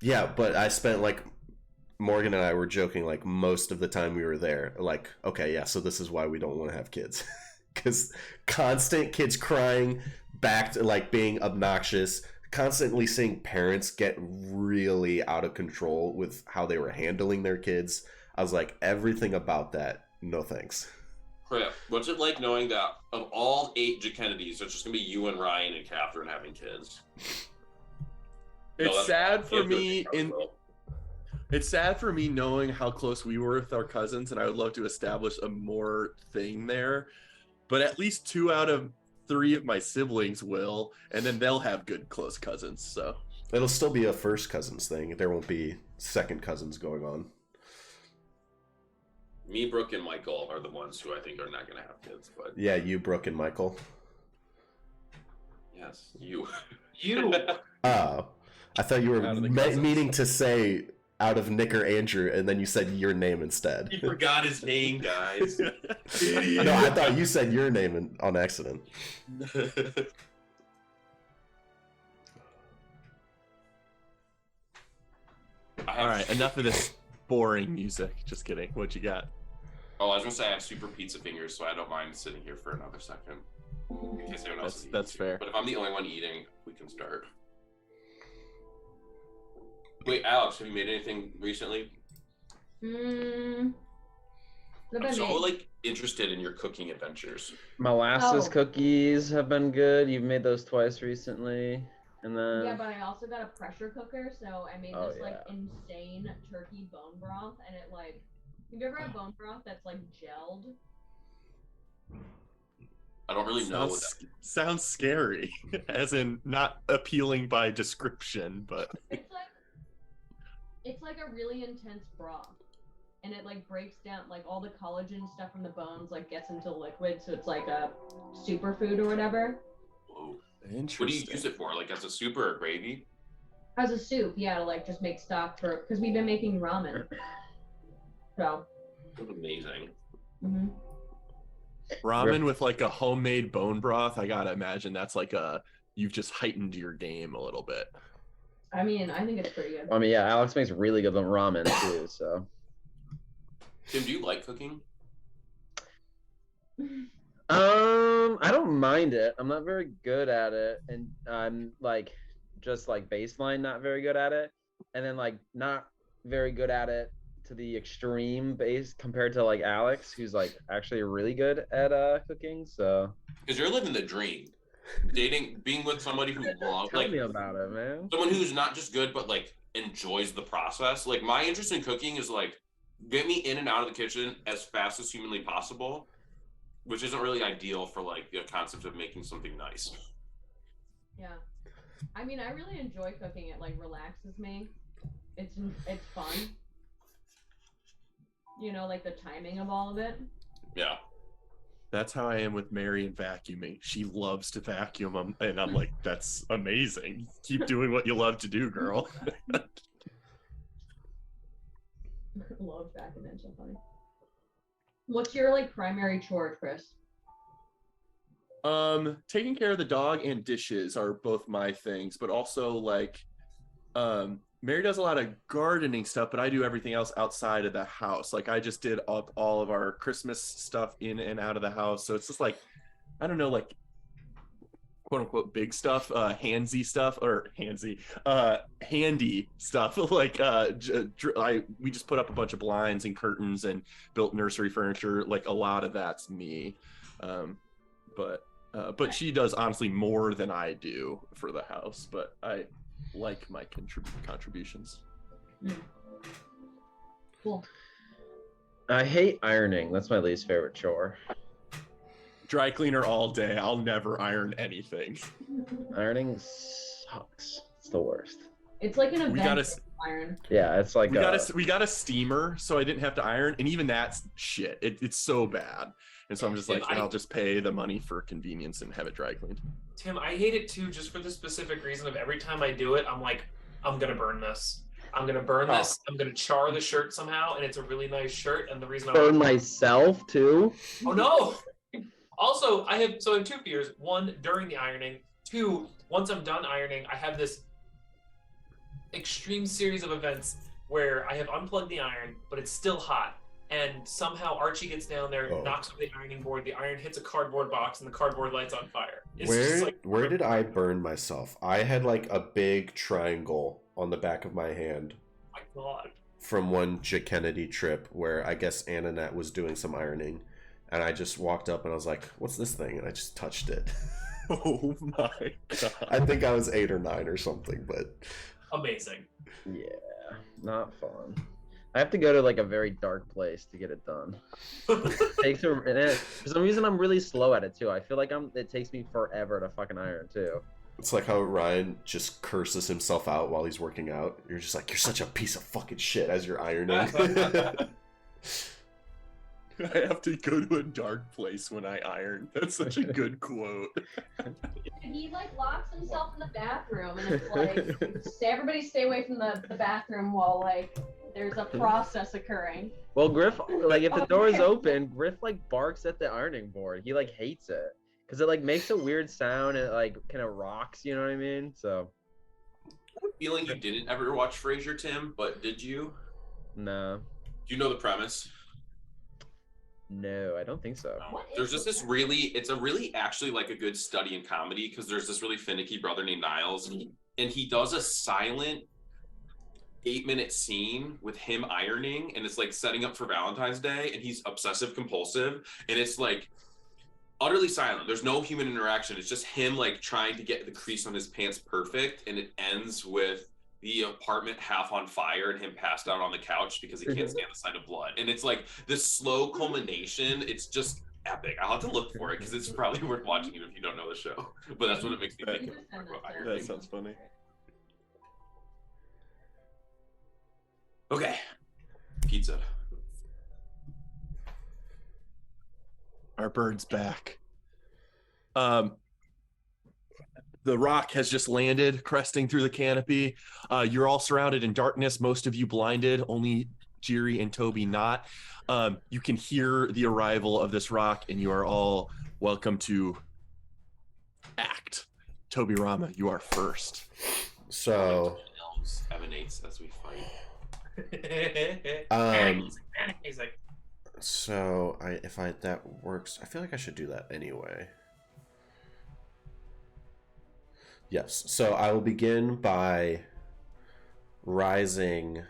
B: Yeah, but I spent like Morgan and I were joking like most of the time we were there. Like, okay, yeah, so this is why we don't want to have kids, because constant kids crying, back to like being obnoxious. Constantly seeing parents get really out of control with how they were handling their kids. I was like, everything about that, no thanks.
F: Crap. What's it like knowing that of all 8 Kennedys, it's just gonna be you and Ryan and Catherine having kids?
A: It's
F: No,
A: sad for
F: that's
A: me
F: incredible.
A: It's sad for me knowing how close we were with our cousins, and I would love to establish a more thing there. But at least 2 out of 3 of my siblings will, and then they'll have good close cousins. So
B: It'll still be a first cousins thing. There won't be second cousins going on.
F: Me, Brooke, and Michael are the ones who I think are not gonna have kids, but
B: Yeah, you, Brooke, and Michael.
F: yes, you.
C: You.
B: Oh, I thought you were
A: Out of the cousins.
B: meaning to say out of Nick or Andrew, and then you said your name instead.
F: He forgot his name, guys.
B: No, I thought you said your name on accident.
A: all right, enough of this boring music. Just kidding. What you got?
F: Oh, I was gonna say I have super pizza fingers, so I don't mind sitting here for another second. In case anyone else is eating
A: That's
F: too.
A: fair.
F: But if I'm the only one eating, we can start. Wait, Alex, have you made anything recently?
G: What
F: I'm
G: have I
F: so
G: made?
F: like interested in your cooking adventures.
E: Molasses
G: Oh.
E: cookies have been good. You've made those twice recently. And then
G: Yeah, but I also got a pressure cooker, so I made
E: Oh,
G: this like
E: yeah.
G: insane turkey bone broth, and it like, have you ever had bone broth that's like gelled?
F: I don't really know what that.
A: Sounds scary, as in not appealing by description, but
G: It's like a really intense broth, and it like breaks down like all the collagen stuff from the bones, like gets into liquid, so it's like a superfood or whatever.
F: Whoa.
A: interesting.
F: What do you use it for? Like as a soup or a gravy?
G: As a soup, yeah, to like just make stock for, because we've been making ramen. So.
F: That's amazing.
G: hmm
A: Ramen with like a homemade bone broth? I gotta imagine that's like you've just heightened your game a little bit.
G: I mean, I think it's pretty good.
E: I mean, yeah, Alex makes really good ramen too. So
F: Tim, do you like cooking?
E: I don't mind it. I'm not very good at it, and I'm like just like baseline not very good at it, and then like not very good at it to the extreme base compared to like Alex, who's like actually really good at cooking. So
F: Because you're living the dream. Being with somebody who loves,
E: tell
F: like,
E: me about it, man.
F: someone who's not just good, but like enjoys the process. Like my interest in cooking is like, get me in and out of the kitchen as fast as humanly possible, which isn't really ideal for like the concept of making something nice.
G: Yeah. I mean, I really enjoy cooking. It like relaxes me. It's fun. You know, like the timing of all of it.
F: Yeah.
A: That's how I am with Mary and vacuuming. She loves to vacuum, and I'm like, that's amazing. Keep doing what you love to do, girl.
G: Love vacuuming, so funny. What's your like primary chore, Chris?
A: Taking care of the dog and dishes are both my things, but also like, Mary does a lot of gardening stuff, but I do everything else outside of the house. Like I just did up all of our Christmas stuff in and out of the house. So it's just like, I don't know, like quote unquote big stuff, handy stuff. Like we just put up a bunch of blinds and curtains and built nursery furniture. Like a lot of that's me. But she does honestly more than I do for the house, but I like my contributions.
G: Cool.
E: I hate ironing. That's my least favorite chore.
A: Dry cleaner all day. I'll never iron anything.
E: Ironing sucks. It's the worst.
G: It's like an event.
A: We gotta
G: iron.
E: Yeah, it's like
A: we got a steamer, so I didn't have to iron, and even that's shit. It's so bad, and so I'm just like, I'll just pay the money for convenience and have it dry cleaned.
C: Tim, I hate it too, just for the specific reason of every time I do it, I'm like, I'm gonna burn this. I'm gonna burn this. I'm gonna char the shirt somehow, and it's a really nice shirt. And the reason I
E: burn myself too.
C: Oh no! Also, I have two fears. One, during the ironing. Two, once I'm done ironing, I have this extreme series of events where I have unplugged the iron, but it's still hot. And somehow Archie gets down there, knocks over the ironing board, the iron hits a cardboard box, and the cardboard lights on fire.
B: Where did I burn myself? I had like a big triangle on the back of my hand.
C: My God.
B: From one J. Kennedy trip where I guess Annette was doing some ironing. And I just walked up and I was like, what's this thing? And I just touched it.
A: Oh my God.
B: I think I was 8 or 9 or something, but...
C: Amazing.
E: Yeah, not fun. I have to go to like a very dark place to get it done. For some reason, I'm really slow at it too. I feel like it takes me forever to fucking iron too.
B: It's like how Ryan just curses himself out while he's working out. You're just like, you're such a piece of fucking shit as you're ironing.
A: I have to go to a dark place when I iron. That's such a good quote.
G: He like locks himself in the bathroom, and it's like, everybody stay away from the bathroom while like there's a process occurring.
E: Well, Griff, like if the door is open, Griff like barks at the ironing board. He like hates it because it like makes a weird sound and it like kind of rocks. You know what I mean? So.
F: I have a feeling you didn't ever watch Frasier, Tim, but did you?
E: No.
F: Do you know the premise?
E: No, I don't think so.
F: There's just this it's a really actually like a good study in comedy because there's this really finicky brother named Niles and he does a silent 8-minute scene with him ironing and it's like setting up for Valentine's Day and he's obsessive compulsive and it's like utterly silent. There's no human interaction. It's just him like trying to get the crease on his pants perfect and it ends with the apartment half on fire and him passed out on the couch because he can't stand the sight of blood. And it's like this slow culmination. It's just epic. I'll have to look for it because it's probably worth watching even if you don't know the show. But that's what it makes me think of.
A: That sounds funny.
F: Okay. Pizza.
A: Our bird's back. The rock has just landed, cresting through the canopy. You're all surrounded in darkness, most of you blinded, only Jiri and Toby not. You can hear the arrival of this rock, and you are all welcome to act. Toby Rama, you are first.
B: So...
F: Elves emanates as we fight.
C: Music.
B: So, if that works, I feel like I should do that anyway. Yes, so I will begin by rising.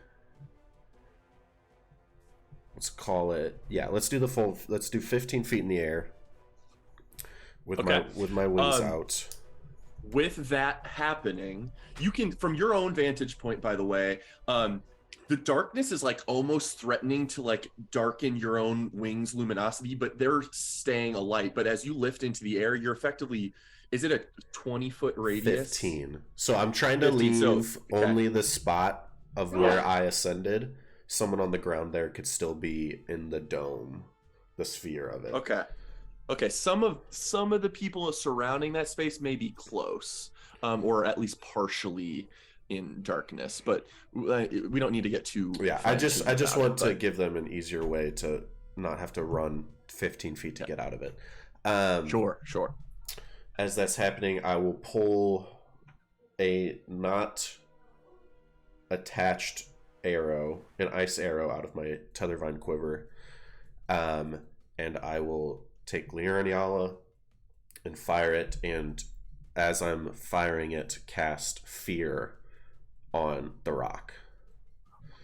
B: Let's call it. Yeah, let's do 15 feet in the air with my wings out.
A: With that happening, you can, from your own vantage point, by the way, the darkness is like almost threatening to like darken your own wings' luminosity, but they're staying alight. But as you lift into the air, you're effectively. Is it a 20-foot radius?
B: 15. So I'm trying to
A: 15,
B: leave only the spot of where I ascended. Someone on the ground there could still be in the dome, the sphere of it.
A: Okay. Okay, some of the people surrounding that space may be close, or at least partially in darkness, but we don't need to get too.
B: Yeah, I just
A: about
B: want
A: it,
B: to
A: but-
B: give them an easier way to not have to run 15 feet to
A: Yeah.
B: get out of it.
A: Sure.
B: As that's happening, I will pull a not attached arrow, an ice arrow, out of my tethervine quiver, and I will take Gliraniala and fire it, and as I'm firing it, cast Fear on the rock.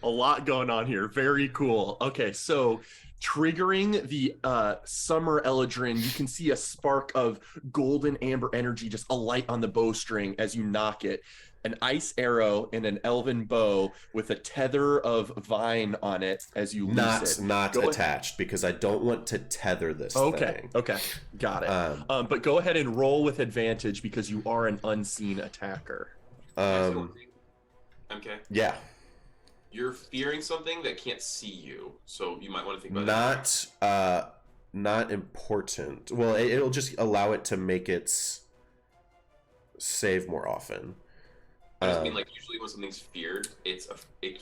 A: A lot going on here. Very cool. Okay, so triggering the summer eladrin, you can see a spark of golden amber energy just alight on the bowstring as you knock it. An ice arrow and an elven bow with a tether of vine on it as you loose it.
B: Not
A: Go
B: attached, because I don't want to tether this thing.
A: Okay, got it. But go ahead and roll with advantage because you are an unseen attacker.
F: Okay.
B: Yeah.
F: You're fearing something that can't see you, so you might want to think about that.
B: Not important. Well, it'll just allow it to make its save more often.
F: I just mean, like, usually when something's feared, it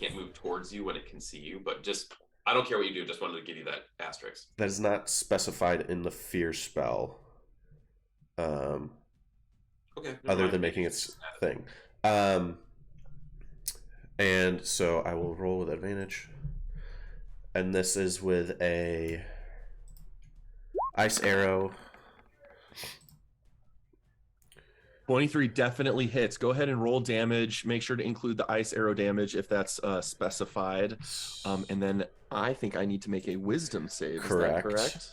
F: can't move towards you when it can see you. But just, I don't care what you do. Just wanted to give you that asterisk.
B: That is not specified in the fear spell.
F: Okay.
B: Other than making its thing. And so I will roll with advantage. And this is with a ice arrow.
A: 23 definitely hits. Go ahead and roll damage. Make sure to include the ice arrow damage if that's specified. And then I think I need to make a wisdom save.
B: Correct.
A: Is that correct?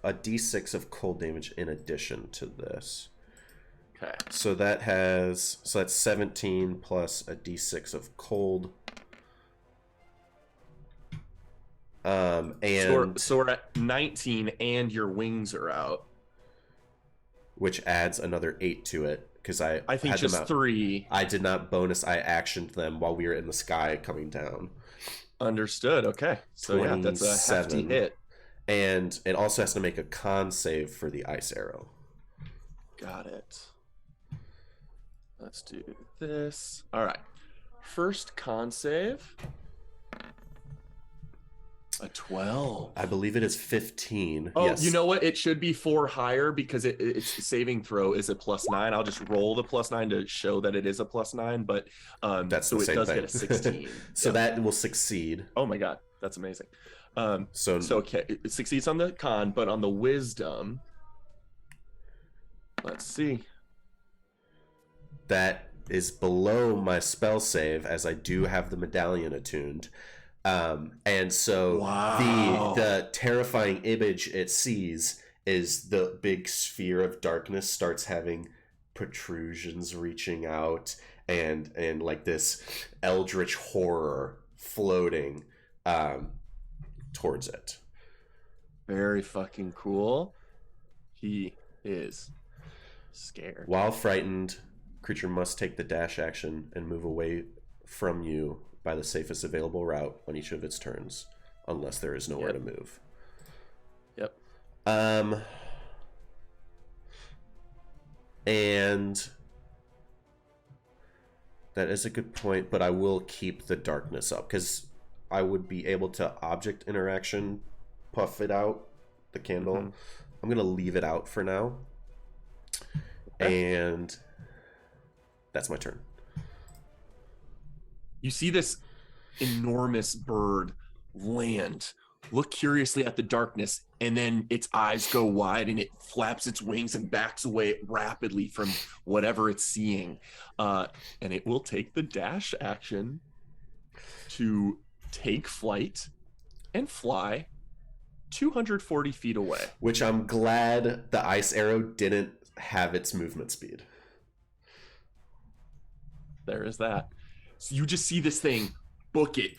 B: A d6 of cold damage in addition to this.
A: Okay.
B: So that's 17 plus a d6 of cold. And
A: So we're at 19 and your wings are out.
B: which adds another 8 to it, because I
A: think
B: had them
A: just
B: out.
A: 3.
B: I did not bonus. I actioned them while we were in the sky coming down.
A: Understood. Okay. So yeah, that's a hefty
B: 27.
A: hit.
B: And it also has to make a con save for the ice arrow.
A: Got it. Let's do this. All right. First con save. A 12.
B: I believe it is 15.
A: Oh,
B: yes.
A: you know what? It should be 4 higher because its saving throw is a +9. I'll just roll the +9 to show that it is a +9, but
B: That's
A: so
B: the
A: it
B: same
A: does
B: thing.
A: get a 16.
B: So
A: Yeah.
B: that will succeed.
A: Oh my god, that's amazing.
B: So
A: Okay, it succeeds on the con, but on the wisdom, let's see.
B: that is below my spell save, as I do have the medallion attuned. And so
A: Wow.
B: the terrifying image it sees is the big sphere of darkness starts having protrusions reaching out, and like this eldritch horror floating towards it.
A: Very fucking cool. He is scared.
B: While frightened, creature must take the dash action and move away from you by the safest available route on each of its turns, unless there is nowhere to move.
A: Yep.
B: And that is a good point, but I will keep the darkness up, because I would be able to object interaction puff it out, the candle.
A: Mhm.
B: I'm going to leave it out for now. And that's my turn.
A: You see this enormous bird land, look curiously at the darkness, and then its eyes go wide and it flaps its wings and backs away rapidly from whatever it's seeing. And it will take the dash action to take flight and fly 240 feet away.
B: Which I'm glad the ice arrow didn't have its movement speed.
A: There is that. So you just see this thing book it,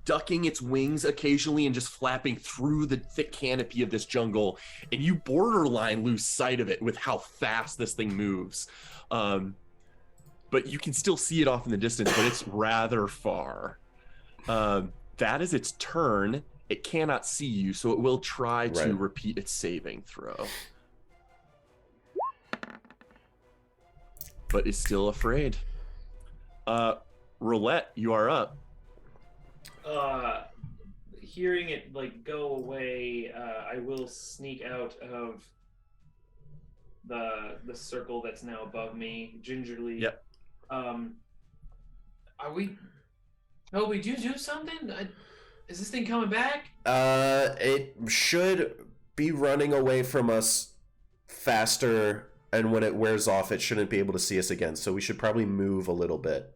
A: ducking its wings occasionally and just flapping through the thick canopy of this jungle, and you borderline lose sight of it with how fast this thing moves. But you can still see it off in the distance, but it's rather far. That is its turn, it cannot see you, so it will try to
B: Right.
A: repeat its saving throw. But is still afraid. Roulette, you are up.
C: Hearing it like go away, I will sneak out of the circle that's now above me, gingerly.
A: Yep.
C: Are we? Toby, do you do something? Is this thing coming back?
B: It should be running away from us faster, and when it wears off, it shouldn't be able to see us again. So we should probably move a little bit.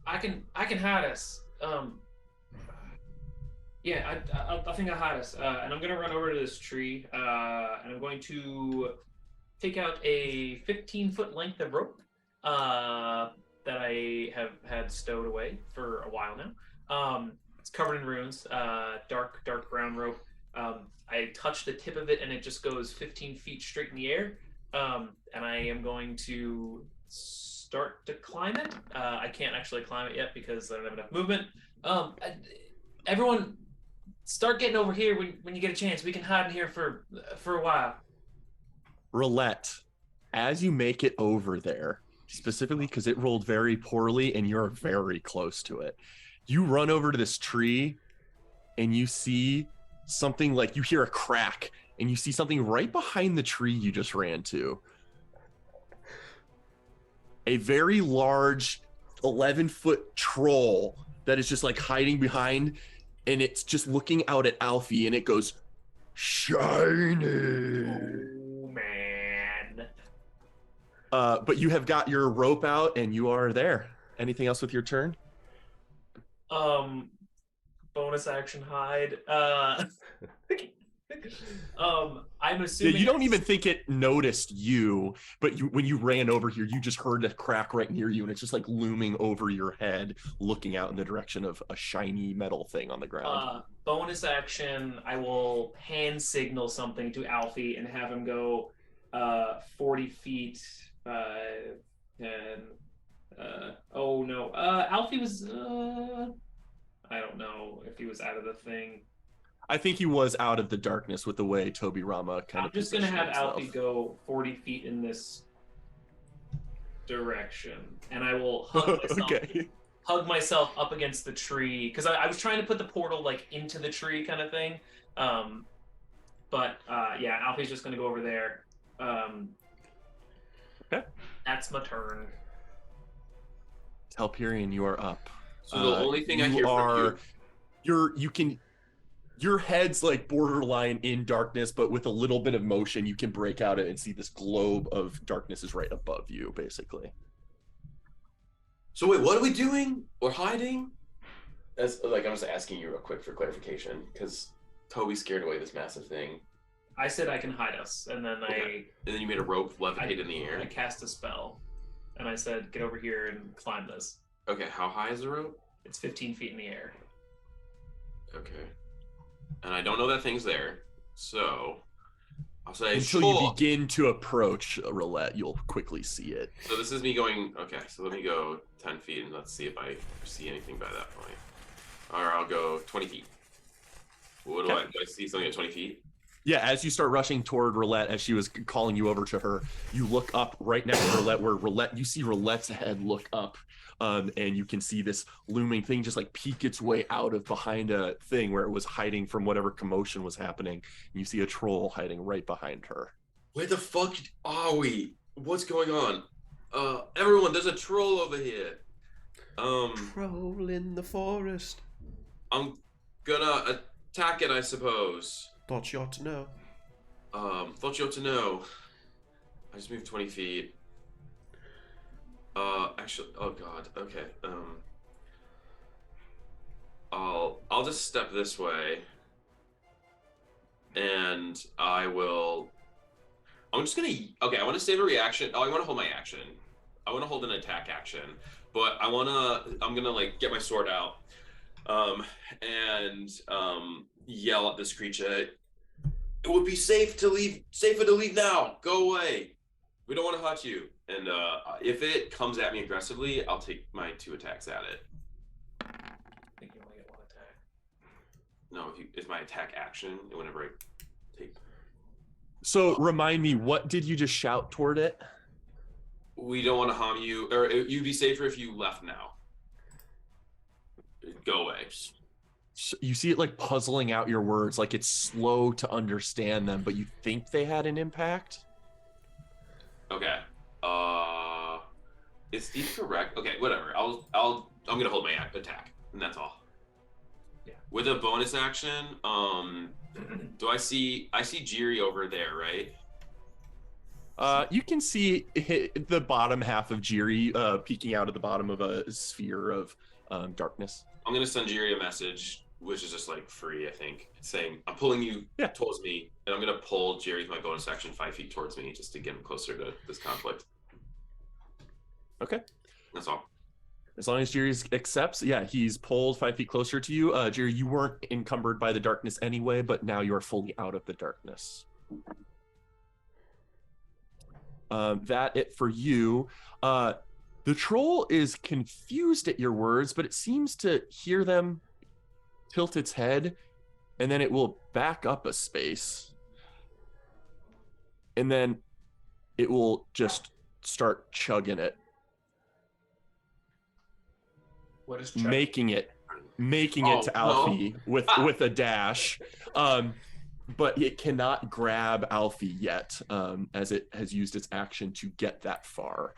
C: I can hide us. Yeah, I think I hide us. And I'm gonna run over to this tree, and I'm going to take out a 15-foot length of rope that I have had stowed away for a while now. It's covered in runes, dark brown rope. I touch the tip of it, and it just goes 15 feet straight in the air. And I am going to start to climb it. I can't actually climb it yet because I don't have enough movement. Everyone, start getting over here when you get a chance. We can hide in here for a while.
A: Roulette, as you make it over there, specifically because it rolled very poorly and you're very close to it, you run over to this tree and you see something, like you hear a crack and you see something right behind the tree you just ran to. A very large 11-foot troll that is just like hiding behind, and it's just looking out at Alfie, and it goes, shiny.
C: Oh, man.
A: But you have got your rope out and you are there. Anything else with your turn?
C: Bonus action hide. I'm assuming
A: Yeah, you don't even think it noticed you, but when you ran over here, you just heard a crack right near you, and it's just like looming over your head, looking out in the direction of a shiny metal thing on the ground.
C: Bonus action, I will hand signal something to Alfie and have him go 40 feet, 10. Oh no. Alfie was, I don't know if he was out of the thing.
A: I think he was out of the darkness with the way Toby Rama kind of.
C: I'm just gonna have
A: himself.
C: Alfie go 40 feet in this direction, and I will hug myself,
A: Okay.
C: hug myself up against the tree because I was trying to put the portal like into the tree kind of thing. But yeah, Alfie's just gonna go over there.
A: Okay.
C: That's my turn.
A: Telperion, you are up.
F: So the only thing I hear from you.
A: Your head's like borderline in darkness, but with a little bit of motion, you can break out it and see this globe of darkness is right above you, basically.
F: So wait, what are we doing? We're hiding? That's like I'm just asking you real quick for clarification because Toby scared away this massive thing.
C: I said I can hide us, and then
F: Okay. And then you made a rope levitate in the
C: I
F: air.
C: cast a spell, and I said, "Get over here and climb this."
F: Okay, how high is the rope?
C: It's 15 feet in the air.
F: Okay. And I don't know that thing's there, so I'll say
A: Until
F: sure.
A: you begin to approach a roulette, you'll quickly see it.
F: So this is me going. Okay, so let me go 10 feet and let's see if I see anything by that point. Or I'll go 20 feet. What do
A: Okay.
F: I see something at 20 feet?
A: Yeah, as you start rushing toward Roulette, as she was calling you over to her, you look up right next to Roulette, where Roulette, you see Roulette's head look up, and you can see this looming thing just like peek its way out of behind a thing where it was hiding from whatever commotion was happening. And you see a troll hiding right behind her.
F: Where the fuck are we? What's going on? Everyone, there's a troll over here.
B: Troll in the forest.
F: I'm gonna attack it, I suppose.
B: Thought you ought to know.
F: Thought you ought to know. I just moved 20 feet. Actually, oh god, okay. I'll just step this way, and I'm just gonna. Okay, I want to save a reaction. Oh, I want to hold my action. I want to hold an attack action, but I'm gonna like get my sword out, and yell at this creature. It would be safer to leave now. Go away. We don't want to hurt you. And if it comes at me aggressively, I'll take my 2 attacks at it.
C: I think you only get 1 attack.
F: No, it's my attack action, and whenever I take.
A: So remind me, what did you just shout toward it?
F: We don't want to harm you, or you'd be safer if you left now. Go away.
A: So you see it like puzzling out your words, like it's slow to understand them, but you think they had an impact.
F: Okay. Is Steve correct? Okay, whatever. I'm gonna hold my attack, and that's all.
C: Yeah.
F: With a bonus action, do I see Jiri over there, right?
A: You can see the bottom half of Jiri peeking out of the bottom of a sphere of darkness.
F: I'm gonna send Jiri a message, which is just like free, I think, saying I'm pulling you towards me, and I'm gonna pull Jiri with my bonus action 5 feet towards me just to get him closer to this conflict.
A: Okay.
F: That's all.
A: As long as Jiri accepts, he's pulled 5 feet closer to you. Jiri, you weren't encumbered by the darkness anyway, but now you're fully out of the darkness. That it for you. The troll is confused at your words, but it seems to hear them tilt its head, and then it will back up a space. And then it will just start chugging it.
C: What is
A: Making it to Alfie with a dash. But it cannot grab Alfie yet, as it has used its action to get that far.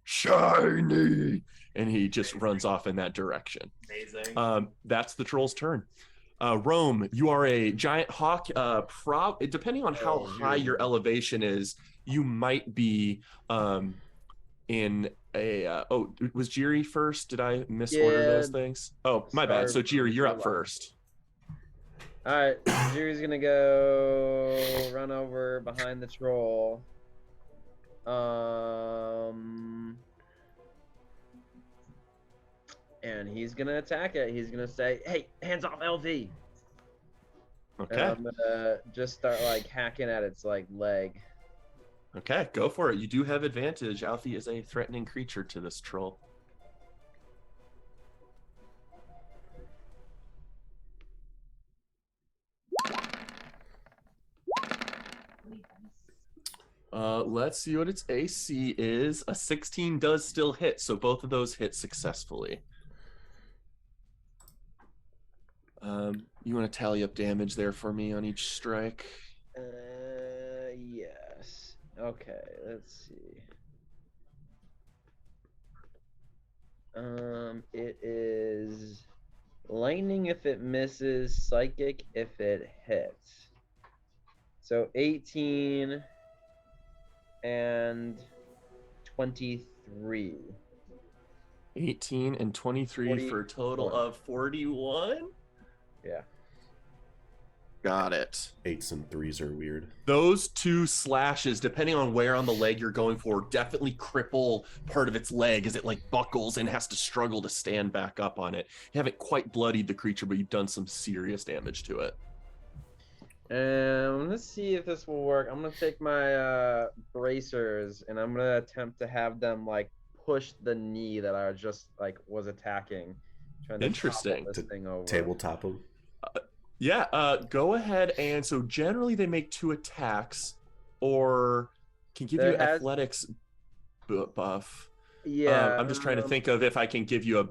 A: Shiny! And he just runs off in that direction.
C: Amazing.
A: That's the troll's turn. Rome, you are a giant hawk. Depending on how high your elevation is, you might be in a... was Jiri first? Did I misorder those things? Oh, my bad. So Jiri, you're up first.
E: All right, Jiri's gonna go run over behind the troll. And he's gonna attack it. He's gonna say, "Hey, hands off LV."
A: Okay.
E: And I'm gonna just start like hacking at its like leg.
A: Okay, go for it. You do have advantage. Alfie is a threatening creature to this troll. Let's see what its AC is. A 16 does still hit, so both of those hit successfully. You want to tally up damage there for me on each strike?
E: Yes. Okay, let's see. It is lightning if it misses, psychic if it hits. So 18 and 23.
A: 18 and 23 for a total of 41?
E: Yeah.
A: Got it.
B: 8s and 3s are weird.
A: Those two slashes, depending on where on the leg you're going for, definitely cripple part of its leg as it like buckles and has to struggle to stand back up on it. You haven't quite bloodied the creature, but you've done some serious damage to it.
E: Let's see if this will work. I'm gonna take my bracers and I'm gonna attempt to have them like push the knee that I just like was attacking. Trying to
A: Interesting.
E: topple this thing over.
B: Tabletop them.
A: Go ahead. And so generally they make 2 attacks or can give you athletics buff.
E: Yeah.
A: I'm just trying to think of if I can give you a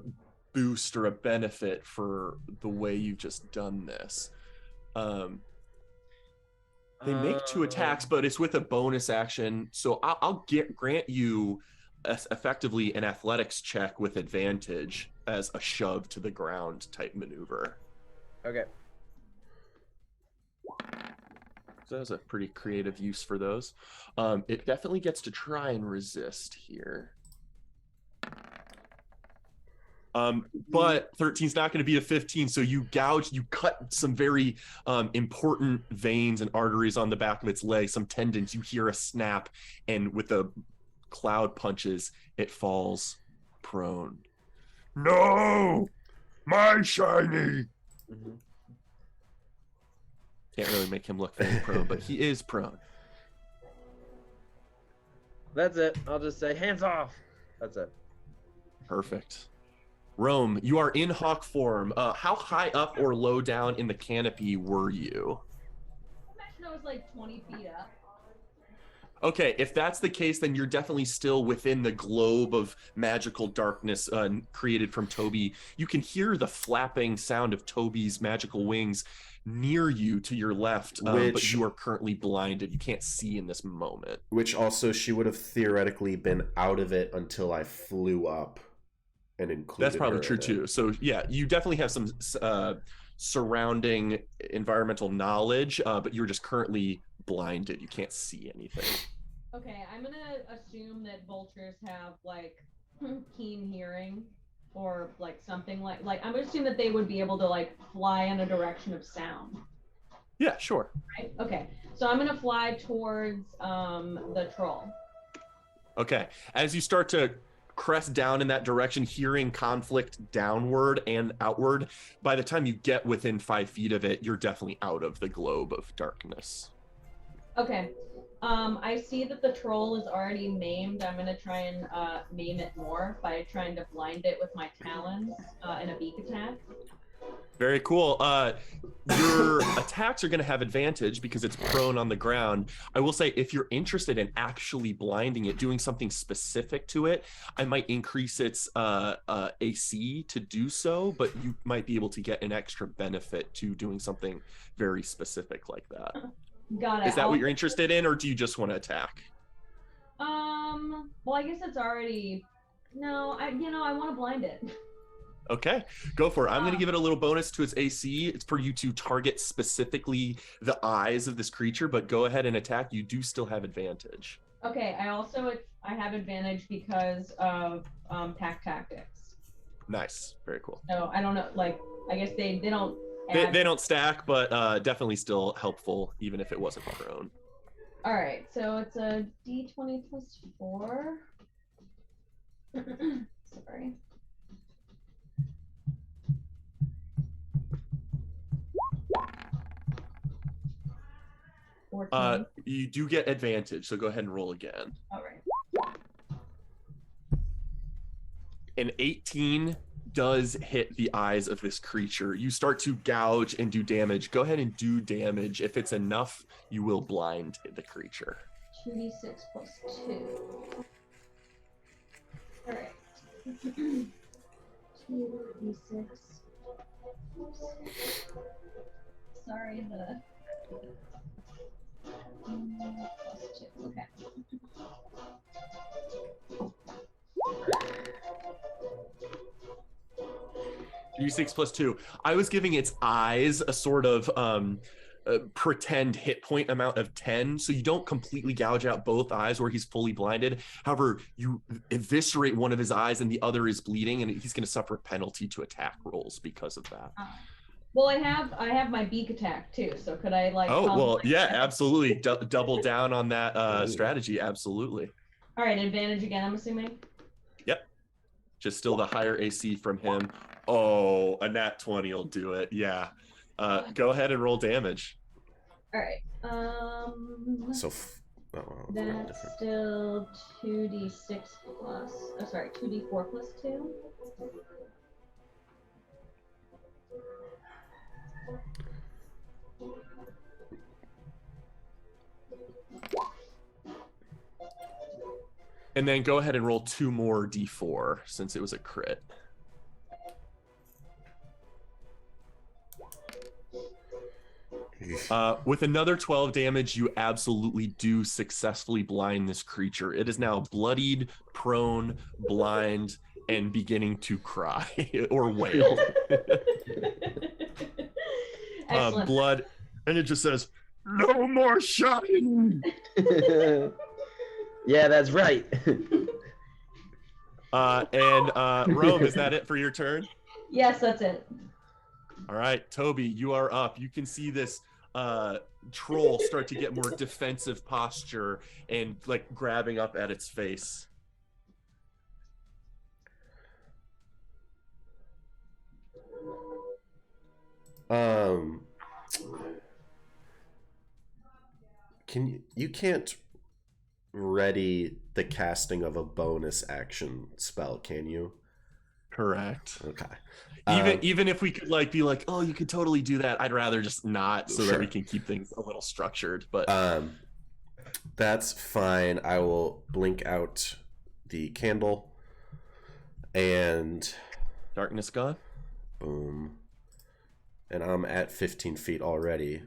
A: boost or a benefit for the way you've just done this. They make 2 attacks, but it's with a bonus action. So I'll grant you effectively an athletics check with advantage as a shove to the ground type maneuver.
E: Okay.
A: So that was a pretty creative use for those. It definitely gets to try and resist here. But 13 is not going to be a 15, so you cut some very important veins and arteries on the back of its leg, some tendons. You hear a snap, and with the cloud punches, it falls prone. No! My shiny!
E: Mm-hmm.
A: Can't really make him look very prone, but he is prone.
E: That's it. I'll just say, hands off! That's it.
A: Perfect. Rome, you are in hawk form. How high up or low down in the canopy were you?
G: I imagine I was like 20 feet up.
A: Okay, if that's the case, then you're definitely still within the globe of magical darkness created from Toby. You can hear the flapping sound of Toby's magical wings near you to your left, but
B: Which-
A: you are currently blinded. You can't see in this moment.
B: Which also she would have theoretically been out of it until I flew up and included
A: That's probably
B: her
A: true
B: in it.
A: too. So yeah, you definitely have some surrounding environmental knowledge, but you're just currently blinded. You can't see anything.
G: Okay, I'm gonna assume that vultures have like keen hearing or like something like I'm gonna assume that they would be able to like fly in a direction of sound.
A: Yeah, sure.
G: Right? Okay. So I'm gonna fly towards the troll.
A: Okay. As you start to crest down in that direction, hearing conflict downward and outward, by the time you get within 5 feet of it, you're definitely out of the globe of darkness.
G: Okay. I see that the troll is already maimed. I'm gonna try and maim it more by trying to blind it with my talons in a beak attack.
A: Very cool. Your attacks are going to have advantage because it's prone on the ground. I will say, if you're interested in actually blinding it, doing something specific to it, I might increase its AC to do so, but you might be able to get an extra benefit to doing something very specific like that.
G: Got it.
A: Is that what you're interested in, or do you just want to attack?
G: Well, I guess it's already. No, I want to blind it.
A: Okay, go for it. I'm going to give it a little bonus to its AC. It's for you to target specifically the eyes of this creature, but go ahead and attack. You do still have advantage.
G: Okay, I have advantage because of pack tactics.
A: Nice, very cool.
G: So I don't know, like I guess they don't.
A: They don't stack, but definitely still helpful, even if it wasn't prone.
G: All right, so it's a D20 plus 4. Sorry.
A: You do get advantage, so go ahead and roll again.
G: All right.
A: An 18 does hit the eyes of this creature. You start to gouge and do damage. Go ahead and do damage. If it's enough, you will blind the creature.
G: 2d6 plus 2. All right. 2d6. Sorry, the plus 2. Okay.
A: D6 plus 2. I was giving its eyes a sort of pretend hit point amount of 10, so you don't completely gouge out both eyes where he's fully blinded. However, you eviscerate one of his eyes and the other is bleeding, and he's going to suffer a penalty to attack rolls because of that.
G: Well, I have my beak attack too, so could I like?
A: Oh well, yeah, absolutely. Double down on that strategy, absolutely.
G: All right, advantage again, I'm assuming.
A: Yep. Just still the higher AC from him. Oh, a nat 20 will do it. Yeah. Go ahead and roll damage.
G: All right.
B: So,
G: That's still 2d6 plus. Oh, sorry, 2d4 plus 2.
A: And then go ahead and roll 2 more d4 since it was a crit. With another 12 damage, you absolutely do successfully blind this creature. It is now bloodied, prone, blind, and beginning to cry or wail.
G: Excellent.
A: Blood, and it just says, "No more shine."
D: Yeah, that's right.
A: Rome, is that it for your turn?
G: Yes, that's it.
A: All right, Toby, you are up. You can see this troll start to get more defensive posture and like grabbing up at its face.
B: You can't ready the casting of a bonus action spell, can you?
A: Correct.
B: Okay.
A: Even if we could like be like, oh, you could totally do that, I'd rather just not, so that we can keep things a little structured. But
B: that's fine. I will blink out the candle and
A: darkness gone.
B: Boom. And I'm at 15 feet already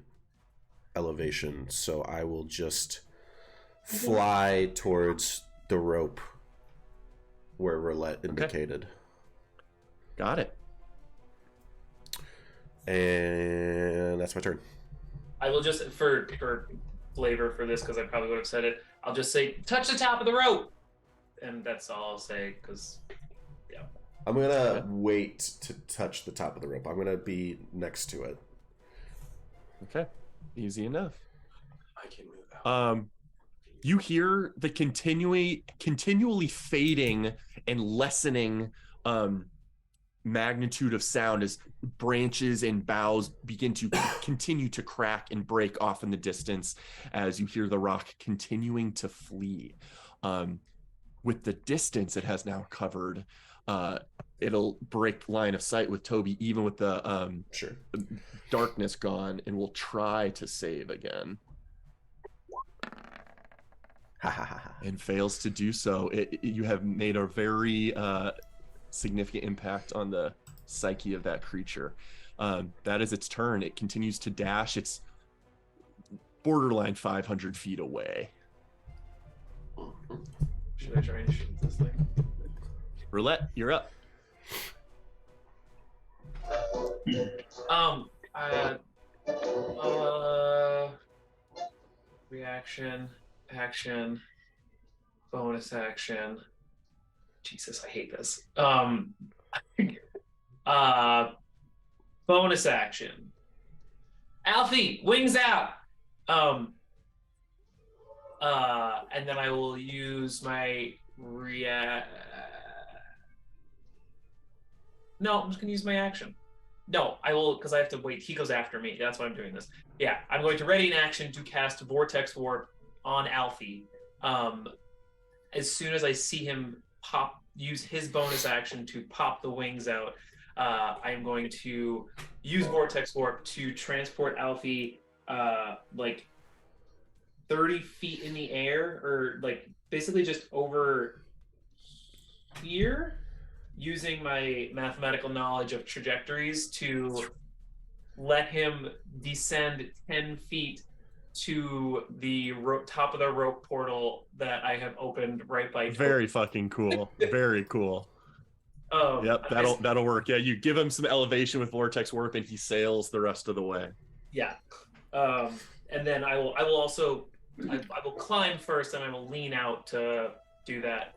B: elevation, so I will just fly towards the rope where Roulette indicated.
A: Got it.
B: And that's my turn.
C: I will just, for flavor for this, because I probably would have said it, I'll just say, touch the top of the rope! And that's all I'll say, because, yeah.
B: I'm going to wait to touch the top of the rope. I'm going to be next to it.
A: Okay. Easy enough.
F: I can move out.
A: You hear the continually fading and lessening magnitude of sound as branches and boughs begin to continue to crack and break off in the distance as you hear the rock continuing to flee. With the distance it has now covered, it'll break line of sight with Toby, even with the darkness gone, and will try to save again. And fails to do so. You have made a very significant impact on the psyche of that creature. That is its turn. It continues to dash. It's borderline 500 feet away.
C: Should I try and shoot this thing?
A: Roulette, you're up.
C: Reaction, action, bonus action. Jesus, I hate this. Bonus action. Alfie, wings out. And then I will use my No, I'm just gonna use my action. No, I will, because I have to wait. He goes after me. That's why I'm doing this. Yeah, I'm going to ready an action to cast Vortex Warp on Alfie. As soon as I see him use his bonus action to pop the wings out, I am going to use Vortex Warp to transport Alfie like 30 feet in the air, or like basically just over here, using my mathematical knowledge of trajectories to let him descend 10 feet to the top of the rope portal that I have opened right by.
A: Very fucking cool. Very cool. Yep, that'll work. Yeah, you give him some elevation with Vortex Warp, and he sails the rest of the way.
C: Yeah, and then I will also I will climb first, and I will lean out to do that.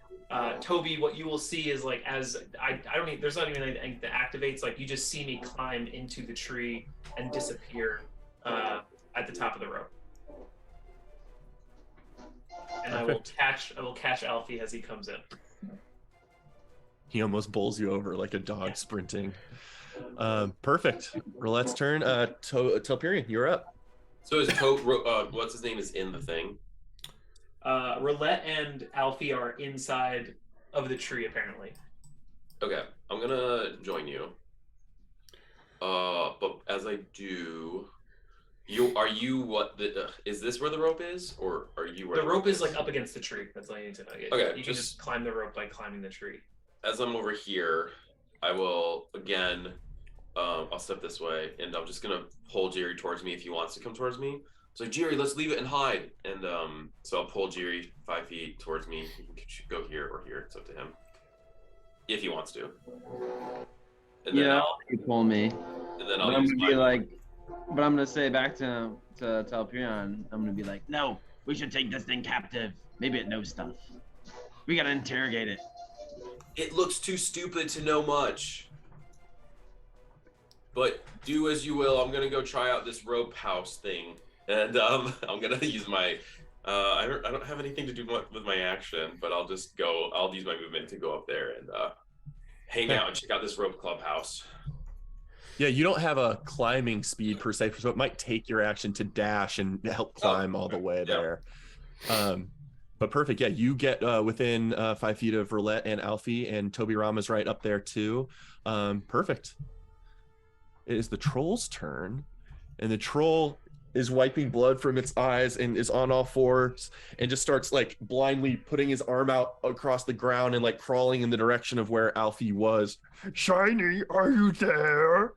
C: Toby, what you will see is like, as I don't need, there's not even anything that activates, like you just see me climb into the tree and disappear at the top of the rope. And I will catch Alfie as he comes in.
A: He almost bowls you over like a dog sprinting. Perfect. Roulette's turn. Telperion, you're up.
F: So is what's his name is in the thing?
C: Roulette and Alfie are inside of the tree, apparently.
F: Okay, I'm gonna join you. But as I do, is this where the rope is, or are you where
C: the rope is? Like up against the tree. That's all you need to know.
F: Okay,
C: you can just climb the rope by climbing the tree.
F: As I'm over here, I will again. I'll step this way, and I'm just gonna pull Jerry towards me if he wants to come towards me. So Jerry, let's leave it and hide. And so I'll pull Jerry 5 feet towards me. He can go here or here. It's up to him, if he wants to. And then
E: you pull me.
F: And then
E: I'm gonna be like, but I'm gonna say back to Telperion, I'm gonna be like, no, we should take this thing captive. Maybe it knows stuff. We gotta interrogate it.
F: It looks too stupid to know much. But do as you will. I'm gonna go try out this rope house thing, and I'm gonna use my. I don't have anything to do with my action, but I'll just go. I'll use my movement to go up there and hang out and check out this rope clubhouse.
A: Yeah, you don't have a climbing speed per se, so it might take your action to dash and help climb all the way there. But perfect. Yeah, you get within 5 feet of Roulette and Alfie, and Toby Rama's right up there too. Perfect. It is the troll's turn, and the troll is wiping blood from its eyes and is on all fours and just starts like blindly putting his arm out across the ground and like crawling in the direction of where Alfie was. Shiny, are you there?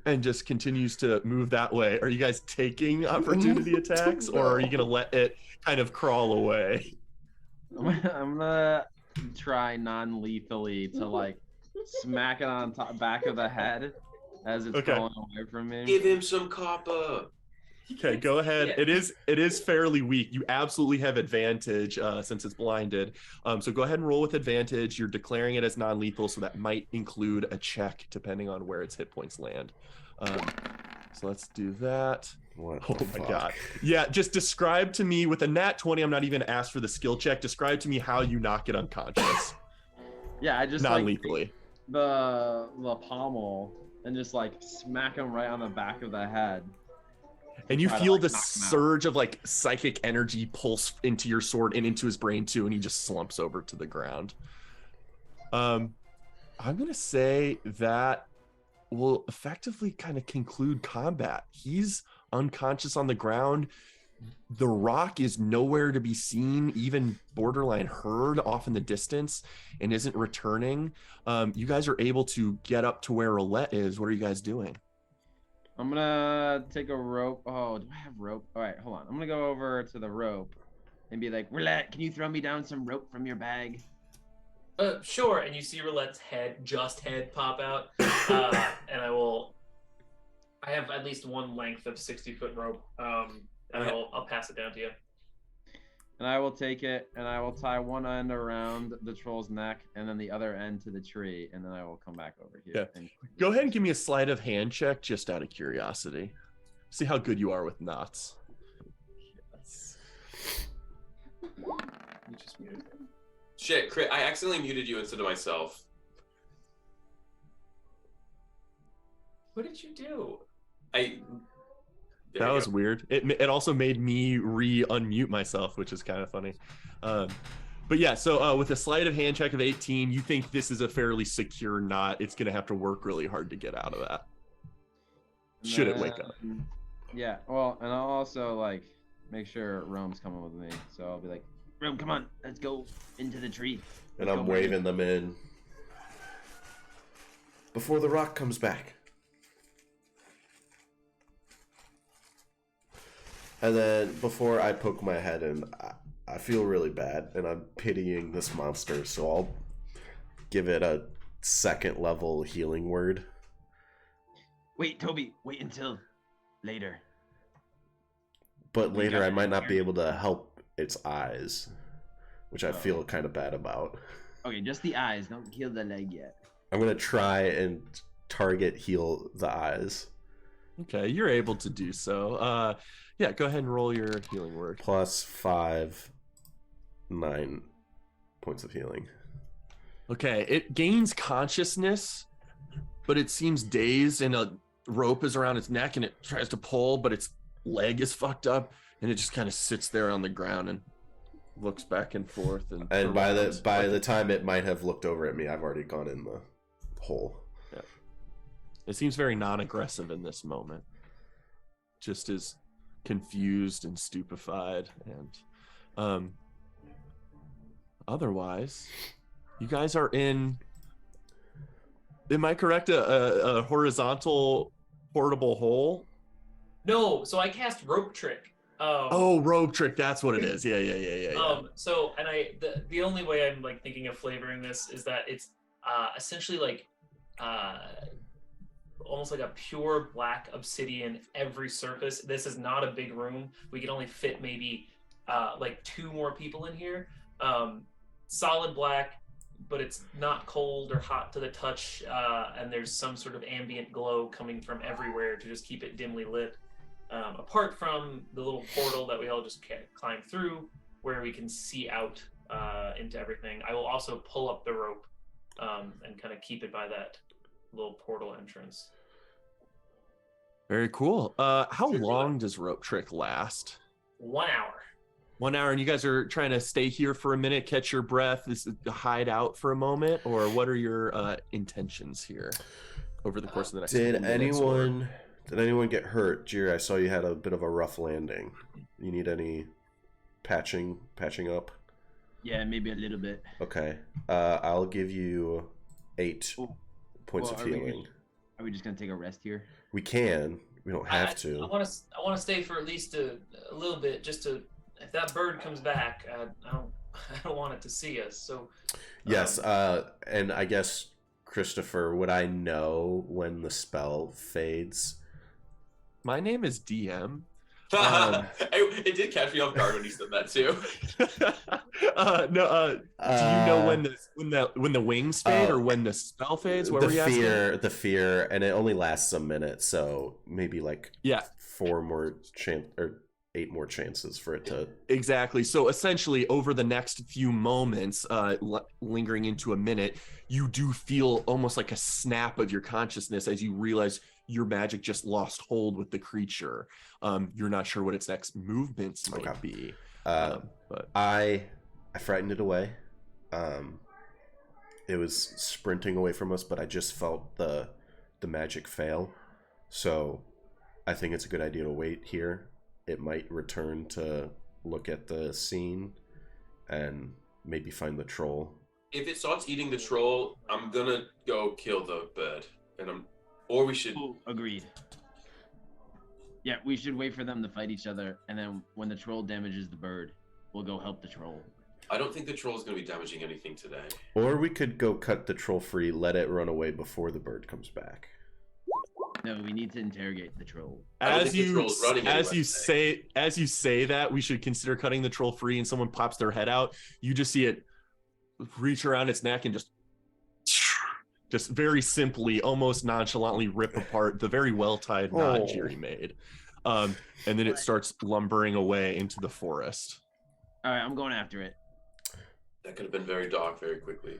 A: And just continues to move that way. Are you guys taking opportunity attacks, or are you going to let it kind of crawl away?
E: I'm gonna try non-lethally to like smack it on back of the head as it's crawling away from me.
F: Give him some copper.
A: Okay, go ahead.
C: Yeah.
A: It is fairly weak. You absolutely have advantage since it's blinded. So go ahead and roll with advantage. You're declaring it as non-lethal, so that might include a check depending on where its hit points land. So let's do that.
B: What
A: Oh
B: the
A: my
B: fuck?
A: god. Yeah, just describe to me with a nat 20. I'm not even asked for the skill check. Describe to me how you knock it unconscious.
E: Yeah, I just like
A: Non-lethally.
E: the pommel and just like smack him right on the back of the head.
A: And you
E: Try to,
A: feel
E: like,
A: the
E: knock him out.
A: surge of like psychic energy pulse into your sword and into his brain too, and he just slumps over to the ground. I'm gonna say that will effectively kind of conclude combat. He's unconscious on the ground. The rock is nowhere to be seen, even borderline heard off in the distance, and isn't returning. You guys are able to get up to where Roulette is. What are you guys doing?
E: I'm gonna take a rope. Oh, do I have rope? All right, hold on. I'm gonna go over to the rope and be like, Roulette, can you throw me down some rope from your bag?
C: Sure. And you see Roulette's head pop out, and I have at least one length of 60-foot rope, and I'll pass it down to you.
E: And I will take it and I will tie one end around the troll's neck and then the other end to the tree, and then I will come back over here.
A: Yeah.
E: And
A: Go ahead and give me a sleight of hand check, just out of curiosity. See how good you are with knots.
C: Yes. You just muted him.
F: Shit, Crit, I accidentally muted you instead of myself.
C: What did you do?
A: That was weird. It also made me unmute myself, which is kind of funny. But yeah, so with a sleight of hand check of 18, you think this is a fairly secure knot. It's going to have to work really hard to get out of that. Should it wake up?
E: Yeah, well, and I'll also like make sure Rome's coming with me. So I'll be like, Rome, come on, let's go into the tree.
B: And
E: Let's
B: I'm
E: go,
B: waving them in. Before the rock comes back. And then before I poke my head in, I feel really bad, and I'm pitying this monster, so I'll give it a second level healing word.
D: Wait, Toby, wait until later.
B: But later I might not be able to help its eyes, which I feel kind of bad about.
D: Okay, just the eyes. Don't heal the leg yet.
B: I'm going to try and target heal the eyes.
A: Okay, you're able to do so. Yeah, go ahead and roll your healing word.
B: Plus 5, 9 points of healing.
A: Okay, it gains consciousness, but it seems dazed, and a rope is around its neck, and it tries to pull, but its leg is fucked up, and it just kind of sits there on the ground and looks back and forth. And
B: by the time it might have looked over at me, I've already gone in the hole.
A: Yeah. It seems very non-aggressive in this moment. Just as confused and stupefied, and otherwise you guys are in, am I correct, a horizontal portable hole?
C: No, so I cast rope trick.
A: Oh, rope trick, that's what it is. Yeah.
C: So, and the only way I'm like thinking of flavoring this is that it's essentially like almost like a pure black obsidian every surface. This is not a big room. We can only fit maybe like 2 more people in here. Solid black, but it's not cold or hot to the touch, and there's some sort of ambient glow coming from everywhere to just keep it dimly lit. Apart from the little portal that we all just climb through, where we can see out into everything. I will also pull up the rope and kind of keep it by that little portal entrance.
A: Very cool. How long does rope trick last?
C: 1 hour.
A: 1 hour, and you guys are trying to stay here for a minute, catch your breath, hide out for a moment, or what are your intentions here over the course of the next
B: Did
A: couple minutes, or-
B: anyone get hurt? Jerry, I saw you had a bit of a rough landing. You need any patching up?
D: Yeah, maybe a little bit.
B: Okay. I'll give you 8 points of healing.
D: Are we just gonna take a rest here?
B: We can. We don't have to.
C: I want to stay for at least a little bit, just to, if that bird comes back, I don't want it to see us. So.
B: Yes. And I guess, Christopher, would I know when the spell fades?
A: My name is DM.
F: It did catch me off guard when you said that too.
A: Do you know when the wings fade or when the spell fades? What were you asking?
B: The fear, and it only lasts a minute, so maybe 4 more or 8 more chances for it to.
A: Exactly. So essentially, over the next few moments, lingering into a minute, you do feel almost like a snap of your consciousness as you realize your magic just lost hold with the creature. You're not sure what its next movements might be. But
B: I frightened it away. It was sprinting away from us, but I just felt the magic fail. So I think it's a good idea to wait here. It might return to look at the scene and maybe find the troll.
F: If it starts eating the troll, I'm gonna go kill the bird, or we should.
D: Ooh, agreed. Yeah, we should wait for them to fight each other, and then when the troll damages the bird, we'll go help the troll.
F: I don't think the troll is going to be damaging anything today.
B: Or we could go cut the troll free, let it run away before the bird comes back.
D: No, we need to interrogate the troll.
A: As you say that, we should consider cutting the troll free, and someone pops their head out. You just see it reach around its neck and just very simply, almost nonchalantly rip apart the very well-tied knot Jerry made. And then it starts lumbering away into the forest.
D: All right, I'm going after it.
F: That could have been very dark very quickly.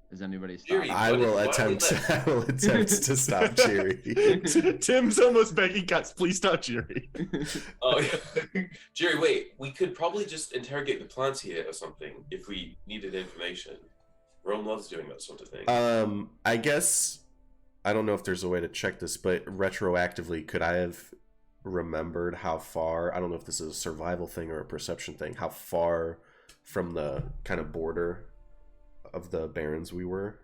D: Does anybody stop?
F: Jerry,
B: I will attempt to stop Jerry.
A: Tim's almost begging guys, please stop Jerry.
F: Oh, yeah. Jerry, wait. We could probably just interrogate the plants here or something if we needed information. Rome loves doing that sort of thing.
B: I guess I don't know if there's a way to check this, but retroactively, could I have remembered how far? I don't know if this is a survival thing or a perception thing. How far from the kind of border of the barrens we were?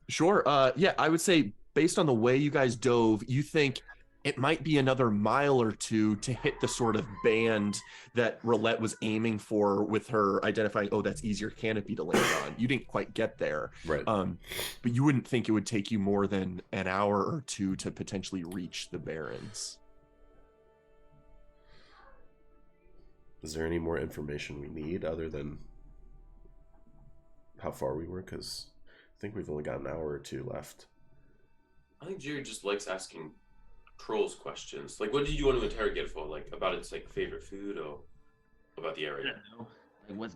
A: Sure. Yeah, I would say based on the way you guys dove, you think it might be another mile or two to hit the sort of band that Roulette was aiming for with her identifying, oh, that's easier canopy to land on. You didn't quite get there.
B: Right.
A: But you wouldn't think it would take you more than an hour or two to potentially reach the barrens.
B: Is there any more information we need other than how far we were? Because I think we've only got an hour or two left.
F: I think Jerry just likes asking trolls questions. Like, what did you want to interrogate for? Like, about its favorite food or about the
D: I
F: area?
D: don't know. Like,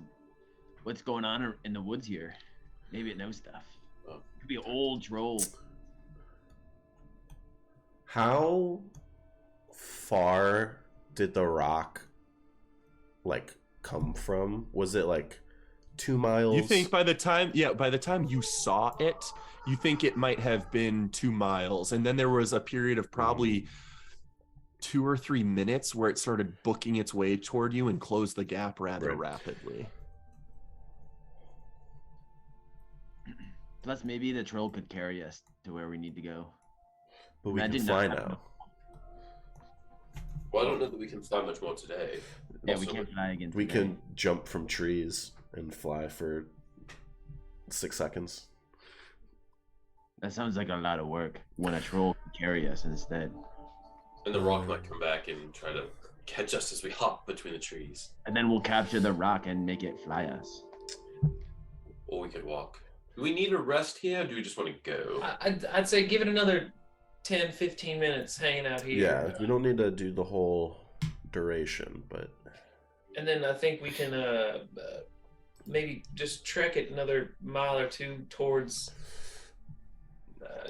D: what's going on in the woods here? Maybe it knows stuff.
F: Oh.
D: Could be an old troll.
B: How far did the rock come from? Was it 2 miles?
A: You think by the time you saw it, you think it might have been 2 miles, and then there was a period of probably 2 or 3 minutes where it started booking its way toward you and closed the gap rather rapidly.
D: Plus, maybe the troll could carry us to where we need to go.
B: But we
D: Imagine
B: can fly
D: not
B: now.
F: Well, I don't know that we can fly much more today.
D: Yeah,
F: Also,
D: we can't fly again.
B: We
D: today.
B: can jump from trees and fly for 6 seconds.
D: That sounds like a lot of work when a troll can carry us instead.
F: And the rock might come back and try to catch us as we hop between the trees.
D: And then we'll capture the rock and make it fly us.
F: Or we could walk. Do we need a rest here, or do we just want to go?
C: I'd say give it another 10, 15 minutes hanging out here.
B: Yeah, we don't need to do the whole duration, but
C: And then I think we can maybe just trek it another mile or two towards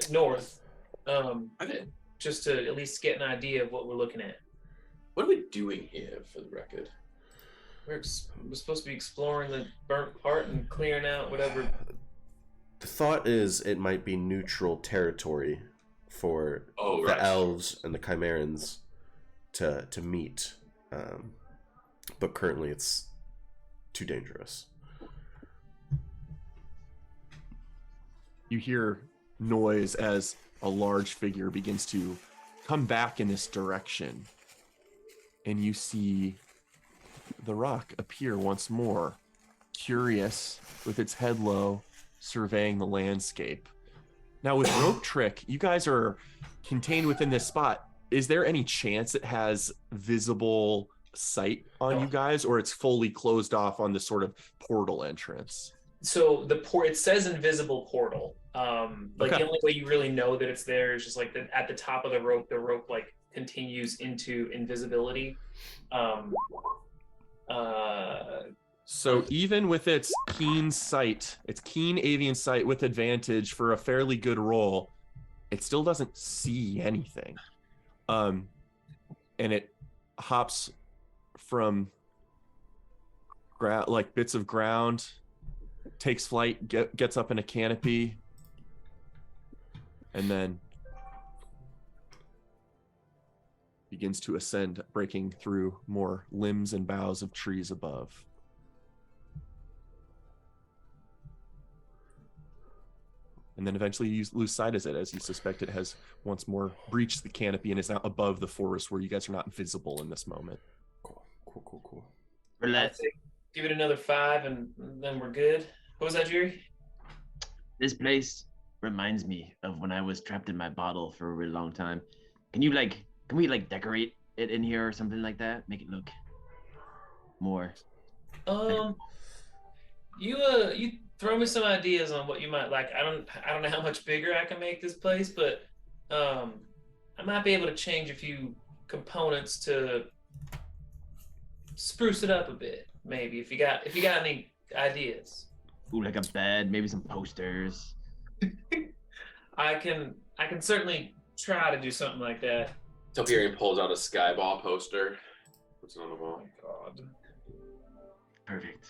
C: north, just to at least get an idea of what we're looking at.
F: What are we doing here, for the record?
C: We're supposed to be exploring the burnt part and clearing out whatever.
B: The thought is it might be neutral territory for
F: Oh,
B: the
F: right.
B: elves and the Chimerans to meet, but currently it's too dangerous.
A: You hear noise as a large figure begins to come back in this direction, and you see the rock appear once more, curious, with its head low, surveying the landscape. Now, with rope trick, you guys are contained within this spot. Is there any chance it has visible sight on you guys, or it's fully closed off on the sort of portal entrance?
C: So it says invisible portal. Like
A: Okay.
C: the only way you really know that it's there is just like at the top of the rope like continues into invisibility.
A: So even with its keen sight, its keen avian sight with advantage for a fairly good roll, it still doesn't see anything. And it hops from like bits of ground, takes flight, gets up in a canopy, and then begins to ascend, breaking through more limbs and boughs of trees above. And then eventually you lose sight of it as you suspect it has once more breached the canopy and is now above the forest where you guys are not visible in this moment.
B: Cool.
C: I'd say give it another 5 and then we're good. What was that, Jerry?
D: This place reminds me of when I was trapped in my bottle for a really long time. Can we decorate it in here or something like that? Make it look more.
C: You throw me some ideas on what you might like. I don't know how much bigger I can make this place, but I might be able to change a few components to spruce it up a bit. Maybe if you got any ideas.
D: Ooh, like a bed, maybe some posters.
C: I can certainly try to do something like that.
F: Topirian pulls out a skyball poster, puts it on the
C: Oh
F: wall.
C: my god.
D: Perfect.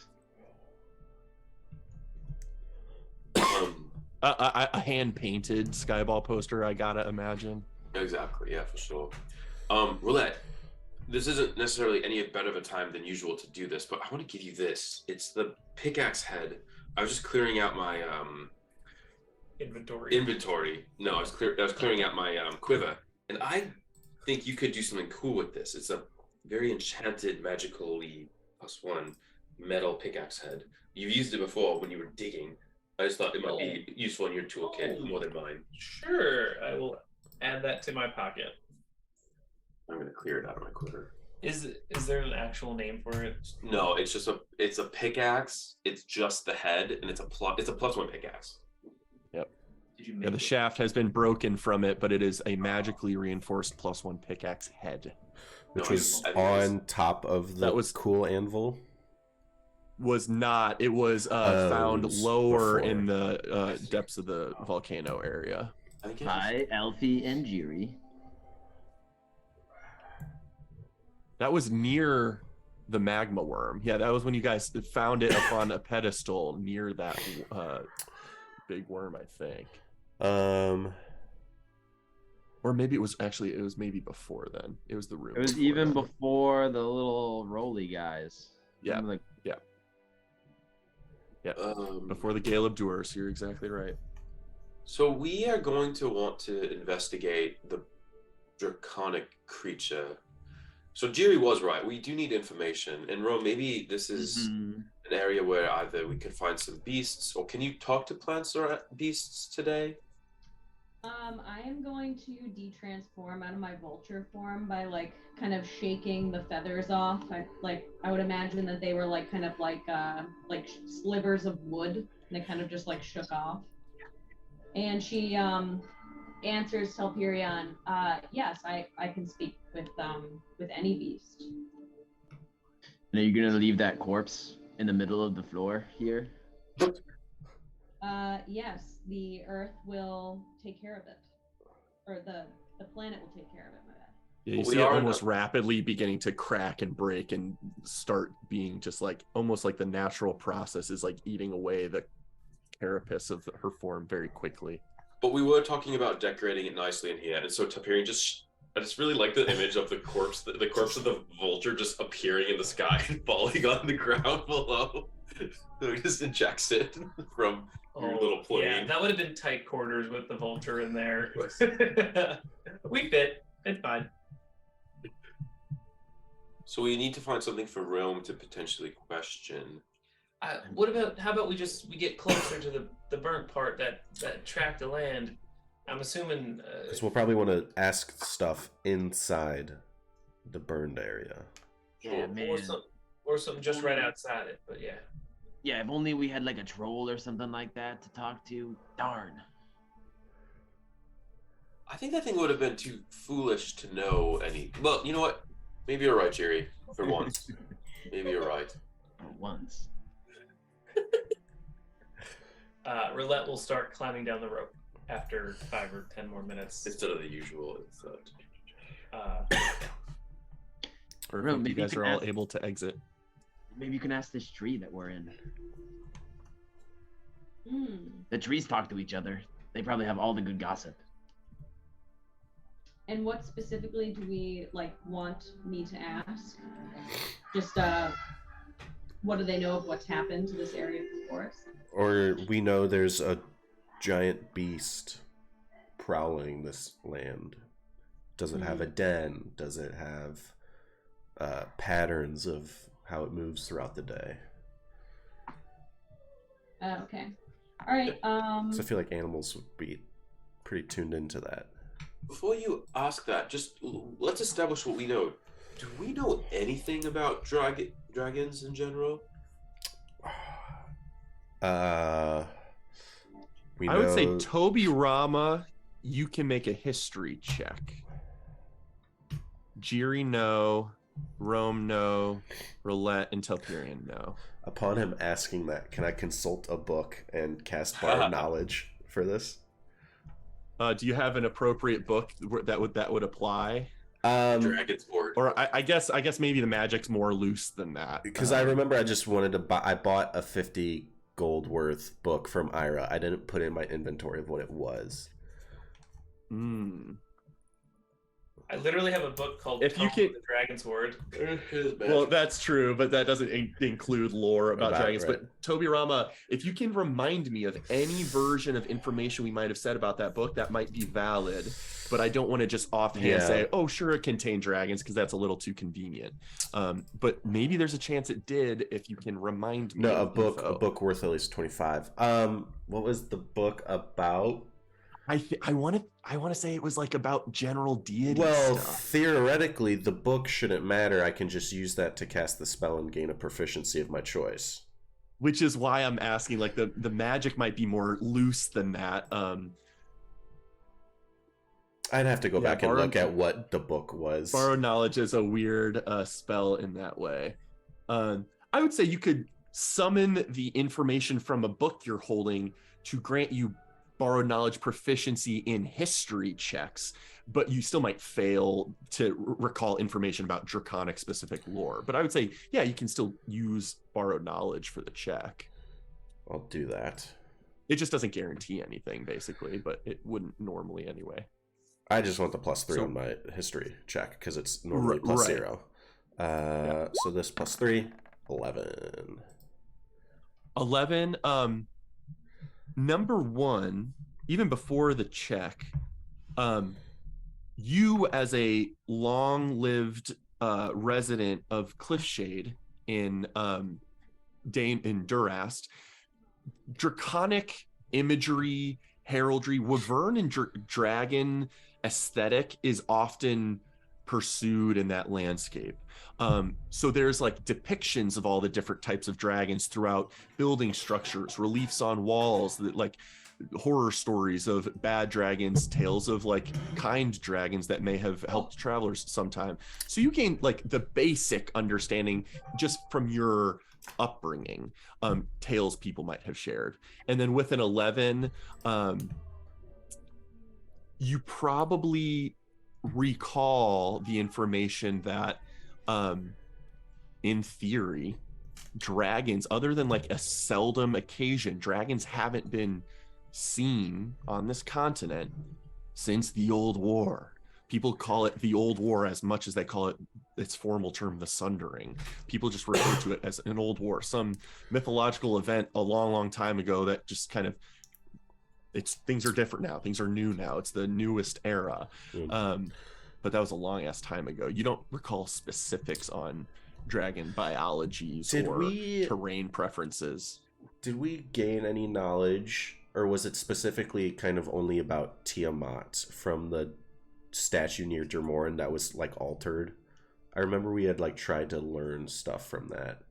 A: A hand-painted skyball poster, I gotta imagine.
F: Exactly, yeah, for sure. Roulette, this isn't necessarily any better of a time than usual to do this, but I want to give you this. It's the pickaxe head. I was just clearing out my
C: Inventory.
F: No, I was clearing out my quiver, and I think you could do something cool with this. It's a very enchanted, magically +1 metal pickaxe head. You've used it before when you were digging. I just thought it might be useful in your toolkit more than mine.
C: Sure, I will add that to my pocket.
F: I'm gonna clear it out of my quiver.
C: Is there an actual name for it?
F: No, it's a pickaxe. It's just the head, and it's a +1 pickaxe.
C: Did you
A: Yeah,
C: make
A: the
C: it?
A: shaft has been broken from it, but it is a magically reinforced +1 pickaxe head.
B: Which
F: No,
B: was
F: I think it was-
B: on top of the
A: That was-
B: cool anvil.
A: Was not. It was
B: it
A: found
B: was
A: lower
B: before.
A: in the depths of the volcano area.
F: I think it was-
D: By Alfie and Jiri.
A: That was near the magma worm. Yeah, that was when you guys found it up on a pedestal near that big worm, I think. Or maybe it was maybe before then. It was the room.
E: It was
A: before
E: even
A: then.
E: before the little roly guys.
A: Yeah.
E: Remember, like,
A: Before the Gale of Doers. You're exactly right.
F: So we are going to want to investigate the draconic creature. So Jiri was right. We do need information. And Ro, maybe this is an area where either we could find some beasts, or can you talk to plants or beasts today?
G: I am going to de-transform out of my vulture form by like kind of shaking the feathers off. I would imagine that they were like kind of like slivers of wood, and they kind of just like shook off. And she answers Telperion, yes, I can speak with any beast.
D: And are you gonna leave that corpse in the middle of the floor here?
G: Yes, the earth will take care of it. Or the planet will take care of it, my bad.
A: Yeah, you
F: We
A: see it
F: are
A: almost rapidly beginning to crack and break and start being just like almost like the natural process is like eating away the carapace of her form very quickly.
F: But we were talking about decorating it nicely in here, and so Tapirian I just really like the image of the corpse of the vulture just appearing in the sky and falling on the ground below. So he just ejects it from your little plane.
C: Yeah, that would have been tight quarters with the vulture in there. We fit. It's fine.
F: So we need to find something for Rome to potentially question.
C: How about we get closer to the burnt part, that tract of land. I'm assuming.
B: Because we'll probably want to ask stuff inside the burned area.
D: Yeah, man.
C: Or something just right outside it, but yeah.
D: Yeah, if only we had like a troll or something like that to talk to. Darn.
F: I think that thing would have been too foolish to know any. Well, you know what? Maybe you're right, Jerry. For once, maybe you're right.
D: For once.
C: Roulette will start climbing down the rope after 5 or 10 more minutes.
F: Instead of the usual.
A: Or
D: Bro,
A: if you
D: maybe
A: guys
D: you
A: are
D: can
A: all
D: ask-
A: able to exit.
D: Maybe you can ask this tree that we're in.
G: Hmm.
D: The trees talk to each other. They probably have all the good gossip.
G: And what specifically do we want me to ask? Just what do they know of what's happened to this area of the forest?
B: Or we know there's a giant beast prowling this land. Does it have a den? Does it have patterns of how it moves throughout the day?
G: Okay. All right.
B: So I feel like animals would be pretty tuned into that.
F: Before you ask that, just let's establish what we know. Do we know anything about dragons in general?
B: I
A: would say Toby Rama, you can make a history check. Jiri, no. Rome, no. Roulette and Telperian, no.
B: Upon him asking that, can I consult a book and cast Bar Knowledge for this?
A: Do you have an appropriate book that would apply?
F: Dragon's Board.
A: Or I guess maybe the magic's more loose than that.
B: Because I remember I just wanted to buy. I bought a 50 gold worth book from Ira. I didn't put in my inventory of what it was.
C: I literally have a book called
A: If you
C: Tome
A: can-
C: of the Dragon's Word.
A: Well, that's true, but that doesn't include lore about dragons.
B: right.
A: But Toby Rama, if you can remind me of any version of information we might have said about that book, that might be valid. But I don't want to just offhand say, "Oh, sure, it contained dragons," because that's a little too convenient. But maybe there's a chance it did if you can remind me.
B: No,
A: of info.
B: a book worth at least 25. What was the book about?
A: I want to say it was like about general deity
B: Well,
A: stuff.
B: theoretically, the book shouldn't matter. I can just use that to cast the spell and gain a proficiency of my choice.
A: Which is why I'm asking, like, the magic might be more loose than that.
B: I'd have to go back and
A: borrowed-
B: look at what the book was.
A: Borrow knowledge is a weird spell in that way. I would say you could summon the information from a book you're holding to grant you borrowed knowledge proficiency in history checks, but you still might fail to recall information about draconic specific lore. But I would say, yeah, you can still use borrowed knowledge for the check.
B: I'll do that.
A: It just doesn't guarantee anything, basically, but it wouldn't normally anyway.
B: I just want the +3
A: So-
B: on my history check because it's normally
A: Right.
B: +0. So this +3, 11.
A: 11. Number one, even before the check, you as a long-lived resident of Cliffshade in Durast, draconic imagery, heraldry, wyvern and dragon aesthetic is often pursued in that landscape. So there's like depictions of all the different types of dragons throughout building structures, reliefs on walls, that like horror stories of bad dragons, tales of like kind dragons that may have helped travelers sometime. So you gain like the basic understanding just from your upbringing, tales people might have shared. And then with an 11, you probably recall the information that, in theory, dragons, other than like a seldom occasion, dragons haven't been seen on this continent since the Old War. People call it the Old War as much as they call it its formal term, the Sundering. People just refer to it as an old war, some mythological event a long, long time ago that just kind of, things are different now. Things are new now. It's the newest era. But that was a long ass time ago. You don't recall specifics on dragon biologies or terrain preferences.
B: Did we gain any knowledge, or was it specifically kind of only about Tiamat from the statue near Dermorin that was like altered? I remember we had like tried to learn stuff from that.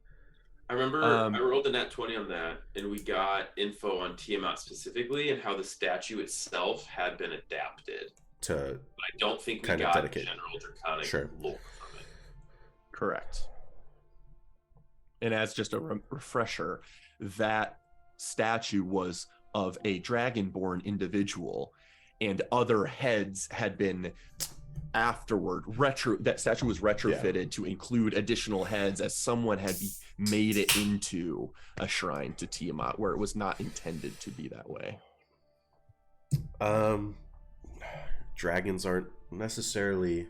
F: I remember I rolled a nat 20 on that, and we got info on Tiamat specifically and how the statue itself had been adapted. But I don't think we got general draconic lore from it.
A: Correct. And as just a refresher, that statue was of a dragonborn individual, and other heads had been afterward that statue was retrofitted to include additional heads, as someone had made it into a shrine to Tiamat where it was not intended to be that way.
B: Dragons aren't necessarily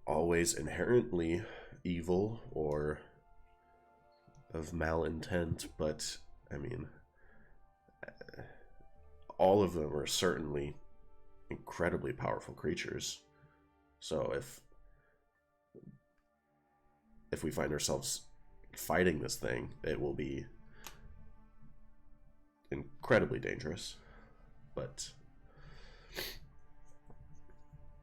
B: always inherently evil or of malintent, but I mean, all of them are certainly incredibly powerful creatures. So if we find ourselves fighting this thing, it will be incredibly dangerous. But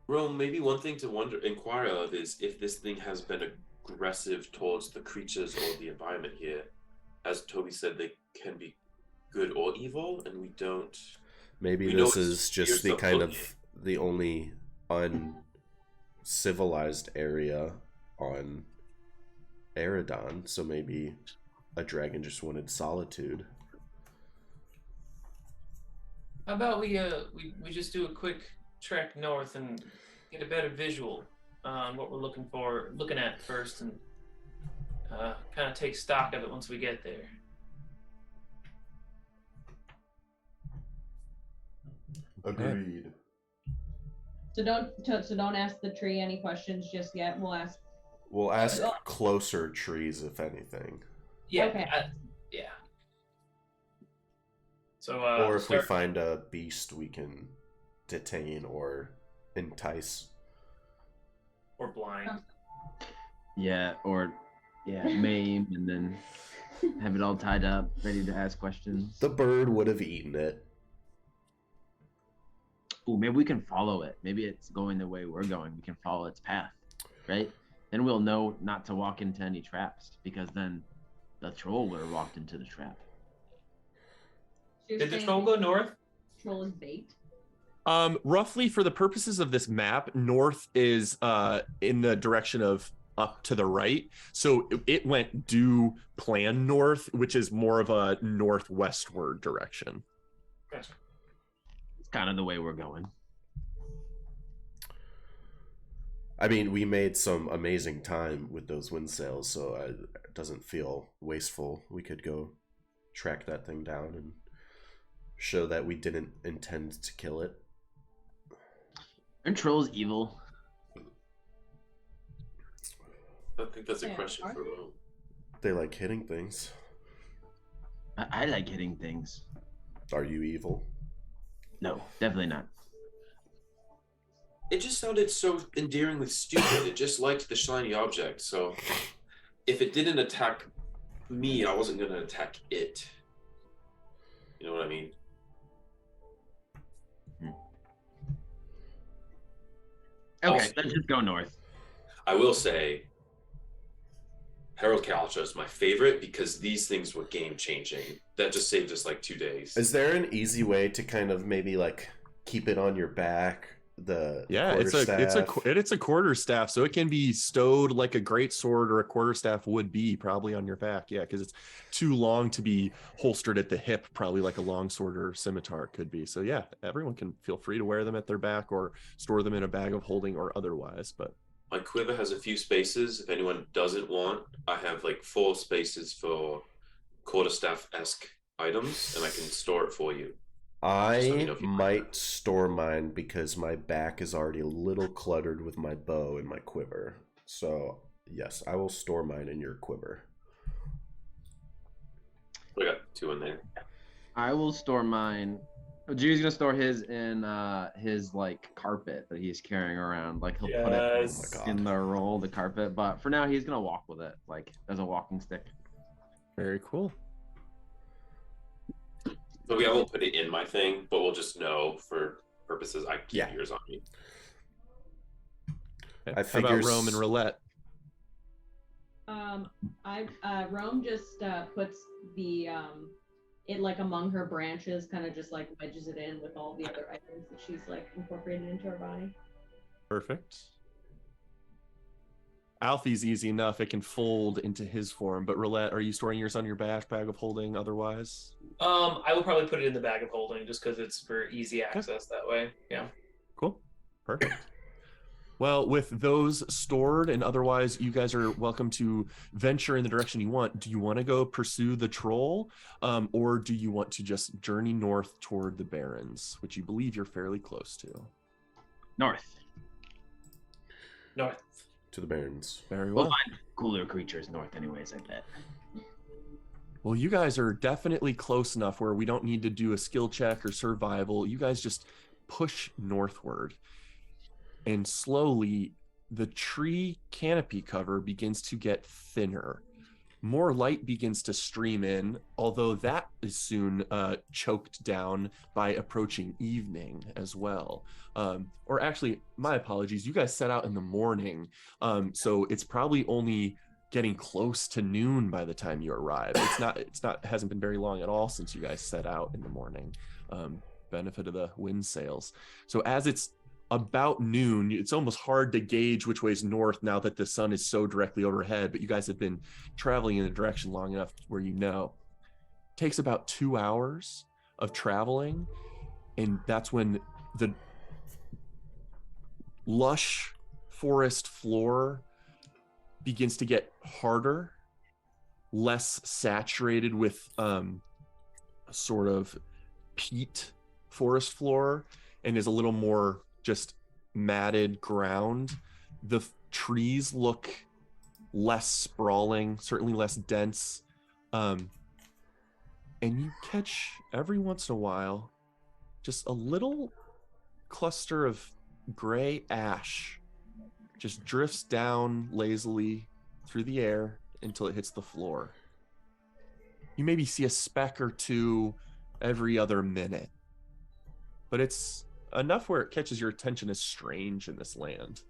F: Rome, maybe one thing to inquire of is if this thing has been aggressive towards the creatures or the environment here. As Toby said, they can be good or evil, and we don't.
B: Maybe this is just the kind of the only uncivilized area on Eridon, so maybe a dragon just wanted solitude.
C: How about we just do a quick trek north and get a better visual on what we're looking at first, and kind of take stock of it once we get there.
B: Agreed.
G: So don't ask the tree any questions just yet. We'll ask
B: closer trees, if anything.
C: Yeah.
G: Okay.
C: Yeah. So
B: or if we find a beast we can detain or entice.
C: Or blind.
D: Yeah, or maim, and then have it all tied up, ready to ask questions.
B: The bird would have eaten it.
D: Ooh, maybe we can follow it. Maybe it's going the way we're going. We can follow its path, right? Then we'll know not to walk into any traps, because then the troll would have walked into the trap.
C: Did the troll go north?
G: Troll is bait.
A: Roughly, for the purposes of this map, north is in the direction of up to the right. So it went due plan north, which is more of a northwestward direction.
C: Gotcha.
D: It's kind of the way we're going.
B: I mean, we made some amazing time with those wind sails, so it doesn't feel wasteful. We could go track that thing down and show that we didn't intend to kill it.
D: Aren't trolls evil?
F: I think that's a question for Rome.
B: They like hitting things.
D: I like hitting things.
B: Are you evil?
D: No, definitely not.
F: It just sounded so endearingly stupid. It just liked the shiny object. So if it didn't attack me, I wasn't going to attack it. You know what I mean?
D: Okay, let's just go north.
F: I will say, Harold Calcha is my favorite because these things were game changing. That just saved us like 2 days.
B: Is there an easy way to kind of maybe like keep it on your back the
A: Yeah, it's a quarter staff, so it can be stowed like a great sword or a quarter staff would be probably on your back. Yeah, because it's too long to be holstered at the hip, probably like a long sword or scimitar could be. So yeah, everyone can feel free to wear them at their back or store them in a bag of holding or otherwise. But
F: My quiver has a few spaces. If anyone doesn't want, I have like 4 spaces for quarterstaff-esque items, and I can store it for you. Just let me know
B: I
F: if you
B: might store mine because my back is already a little cluttered with my bow and my quiver. So yes, I will store mine in your quiver.
F: We got 2 in there.
E: I will store mine. Jimmy's gonna store his in his like carpet that he's carrying around. Like he'll put it
B: Oh my god.
E: in the roll, the carpet. But for now, he's gonna walk with it, like as a walking stick.
A: very cool.
F: So I won't put it in my thing, but we'll just know for purposes I keep
B: Yeah.
F: yours on me.
A: Okay.
B: I
A: How about
B: figure
A: Rome and roulette?
G: Rome just puts the it like among her branches, kind of just like wedges it in with all the other items that she's like incorporated into her body.
A: Perfect. Alfie's easy enough; it can fold into his form. But roulette, are you storing yours on your back, bag of holding? Otherwise,
C: I will probably put it in the bag of holding just because it's for easy access that way. Yeah.
A: cool, perfect. Well, with those stored and otherwise, you guys are welcome to venture in the direction you want. Do you want to go pursue the troll, or do you want to just journey north toward the Barrens, which you believe you're fairly close to?
D: North.
C: North.
B: To the Barrens.
A: Very
D: We'll
A: well.
D: find cooler creatures north, anyways. I bet.
A: Well, you guys are definitely close enough where we don't need to do a skill check or survival. You guys just push northward. And slowly, the tree canopy cover begins to get thinner. More light begins to stream in, although that is soon choked down by approaching evening as well. Or actually, my apologies, you guys set out in the morning, so it's probably only getting close to noon by the time you arrive. It hasn't been very long at all since you guys set out in the morning. Benefit of the wind sails. So as it's about noon, it's almost hard to gauge which way's north now that the sun is so directly overhead, but you guys have been traveling in a direction long enough where you know. It takes about 2 hours of traveling, and that's when the lush forest floor begins to get harder, less saturated with sort of peat forest floor, and is a little more just matted ground. The trees look less sprawling, certainly less dense. And you catch every once in a while just a little cluster of gray ash just drifts down lazily through the air until it hits the floor. You maybe see a speck or two every other minute, but it's enough where it catches your attention as strange in this land.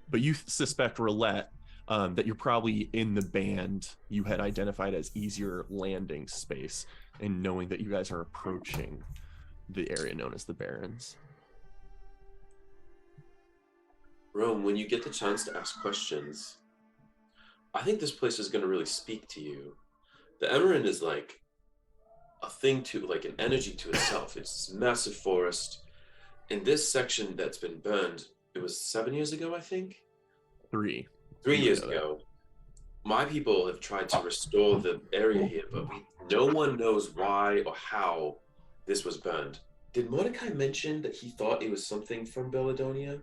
A: But you suspect, Roulette, that you're probably in the band you had identified as easier landing space, and knowing that you guys are approaching the area known as the Barrens.
F: Rome, when you get the chance to ask questions, I think this place is going to really speak to you. The Emerald is like a thing to, like an energy to itself. It's this massive forest. In this section that's been burned, it was 7 years ago, I think?
A: 3
F: years ago. My people have tried to restore the area here, but no one knows why or how this was burned. Did Mordecai mention that he thought it was something from Belladonia?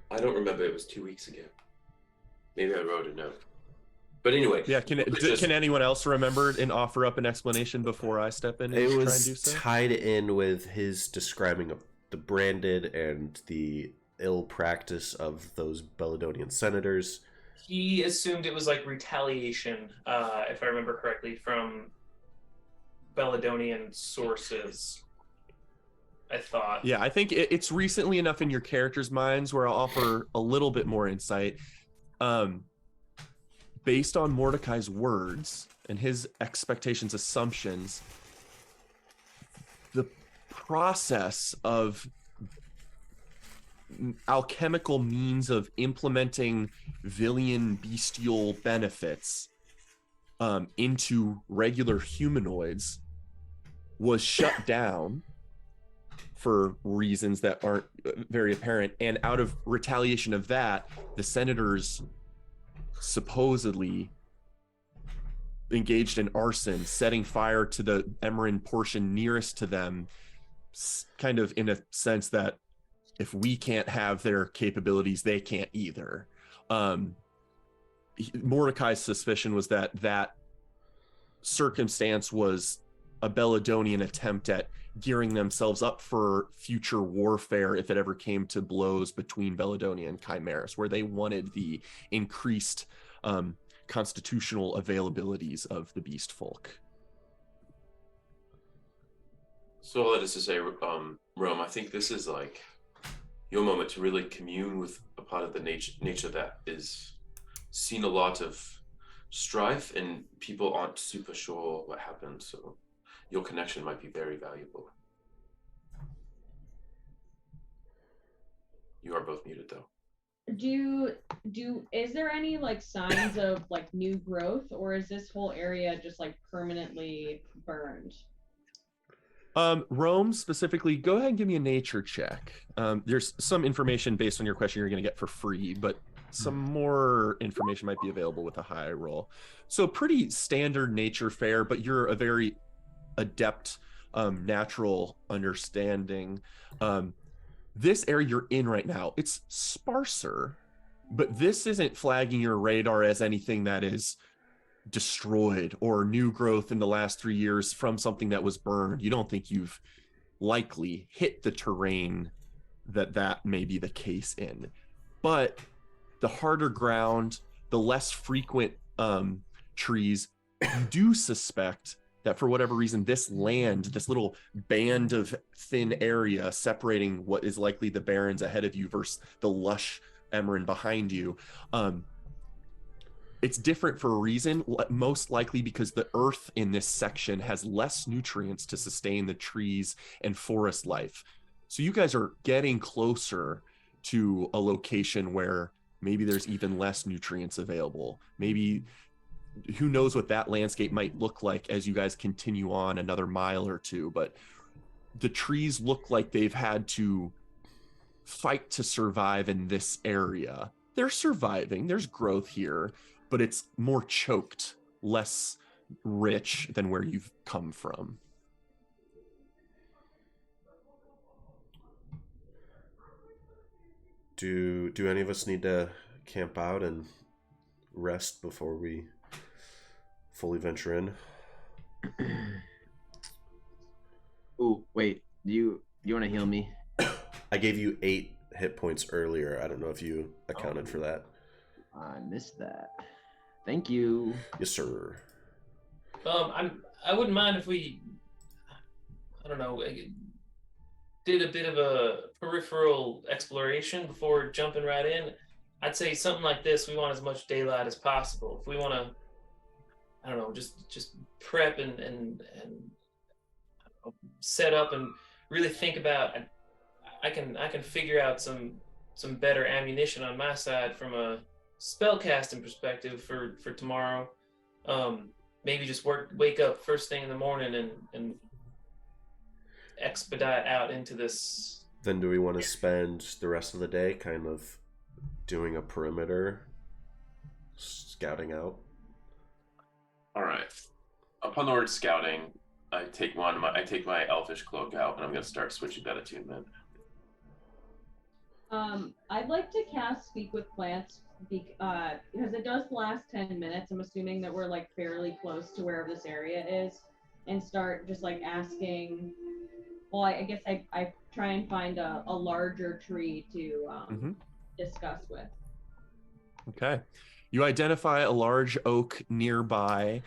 F: I don't remember. It was 2 weeks ago. Maybe I wrote a note. But anyway.
A: Yeah, can anyone else remember and offer up an explanation before I step in and
B: It
A: try and do
B: was
A: so?
B: tied in with his describing of the branded and the ill practice of those Belladonian senators.
C: He assumed it was like retaliation, if I remember correctly, from Belladonian sources. I thought.
A: Yeah, I think it's recently enough in your characters' minds where I'll offer a little bit more insight. Based on Mordecai's words and his expectations, assumptions, the process of alchemical means of implementing Villian bestial benefits into regular humanoids was shut down for reasons that aren't very apparent. And out of retaliation of that, the senators supposedly engaged in arson, setting fire to the Emerald portion nearest to them, kind of in a sense that if we can't have their capabilities, they can't either. Mordecai's suspicion was that that circumstance was a Belladonian attempt at gearing themselves up for future warfare if it ever came to blows between Belladonia and Chimeras, where they wanted the increased constitutional availabilities of the beast folk.
F: So all that is to say, Rome, I think this is like your moment to really commune with a part of the nature that is seen a lot of strife and people aren't super sure what happened. So your connection might be very valuable. You are both muted though.
G: Is there any like signs of like new growth, or is this whole area just like permanently burned?
A: Rome specifically, go ahead and give me a nature check. There's some information based on your question you're going to get for free, but some more information might be available with a high roll. So pretty standard nature fare, but you're a very adept natural understanding. This area you're in right now, it's sparser, but this isn't flagging your radar as anything that is destroyed or new growth in the last 3 years from something that was burned. You don't think you've likely hit the terrain that may be the case in. But the harder ground, the less frequent trees, you do suspect that for whatever reason, this land, this little band of thin area separating what is likely the barrens ahead of you versus the lush Emerald behind you, it's different for a reason, most likely because the earth in this section has less nutrients to sustain the trees and forest life. So you guys are getting closer to a location where maybe there's even less nutrients available. Maybe who knows what that landscape might look like as you guys continue on another mile or two, but the trees look like they've had to fight to survive in this area. They're surviving, there's growth here, but it's more choked, less rich than where you've come from.
B: Do any of us need to camp out and rest before we fully venture in?
D: Ooh, wait. Do you want to heal me?
B: I gave you 8 hit points earlier. I don't know if you accounted for that.
D: I missed that. Thank you.
B: Yes, sir.
C: I wouldn't mind if we, I don't know, did a bit of a peripheral exploration before jumping right in. I'd say something like this, we want as much daylight as possible. If we want to, I don't know, just prep and set up and really think about. I can figure out some better ammunition on my side from a spellcasting perspective for tomorrow. Maybe just wake up first thing in the morning and expedite out into this.
B: Then do we want to spend the rest of the day kind of doing a perimeter, scouting out?
F: All right. Upon the word scouting, I take my elfish cloak out, and I'm going to start switching that attunement.
G: I'd like to cast Speak with Plants because it does last 10 minutes. I'm assuming that we're like fairly close to wherever this area is, and start just like asking. Well, I guess I try and find a larger tree to discuss with.
A: Okay. You identify a large oak nearby.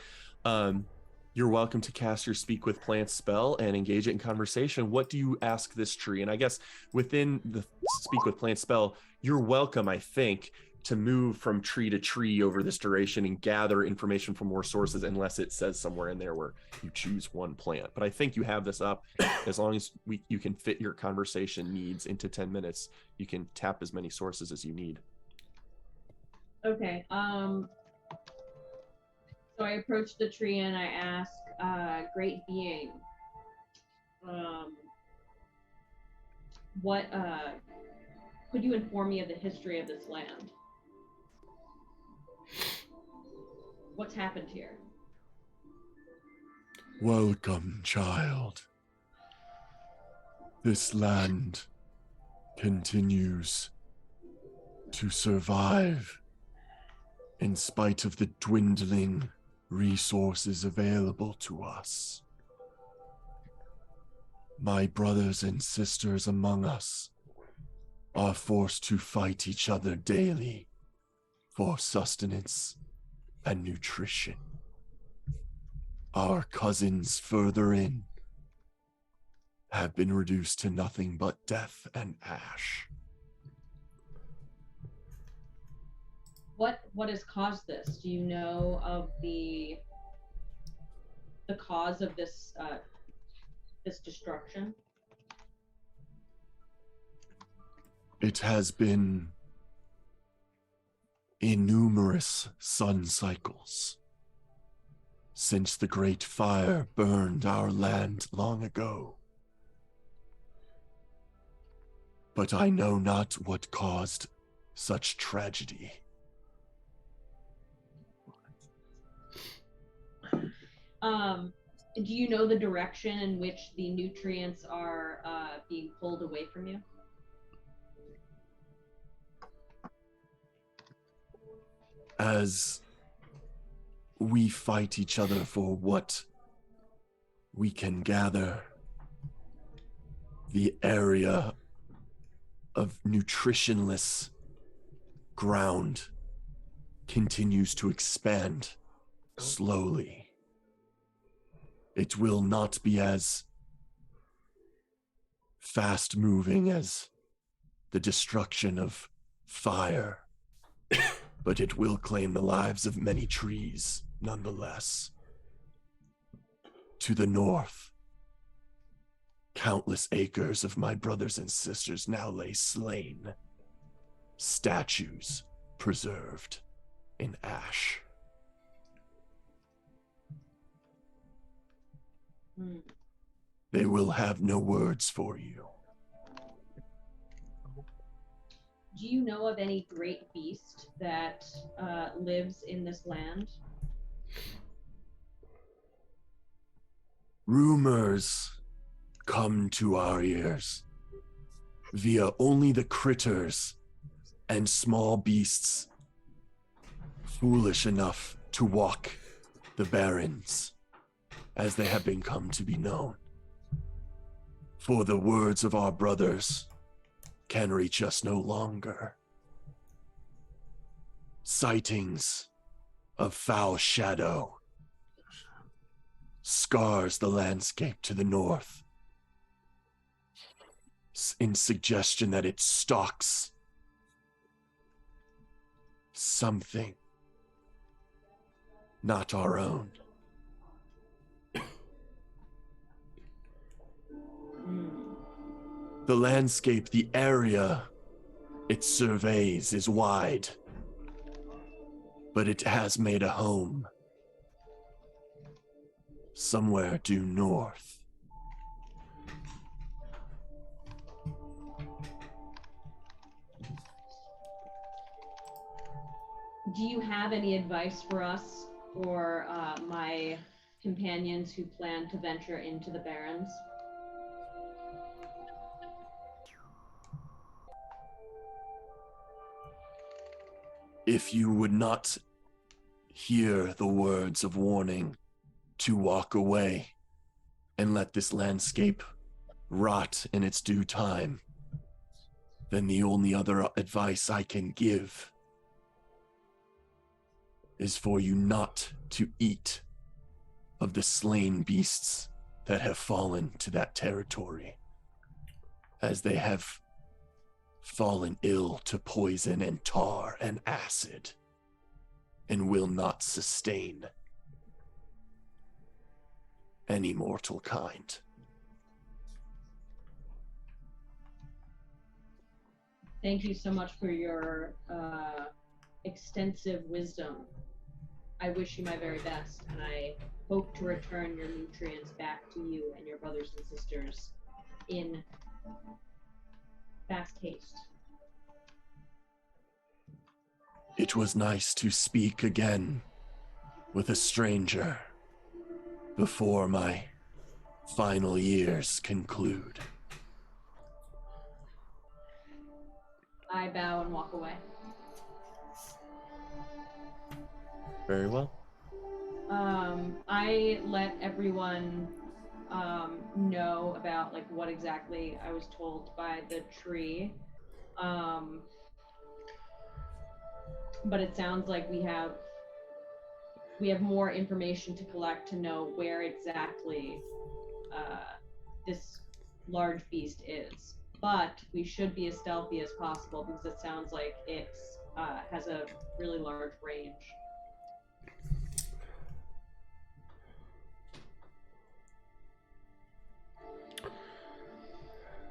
A: You're welcome to cast your Speak with Plants spell and engage it in conversation. What do you ask this tree? And I guess within the Speak with Plants spell, you're welcome, I think, to move from tree to tree over this duration and gather information from more sources unless it says somewhere in there where you choose one plant. But I think you have this up. As long as you can fit your conversation needs into 10 minutes, you can tap as many sources as you need.
G: Okay. So I approach the tree and I ask, great being, what could you inform me of the history of this land? What's happened here?
A: Welcome, child. This land continues to survive in spite of the dwindling resources available to us. My brothers and sisters among us are forced to fight each other daily for sustenance and nutrition. Our cousins further in have been reduced to nothing but death and ash.
G: What has caused this? Do you know of the cause of this this destruction?
A: It has been innumerous sun cycles since the great fire burned our land long ago. But I know not what caused such tragedy.
G: Do you know the direction in which the nutrients are being pulled away from you?
A: As we fight each other for what we can gather, the area of nutritionless ground continues to expand slowly. It will not be as fast moving as the destruction of fire, but it will claim the lives of many trees nonetheless. To the north, countless acres of my brothers and sisters now lay slain, statues preserved in ash. They will have no words for you.
G: Do you know of any great beast that lives in this land?
A: Rumors come to our ears via only the critters and small beasts foolish enough to walk the barrens, as they have been come to be known. For the words of our brothers can reach us no longer. Sightings of foul shadow scars the landscape to the north in suggestion that it stalks something not our own. The landscape, the area it surveys is wide, but it has made a home somewhere due north.
G: Do you have any advice for us or my companions who plan to venture into the Barrens?
A: If you would not hear the words of warning to walk away and let this landscape rot in its due time, then the only other advice I can give is for you not to eat of the slain beasts that have fallen to that territory, as they have fallen ill to poison and tar and acid, and will not sustain any mortal kind.
G: Thank you so much for your extensive wisdom. I wish you my very best, and I hope to return your nutrients back to you and your brothers and sisters in fast haste.
A: It was nice to speak again with a stranger before my final years conclude.
G: I bow and walk away.
A: Very well.
G: I let everyone know about like what exactly I was told by the tree. But it sounds like we have more information to collect to know where exactly this large beast is. But we should be as stealthy as possible because it sounds like it has a really large range.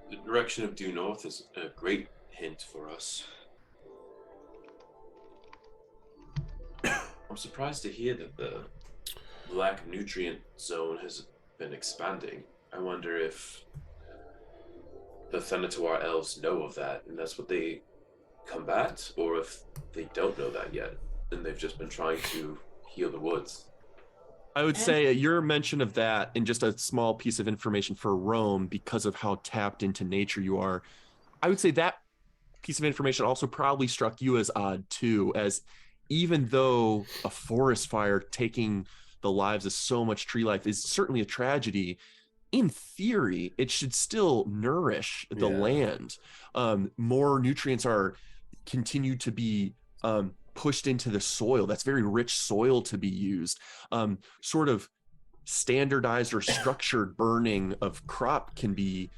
F: The direction of due north is a great hint for us. I'm surprised to hear that the black nutrient zone has been expanding. I wonder if the Thanatar elves know of that, and that's what they combat, or if they don't know that yet, and they've just been trying to heal the woods.
A: I would say your mention of that and just a small piece of information for Rome, because of how tapped into nature you are, I would say that piece of information also probably struck you as odd too, as even though a forest fire taking the lives of so much tree life is certainly a tragedy, in theory, it should still nourish the land. More nutrients are continue to be pushed into the soil. That's very rich soil to be used. Sort of standardized or structured burning of crop can be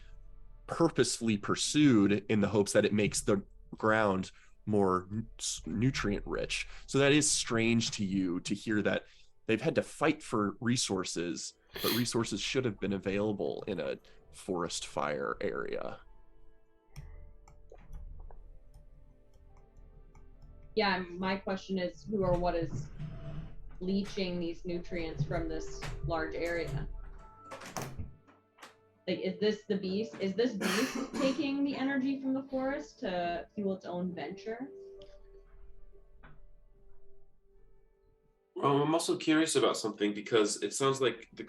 A: purposefully pursued in the hopes that it makes the ground more nutrient rich. So that is strange to you to hear that they've had to fight for resources, but resources should have been available in a forest fire area.
G: Yeah, my question is who or what is leaching these nutrients from this large area? Like, is this the beast? Is this beast taking the energy from the forest to fuel its own venture?
F: I'm also curious about something because it sounds like the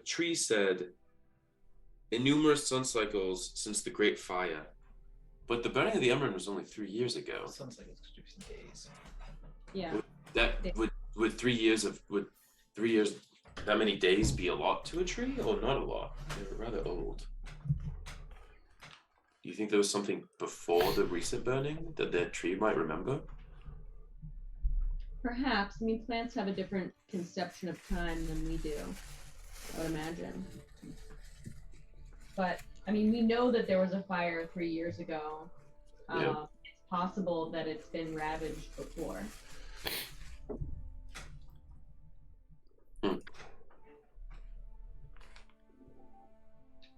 F: tree said in numerous sun cycles since the Great Fire, but the burning of the Emerald was only 3 years ago.
C: Sounds like it's just days.
G: Yeah.
F: Would 3 years that many days be a lot to a tree or not a lot? They're rather old. Do you think there was something before the recent burning that the tree might remember?
G: Perhaps. I mean, plants have a different conception of time than we do, I would imagine. But, I mean, we know that there was a fire 3 years ago.
F: Yeah.
G: It's possible that it's been ravaged before.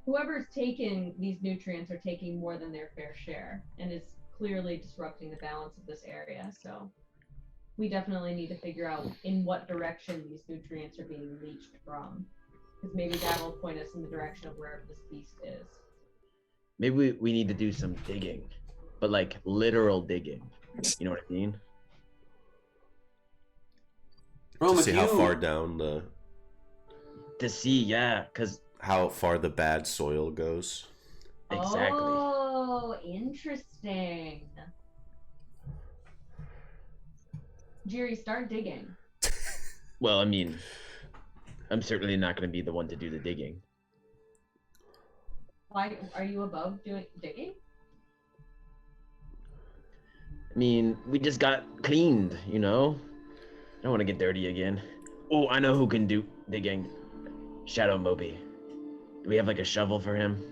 G: Whoever's taking these nutrients are taking more than their fair share, and is clearly disrupting the balance of this area. So we definitely need to figure out in what direction these nutrients are being leached from, because maybe that will point us in the direction of wherever this beast is.
D: Maybe we need to do some digging, but like literal digging. You know what I mean?
B: To see how far down
D: To see, yeah, because
B: how far the bad soil goes.
D: Exactly.
G: Oh, interesting. Jerry, start digging.
D: Well, I mean, I'm certainly not going to be the one to do the digging.
G: Why are you above doing digging?
D: I mean, we just got cleaned, you know? I don't want to get dirty again. Oh, I know who can do digging. Shadow Moby. Do we have like a shovel for him?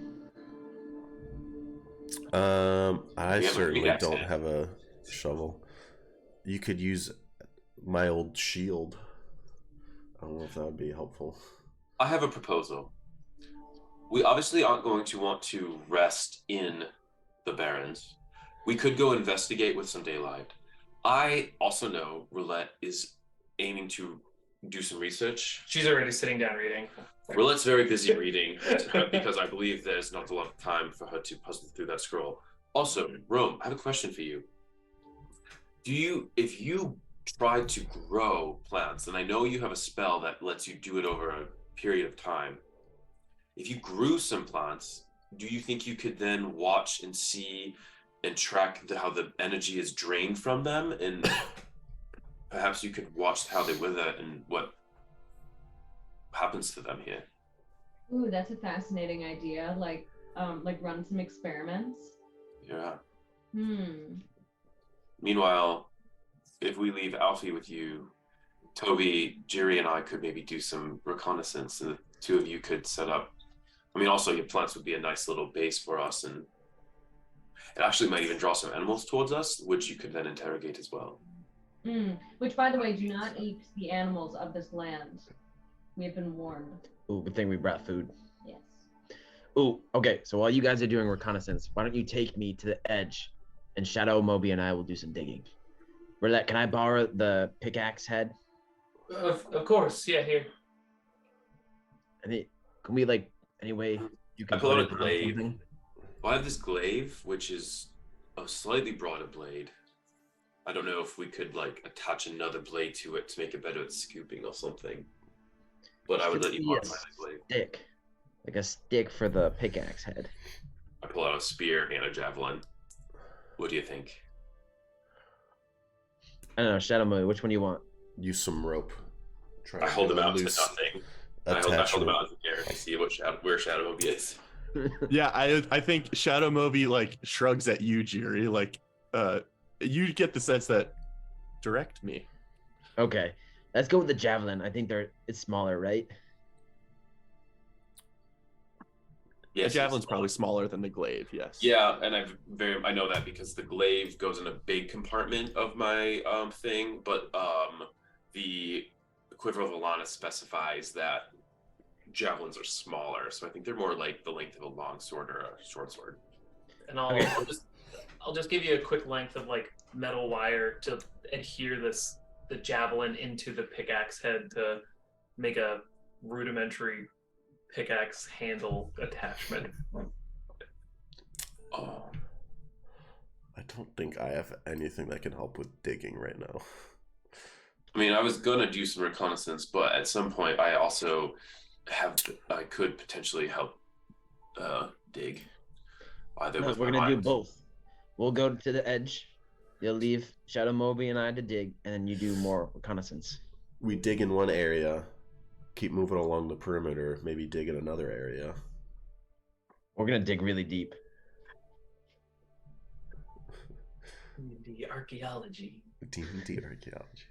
B: I
F: We have a
B: certainly
F: pickaxe
B: don't
F: head.
B: have a shovel. You could use my old shield. I don't know if that would be helpful.
F: I have a proposal. We obviously aren't going to want to rest in the Barrens. We could go investigate with some daylight. I also know Roulette is aiming to do some research.
C: She's already sitting down reading.
F: Roulette's very busy reading because I believe there's not a lot of time for her to puzzle through that scroll. Also, Rome, I have a question for you. If you try to grow plants, and I know you have a spell that lets you do it over a period of time, if you grew some plants, do you think you could then watch and see and track how the energy is drained from them, and perhaps you could watch how they wither and what happens to them here?
G: Ooh, that's a fascinating idea. Like run some experiments.
F: Yeah.
G: Hmm.
F: Meanwhile, if we leave Alfie with you, Toby, Jiri, and I could maybe do some reconnaissance, and the two of you could set up. I mean, also your plants would be a nice little base for us, and it actually might even draw some animals towards us, which you could then interrogate as well.
G: Which, by the way, do not eat the animals of this land. We have been warned.
D: Ooh, good thing we brought food.
G: Yes.
D: Ooh, okay. So while you guys are doing reconnaissance, why don't you take me to the edge, and Shadow, Moby, and I will do some digging. Roulette, can I borrow the pickaxe head?
C: Of course, yeah. Here.
D: Can we anyway? You can
F: I pull out
D: put
F: a
D: it on
F: glaive.
D: something?
F: Well, I have this glaive, which is a slightly broader blade. I don't know if we could attach another blade to it to make it better at scooping or something. But I would let you
D: Should be
F: modify
D: a
F: the blade.
D: stick, like a stick for the pickaxe head.
F: I pull out a spear and a javelin. What do you think?
D: I don't know, Shadow Moby, which one do you want?
B: Use some rope. Try
F: I hold
B: get
F: them
B: a
F: out to
B: loose
F: nothing. I hold them
B: attachment.
F: out in the air to see where Shadow Moby is.
A: Yeah, I think Shadow Moby shrugs at you, Jiri. You get the sense that direct me.
D: Okay, let's go with the javelin. I think it's smaller, right?
F: Yes,
A: The javelin's probably smaller than the glaive. Yes.
F: Yeah, and I know that because the glaive goes in a big compartment of my thing, but the quiver of Alana specifies that javelins are smaller, so I think they're more like the length of a long sword or a short sword.
C: And I'll just give you a quick length of metal wire to adhere the javelin into the pickaxe head to make a rudimentary pickaxe handle attachment.
F: Oh,
B: I don't think I have anything that can help with digging right now.
F: I mean, I was gonna do some reconnaissance, but at some point I could potentially help dig. Either
D: No,
F: with
D: we're
F: my
D: gonna do
F: mind.
D: both. We'll go to the edge. You'll leave Shadow Moby and I to dig, and then you do more reconnaissance.
B: We dig in one area, keep moving along the perimeter, maybe dig in another area.
D: We're gonna dig really deep.
C: The archaeology.
B: D&D archaeology.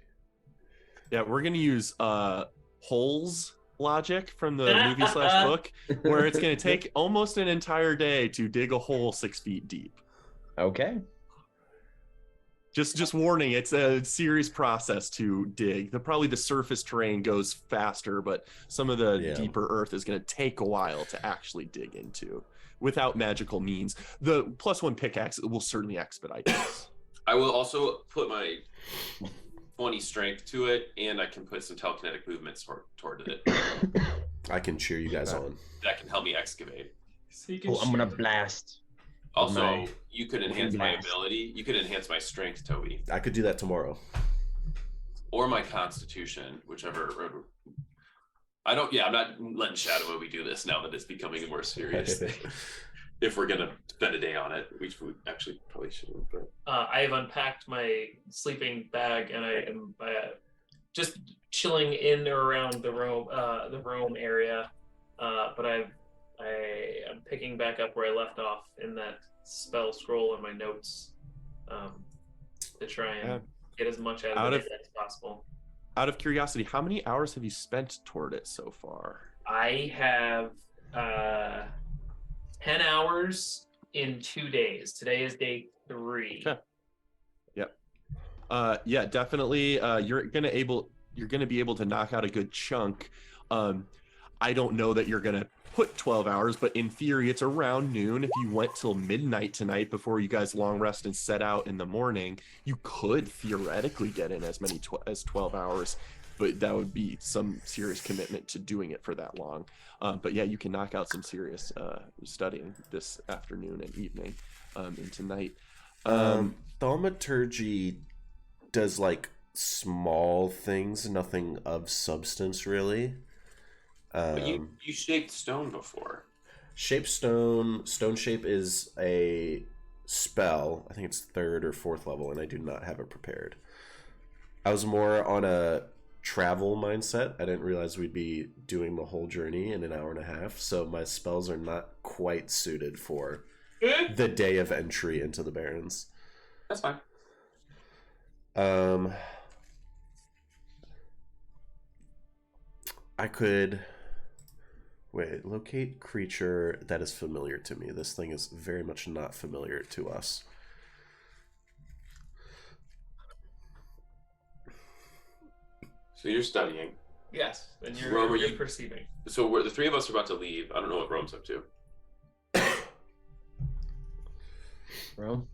A: Yeah, we're gonna use holes logic from the movie/book, where it's gonna take almost an entire day to dig a hole 6 feet deep.
D: Okay.
A: Just warning, it's a serious process to dig. Probably the surface terrain goes faster, but some of the deeper earth is going to take a while to actually dig into without magical means. The +1 pickaxe will certainly expedite this.
F: I will also put my 20 strength to it, and I can put some telekinetic movements toward it.
B: I can cheer you guys on.
F: That can help me excavate.
C: So you can
D: I'm gonna blast.
F: Also, you could enhance my
D: blast.
F: ability. You could enhance my strength, Toby,
B: I could do that tomorrow.
F: or my constitution, whichever. I'm not letting Shadow Moby do this now that it's becoming a more serious thing. If we're gonna spend a day on it, which we actually probably shouldn't. But
C: I have unpacked my sleeping bag, and I am just chilling in or around the Rome area. But I am picking back up where I left off in that spell scroll in my notes, to try and get as much out of it as possible.
A: Out of curiosity, how many hours have you spent toward it so far?
C: I have 10 hours in 2 days. Today is day 3.
A: Okay. Yeah, definitely. You're gonna be able to knock out a good chunk. I don't know that you're gonna put 12 hours, but in theory, it's around noon. If you went till midnight tonight before you guys long rest and set out in the morning, you could theoretically get in as many as 12 hours, but that would be some serious commitment to doing it for that long. But yeah, you can knock out some serious studying this afternoon and evening into night.
B: Thaumaturgy does like small things, nothing of substance really.
F: But you shaped stone before.
B: Shape stone shape is a spell. I think it's 3rd or 4th level, and I do not have it prepared. I was more on a travel mindset. I didn't realize we'd be doing the whole journey in an hour and a half, so my spells are not quite suited for the day of entry into the Barrens.
F: That's fine.
B: I could locate creature that is familiar to me. This thing is very much not familiar to us.
F: So you're studying.
C: Yes, and
F: Rome, are
C: you're
F: you-
C: perceiving.
F: So the 3 of us are about to leave. I don't know what Rome's up to.
D: Rome?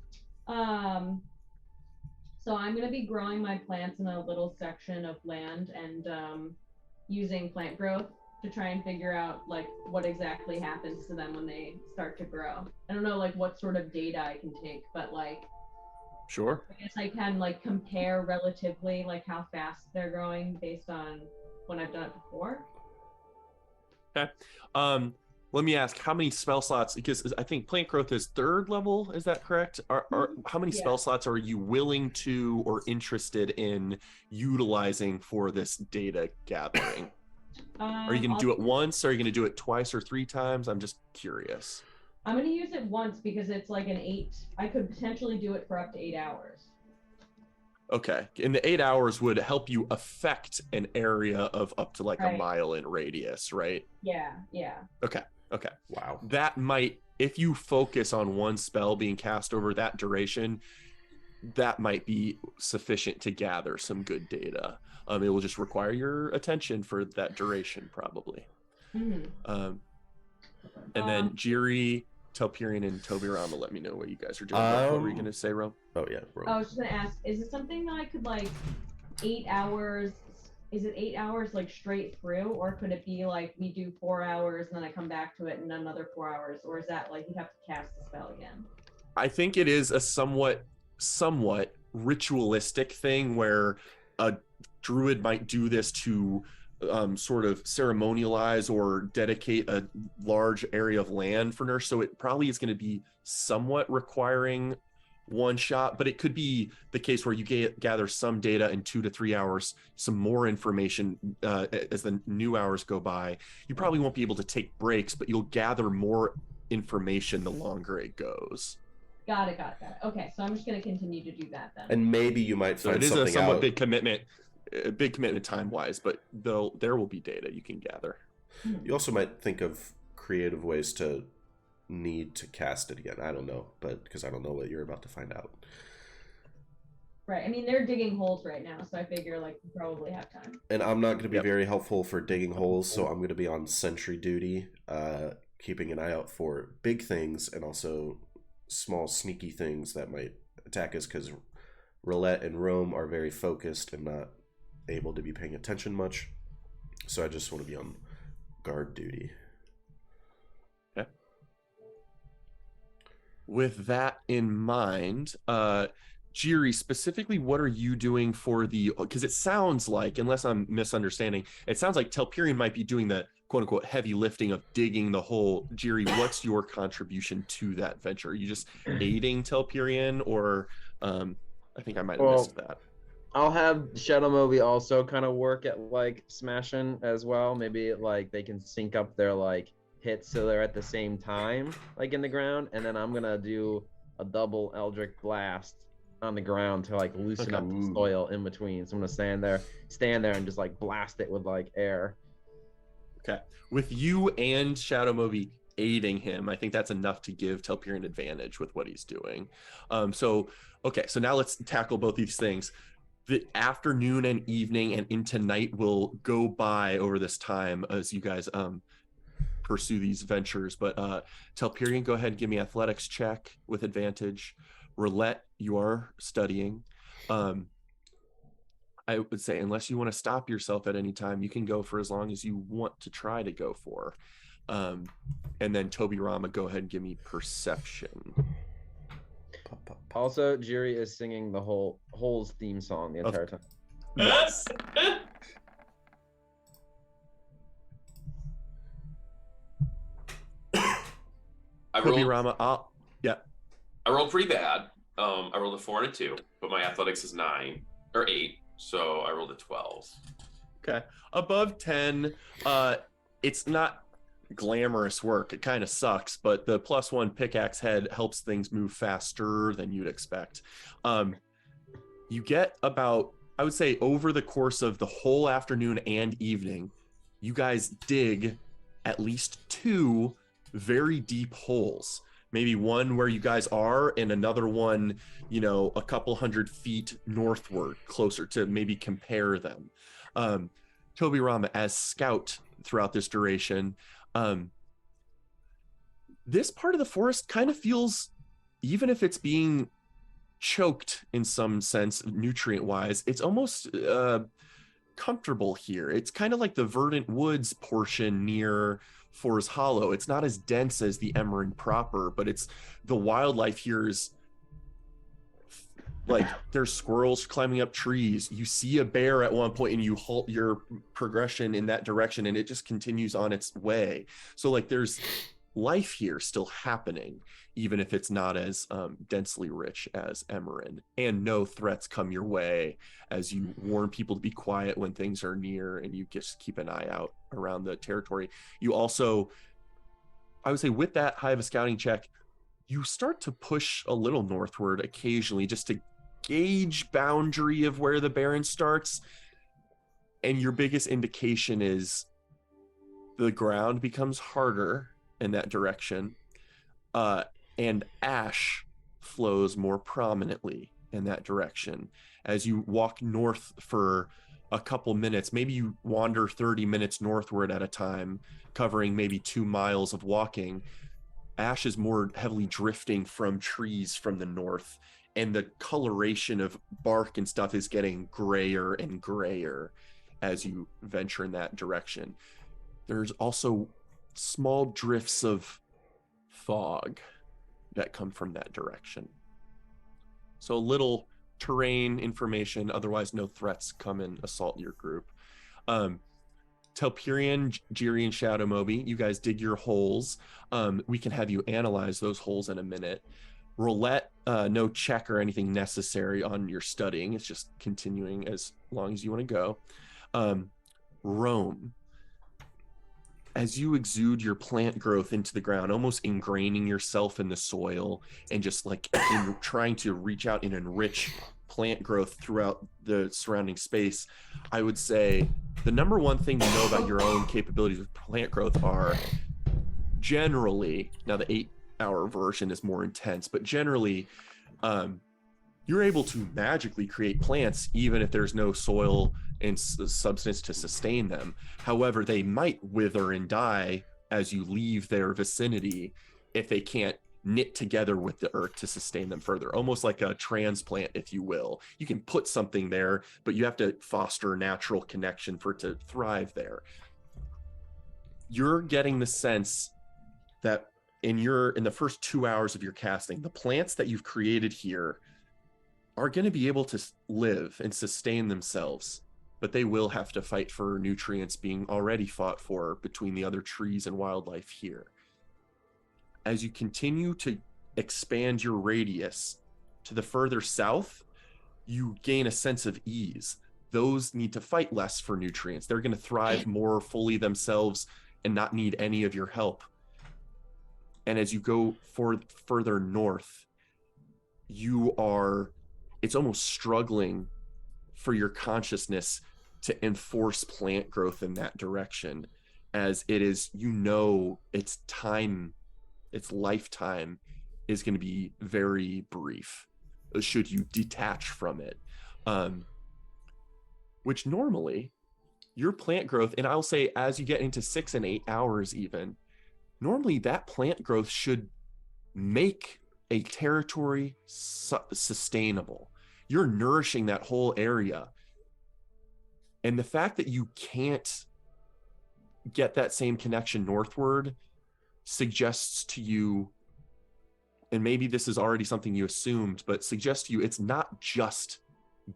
G: So I'm gonna be growing my plants in a little section of land and using plant growth to try and figure out like what exactly happens to them when they start to grow. I don't know like what sort of data I can take, but like
A: Sure.
G: I guess I can like compare relatively like how fast they're growing based on when I've done it before.
A: Okay. Let me ask, how many spell slots? Because I think plant growth is 3rd level. Is that correct? How many spell slots are you willing to or interested in utilizing for this data gathering? Are you going to do it once? Are you going to do it twice or 3 times? I'm just curious.
G: I'm gonna use it once because it's like an 8. I could potentially do it for up to 8 hours.
A: Okay. And the 8 hours would help you affect an area of up to like a
G: Right.
A: mile in radius, right?
G: Yeah.
A: Okay.
B: Wow.
A: That might, if you focus on one spell being cast over that duration, that might be sufficient to gather some good data. It will just require your attention for that duration, probably.
G: Mm-hmm.
A: And then Jiri, Telperion, and Tobirama, let me know what you guys are doing. What were you going to say, Ro?
B: Oh yeah, Rome.
G: I was just gonna ask, is it something that I could like 8 hours? Is it 8 hours like straight through, or could it be like we do 4 hours and then I come back to it and another 4 hours, or is that like you have to cast the spell again?
A: I think it is a somewhat ritualistic thing where a druid might do this to sort of ceremonialize or dedicate a large area of land for nurse. So it probably is going to be somewhat requiring one shot, but it could be the case where you gather some data in 2 to 3 hours, some more information as the new hours go by. You probably won't be able to take breaks, but you'll gather more information the longer it goes.
G: Got it. Okay, so I'm just gonna continue to do that then.
B: And maybe you might
A: So
B: find
A: it is a
B: something
A: somewhat
B: out.
A: big commitment time-wise, but there will be data you can gather.
B: You also might think of creative ways to need to cast it again. I don't know, but because I don't know what you're about to find out.
G: Right. I mean, they're digging holes right now, so I figure like we probably have time.
B: And I'm not going to be
A: Yep.
B: very helpful for digging holes, so I'm going to be on sentry duty, keeping an eye out for big things and also small sneaky things that might attack us, because Roulette and Rome are very focused and not able to be paying attention much. So I just want to be on guard duty.
A: Okay. With that in mind, Jiri, specifically, what are you doing for because it sounds like, unless I'm misunderstanding, it sounds like Telperion might be doing the quote unquote heavy lifting of digging the hole. Jiri, what's your contribution to that venture? Are you just aiding Telperion, or I think I might have missed that.
E: I'll have Shadow Moby also kind of work at like smashing as well. Maybe like they can sync up their like hits so they're at the same time, like in the ground, and then I'm gonna do a double Eldritch Blast on the ground to like loosen up the soil in between. So I'm gonna stand there and just like blast it with like air.
A: Okay. With you and Shadow Moby aiding him. I think that's enough to give Telpir an advantage with what he's doing. Okay, so now let's tackle both these things. The afternoon and evening and into night will go by over this time as you guys pursue these ventures. But Telpirian, go ahead and give me athletics check with advantage. Roulette, you are studying. I would say, unless you want to stop yourself at any time, you can go for as long as you want to try to go for. And then Toby Rama, go ahead and give me perception.
E: Also, Jiri is singing the Holes theme song the entire time.
A: Yes. Toby Rama, yeah.
F: I rolled pretty bad. I rolled a 4 and a 2, but my athletics is 9 or 8, so I rolled a 12.
A: Okay, above 10. It's not glamorous work. It kind of sucks, but the +1 pickaxe head helps things move faster than you'd expect. You get about, I would say, over the course of the whole afternoon and evening, you guys dig at least 2 very deep holes. Maybe one where you guys are and another one, a couple 100 feet northward, closer to maybe compare them. Toby Rama, as scout throughout this duration, this part of the forest kind of feels, even if it's being choked in some sense, nutrient wise, it's almost comfortable here. It's kind of like the verdant woods portion near Forest Hollow. It's not as dense as the Emerald proper, but it's the wildlife here is like there's squirrels climbing up trees. You see a bear at one point and you halt your progression in that direction and it just continues on its way. So like there's life here still happening, even if it's not as densely rich as Emerald, and no threats come your way as you warn people to be quiet when things are near and you just keep an eye out around the territory. You also, I would say, with that high of a scouting check, you start to push a little northward occasionally just to gauge boundary of where the Baron starts. And your biggest indication is the ground becomes harder in that direction, and ash flows more prominently in that direction. As you walk north for a couple minutes, maybe you wander 30 minutes northward at a time, covering maybe 2 miles of walking, ash is more heavily drifting from trees from the north, and the coloration of bark and stuff is getting grayer and grayer as you venture in that direction. There's also small drifts of fog that come from that direction. So little terrain information, otherwise no threats come and assault your group. Telpirian, Jiri, and Shadow Moby, you guys dig your holes. We can have you analyze those holes in a minute. Roulette, no check or anything necessary on your studying. It's just continuing as long as you want to go. Rome, as you exude your plant growth into the ground, almost ingraining yourself in the soil and just like trying to reach out and enrich plant growth throughout the surrounding space, I would say the number one thing to know about your own capabilities with plant growth are generally, now the 8-hour version is more intense, but generally you're able to magically create plants even if there's no soil and substance to sustain them. However, they might wither and die as you leave their vicinity if they can't knit together with the earth to sustain them further. Almost like a transplant, if you will. You can put something there, but you have to foster a natural connection for it to thrive there. You're getting the sense that in the first 2 hours of your casting, the plants that you've created here are going to be able to live and sustain themselves, but they will have to fight for nutrients being already fought for between the other trees and wildlife here. As you continue to expand your radius to the further south, you gain a sense of ease. Those need to fight less for nutrients. They're going to thrive more fully themselves and not need any of your help. And as you go further north, it's almost struggling for your consciousness to enforce plant growth in that direction. as it is, you know, its time, its lifetime is going to be very brief should you detach from it. Which normally your plant growth, and I'll say as you get into 6 and 8 hours even, normally that plant growth should make a territory sustainable. You're nourishing that whole area. And the fact that you can't get that same connection northward suggests to you, and maybe this is already something you assumed, but suggests to you it's not just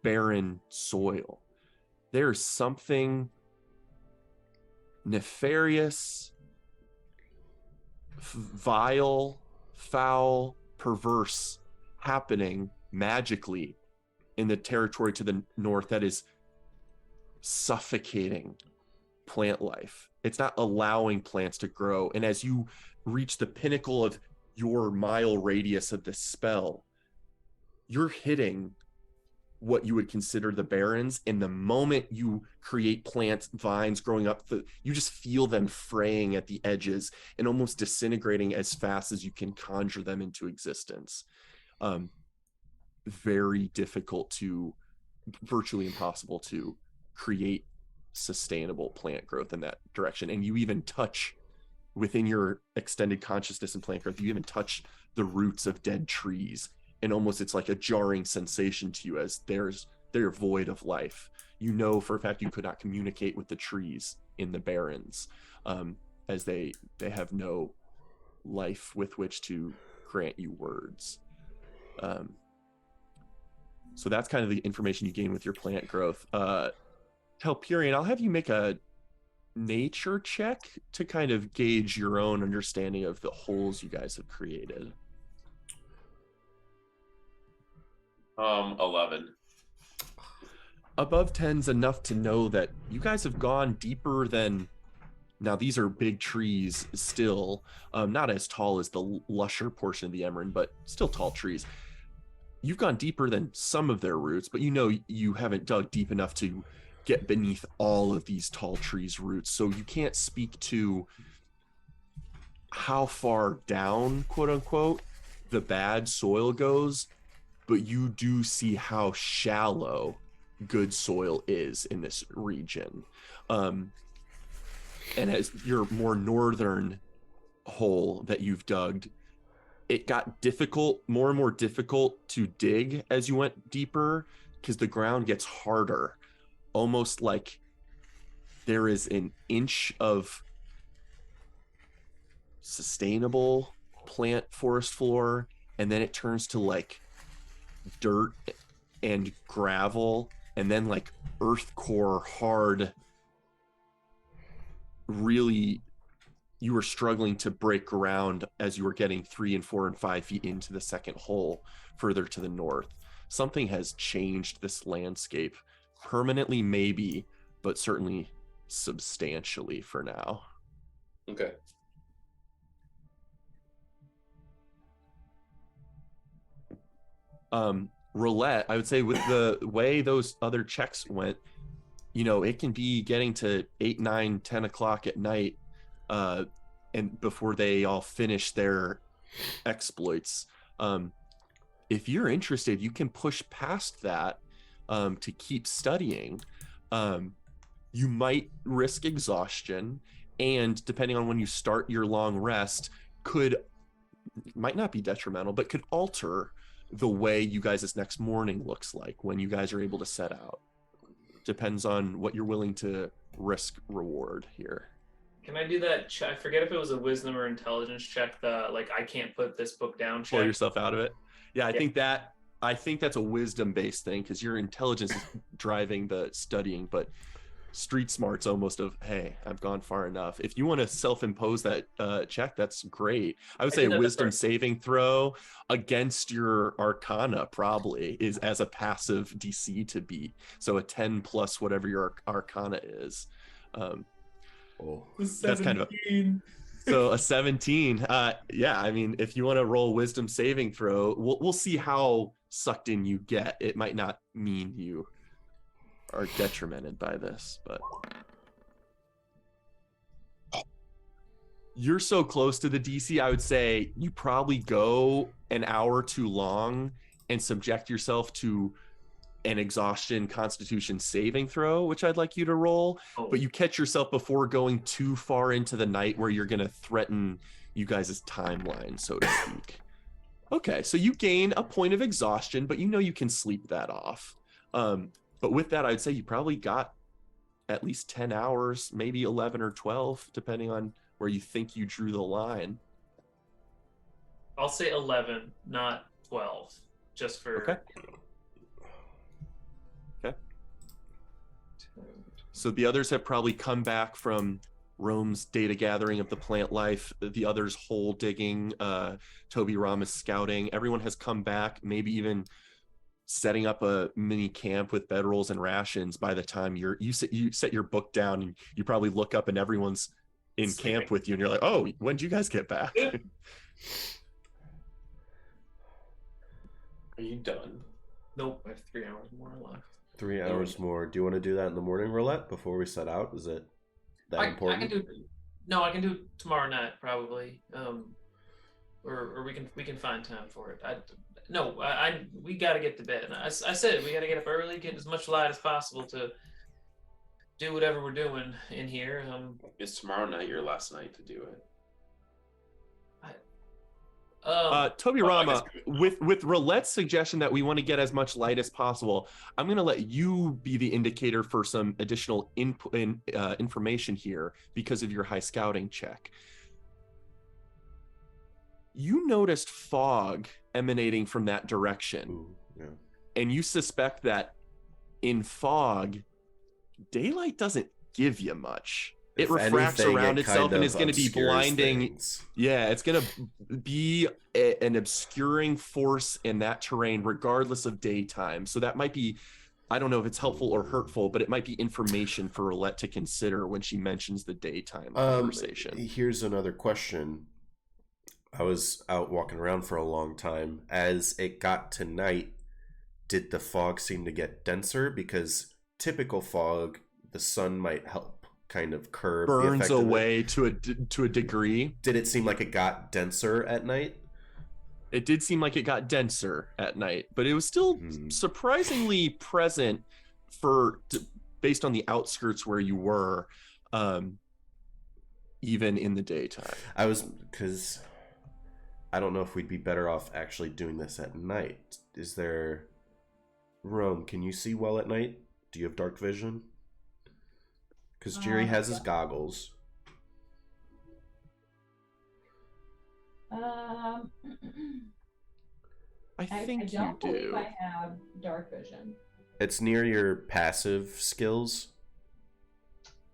A: barren soil. There's something nefarious, vile, foul, perverse happening magically in the territory to the north that is suffocating plant life. It's not allowing plants to grow. And as you reach the pinnacle of your mile radius of this spell, you're hitting what you would consider the barrens. And the moment you create plants, vines growing up, you just feel them fraying at the edges and almost disintegrating as fast as you can conjure them into existence. Very difficult to, virtually impossible to create sustainable plant growth in that direction. And you even touch, within your extended consciousness and plant growth, you even touch the roots of dead trees, and almost it's like a jarring sensation to you as they're void of life. You know for a fact you could not communicate with the trees in the barrens, as they have no life with which to grant you words. So that's kind of the information you gain with your plant growth. Telperion, I'll have you make a nature check to kind of gauge your own understanding of the holes you guys have created.
F: 11.
A: Above 10's enough to know that you guys have gone deeper than, now these are big trees still, not as tall as the lusher portion of the Emerald, but still tall trees. You've gone deeper than some of their roots, but you know you haven't dug deep enough to get beneath all of these tall trees' roots. So you can't speak to how far down, quote unquote, the bad soil goes, but you do see how shallow good soil is in this region. And as your more northern hole that you've dug, it got difficult, more and more difficult to dig as you went deeper, because the ground gets harder, almost like there is an inch of sustainable plant forest floor, and then it turns to like dirt and gravel, and then like earth core hard. Really, you were struggling to break ground as you were getting 3 and 4 and 5 feet into the second hole further to the north. Something has changed this landscape permanently, maybe, but certainly substantially for now.
F: Okay.
A: Roulette, I would say, with the way those other checks went, you know, it can be getting to 8, 9, 10 o'clock at night, and before they all finish their exploits. If you're interested, you can push past that to keep studying. You might risk exhaustion, and depending on when you start your long rest, might not be detrimental, but could alter the way you guys' next morning looks like when you guys are able to set out. Depends on what you're willing to risk reward here.
C: Can I do that check? I forget if it was a wisdom or intelligence check. The like, I can't put this book down check.
A: Pull yourself out of it. Yeah, I think that's a wisdom based thing, because your intelligence is driving the studying, but street smart's almost of, hey, I've gone far enough. If you want to self-impose that check, that's great. I would say a wisdom saving throw against your arcana probably is as a passive DC to beat. So a 10 plus whatever your arcana is. That's kind of so a 17. Yeah, I mean, if you want to roll wisdom saving throw, we'll see how sucked in you get. It might not mean you are detrimented by this, but You're so close to the DC, I would say you probably go an hour too long and subject yourself to an exhaustion constitution saving throw, which I'd like you to roll.
C: Oh.
A: But you catch yourself before going too far into the night where you're going to threaten you guys' timeline, so to speak. Okay, so you gain a point of exhaustion, but you know you can sleep that off. But with that, I'd say you probably got at least 10 hours, maybe 11 or 12, depending on where you think you drew the line.
C: I'll say 11, not 12, just for.
A: Okay. So the others have probably come back from Rome's data gathering of the plant life, the others hole digging, Toby Rama's scouting. Everyone has come back, maybe even setting up a mini camp with bedrolls and rations. By the time you set your book down, and you probably look up and everyone's in camp with you, and you're like, oh, when did you guys get back?
F: Are you done?
C: Nope, I have 3 hours more left.
B: 3 hours more. Do you want to do that in the morning, Roulette, before we set out? Is it that important?
C: I can do it tomorrow night probably. Or we can find time for it. We got to get to bed. I said we got to get up early, get as much light as possible to do whatever we're doing in here.
F: Is tomorrow night your last night to do it?
A: Toby Rama, with Roulette's suggestion that we want to get as much light as possible, I'm going to let you be the indicator for some additional information here because of your high scouting check. You noticed fog emanating from that direction.
B: Ooh, yeah.
A: And you suspect that in fog, daylight doesn't give you much. It refracts around itself and is going to be blinding.
B: Things.
A: Yeah, it's going to be an obscuring force in that terrain regardless of daytime. So that might be, I don't know if it's helpful or hurtful, but it might be information for Roulette to consider when she mentions the daytime conversation.
B: Here's another question. I was out walking around for a long time. As it got to night, did the fog seem to get denser? Because typical fog, the sun might help kind of curb the
A: burns
B: effect of
A: away
B: it.
A: to a degree.
B: Did it seem like it got denser at night?
A: It did seem like it got denser at night, but it was still surprisingly present based on the outskirts where you were, even in the daytime.
B: Because I don't know if we'd be better off actually doing this at night. Is there... Rome, can you see well at night? Do you have dark vision? Because Jerry has his goggles.
G: I
A: think you
G: don't believe
A: do.
G: I have dark vision.
B: It's near your passive skills.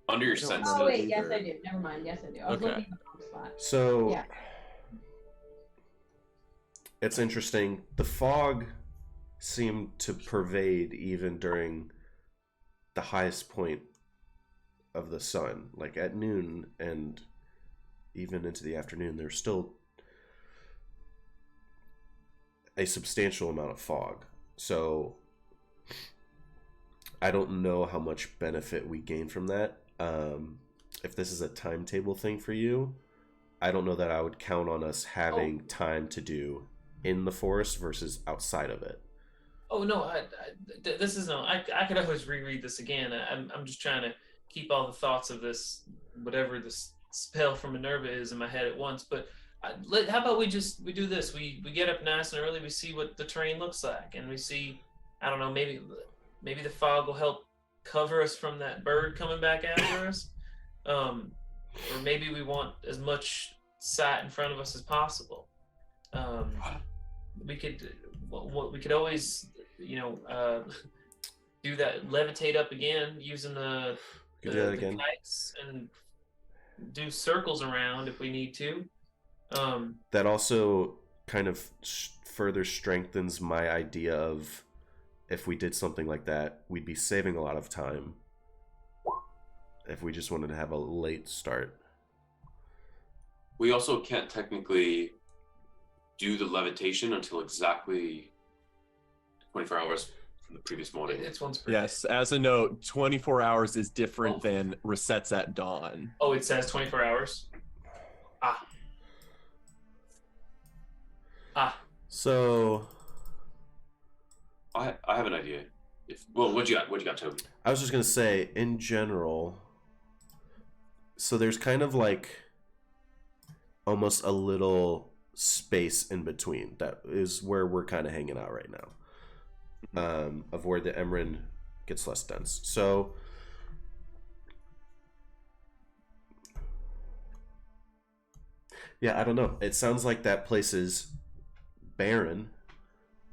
F: Under your
A: I don't
F: senses.
G: Oh wait, yes
A: either.
G: I do. Never mind. Yes I do. I was
A: Okay.
G: looking at the wrong spot.
B: So
G: Yeah.
B: it's interesting. The fog seemed to pervade even during the highest point of the sun. Like at noon and even into the afternoon, there's still a substantial amount of fog. So I don't know how much benefit we gain from that. If this is a timetable thing for you, I don't know that I would count on us having time to do in the forest versus outside of it.
C: Oh no, this is no. I could always reread this again. I'm just trying to keep all the thoughts of this, whatever this spell from Minerva is, in my head at once. But how about we do this? We get up nice and early. We see what the terrain looks like, and we see, I don't know, maybe the fog will help cover us from that bird coming back after us, or maybe we want as much sight in front of us as possible. We could always, do that, levitate up again using the kites and do circles around if we need to.
B: That also kind of further strengthens my idea of if we did something like that, we'd be saving a lot of time if we just wanted to have a late start.
F: We also can't technically do the levitation until exactly 24 hours from the previous morning.
C: It's once per
A: Yes, as a note, 24 hours is different than resets at dawn.
C: Oh, it says 24 hours? Ah. Ah.
B: So
F: I have an idea. What you got? What you got, Toby?
B: I was just gonna say, in general, so there's kind of like almost a little space in between. That is where we're kind of hanging out right now, of where the Emerald gets less dense. So yeah, I don't know. It sounds like that place is barren,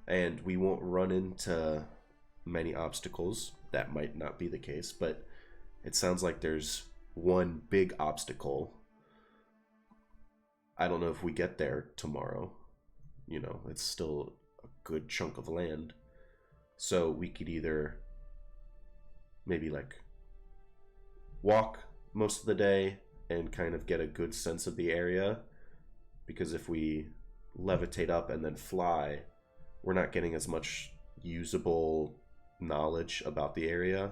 B: and we won't run into many obstacles. That might not be the case, but it sounds like there's one big obstacle. I don't know if we get there tomorrow. You know, it's still a good chunk of land. So we could either maybe like walk most of the day and kind of get a good sense of the area, because if we levitate up and then fly, we're not getting as much usable knowledge about the area.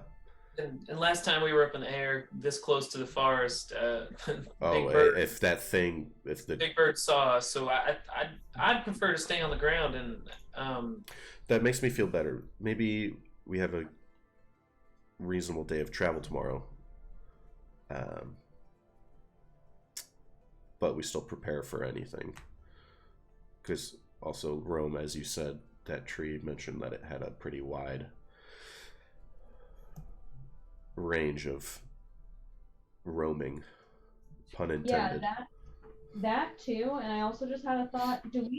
C: And last time we were up in the air, this close to the forest,
B: Oh,
C: Big Bird,
B: if the
C: Big Bird saw us. So I'd prefer to stay on the ground and
B: that makes me feel better. Maybe we have a reasonable day of travel tomorrow, but we still prepare for anything. Because also Rome, as you said, that tree mentioned that it had a pretty wide range of roaming, pun intended.
G: Yeah, that too. And I also just had a thought. Do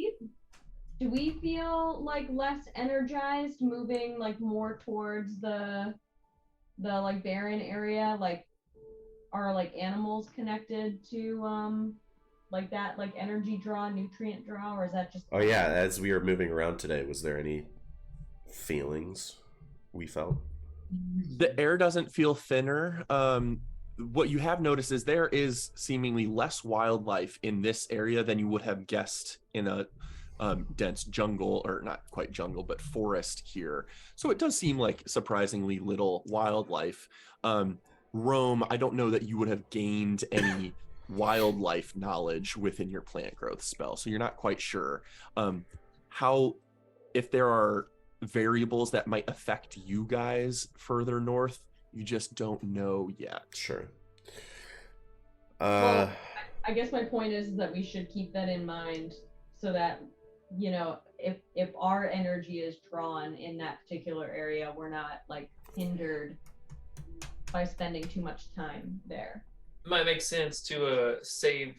G: we feel like less energized moving like more towards the like barren area? Like are like animals connected to like that like energy draw, nutrient draw, or is that just
B: Oh yeah, as we were moving around today, was there any feelings we felt?
A: The air doesn't feel thinner. What you have noticed is there is seemingly less wildlife in this area than you would have guessed in a dense jungle, or not quite jungle, but forest here. So it does seem like surprisingly little wildlife. Rome, I don't know that you would have gained any wildlife knowledge within your plant growth spell, so you're not quite sure how, if there are variables that might affect you guys further north. You just don't know yet.
B: Sure.
G: Well, I guess my point is that we should keep that in mind so that, you know, if our energy is drawn in that particular area, we're not like hindered by spending too much time there.
C: it might make sense to save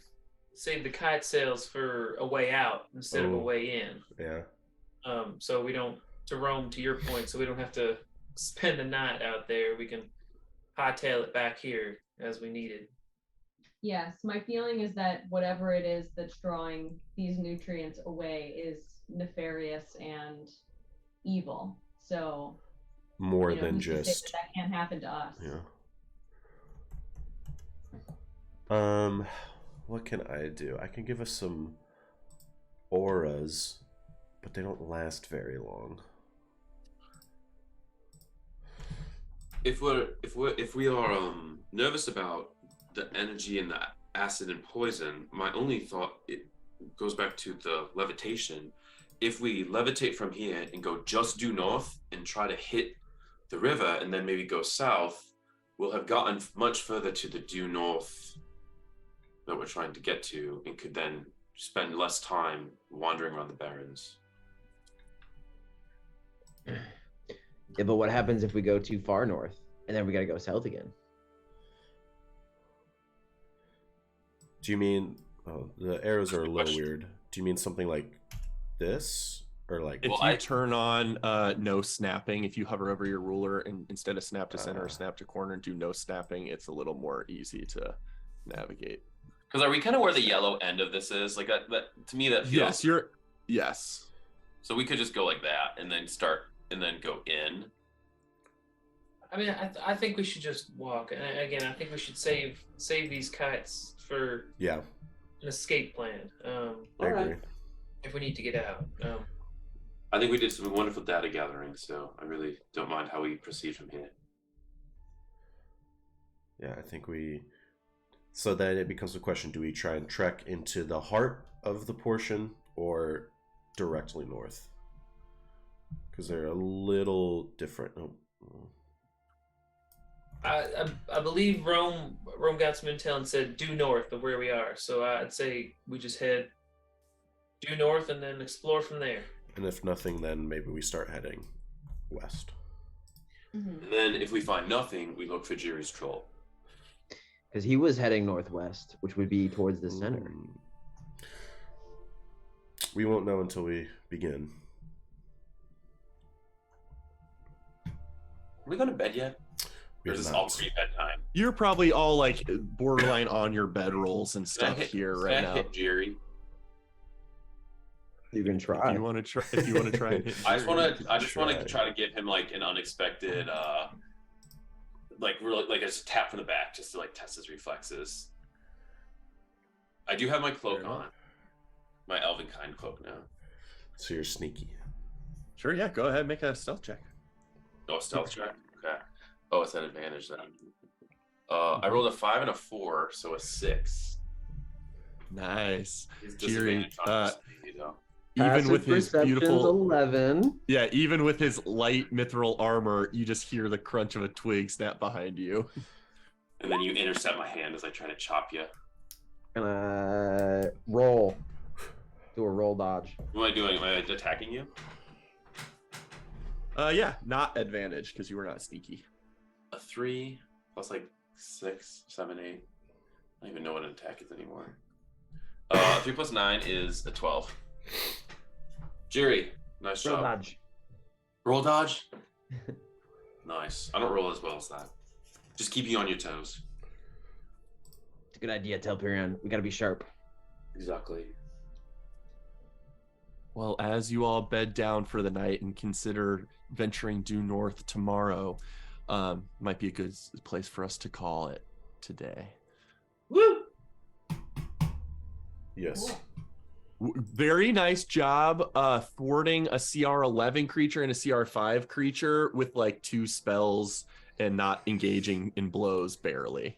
C: the kite sails for a way out instead of a way in.
B: Yeah.
C: So we don't, to Rome, to your point, so we don't have to spend the night out there. We can hightail it back here as we need it.
G: Yes, my feeling is that whatever it is that's drawing these nutrients away is nefarious and evil. So
B: More
G: you know,
B: than
G: who's to say
B: just
G: that can't happen to us.
B: yeah. What can I do? I can give us some auras, but they don't last very long.
F: If we are nervous about the energy and the acid and poison, my only thought, it goes back to the levitation. If we levitate from here and go just due north and try to hit the river and then maybe go south, we'll have gotten much further to the due north that we're trying to get to, and could then spend less time wandering around the barrens.
D: Yeah, but what happens if we go too far north and then we gotta go south again?
B: Do you mean the arrows are a little
F: Question.
B: weird? Do you mean something like this, or like?
A: If you turn on no snapping, if you hover over your ruler and instead of snap to center or snap to corner and do no snapping, it's a little more easy to navigate.
F: Because are we kind of where the yellow end of this is? Like that to me that feels.
A: Yes.
F: So we could just go like that and then start and then go in.
C: I mean, I think we should just walk. And again, I think we should save these kites for
B: Yeah,
C: an escape plan.
B: I agree.
C: If we need to get out.
F: I think we did some wonderful data gathering, so I really don't mind how we proceed from here.
B: Yeah, I think we So then it becomes a question: do we try and trek into the heart of the portion or directly north? Because they're a little different. Oh.
C: I believe Rome got some intel and said due north of where we are. So I'd say we just head due north and then explore from there.
B: And if nothing, then maybe we start heading west.
G: Mhm.
F: And then if we find nothing, we look for Jerry's troll.
D: Because he was heading northwest, which would be towards the center.
B: We won't know until we begin.
F: Are we going to bed yet?
B: We
F: Or
B: have
F: is this
B: not.
F: all pre-bedtime?
A: You're probably all like borderline on your bed rolls and
F: Can I
A: stuff
F: hit-
A: here
F: can
A: right
F: I
A: now.
F: hit Jerry?
D: You can
A: If
D: try.
A: you want to try, if you want to try and hit
F: I just
A: Jerry,
F: want
A: you
F: to.
A: can
F: I just want
B: try.
F: to try to give him like an unexpected, like really like a tap from the back, just to like test his reflexes. I do have my cloak
A: Fair
F: on, my elven kind cloak now.
B: So you're sneaky.
A: Sure, yeah. Go ahead, make a stealth check.
F: Oh, stealth check. Okay. Oh, it's an advantage then. I rolled a 5 and a 4, so a 6.
A: Nice.
F: His
A: Jerry,
F: disadvantage on dexterity, though.
A: Even
D: Passive
A: with his
D: perception's
A: beautiful,
D: 11.
A: yeah, even with his light mithril armor, you just hear the crunch of a twig snap behind you.
F: And then you intercept my hand as I try to chop you.
D: And roll. Do a roll dodge.
F: What am I doing? Am I attacking you?
A: Yeah, not advantage because you were not sneaky.
F: A 3 plus like 6, 7, 8. I don't even know what an attack is anymore. 3 plus 9 is a 12. Jerry, nice
D: Roll
F: job.
D: dodge.
F: Roll dodge. Nice. I don't roll as well as that. Just keep you on your toes.
D: It's a good idea, Telperion. We gotta be sharp.
F: Exactly.
A: Well, as you all bed down for the night and consider venturing due north tomorrow, might be a good place for us to call it today.
F: Woo!
B: Yes.
A: Very nice job thwarting a CR11 creature and a CR5 creature with like 2 spells and not engaging in blows barely.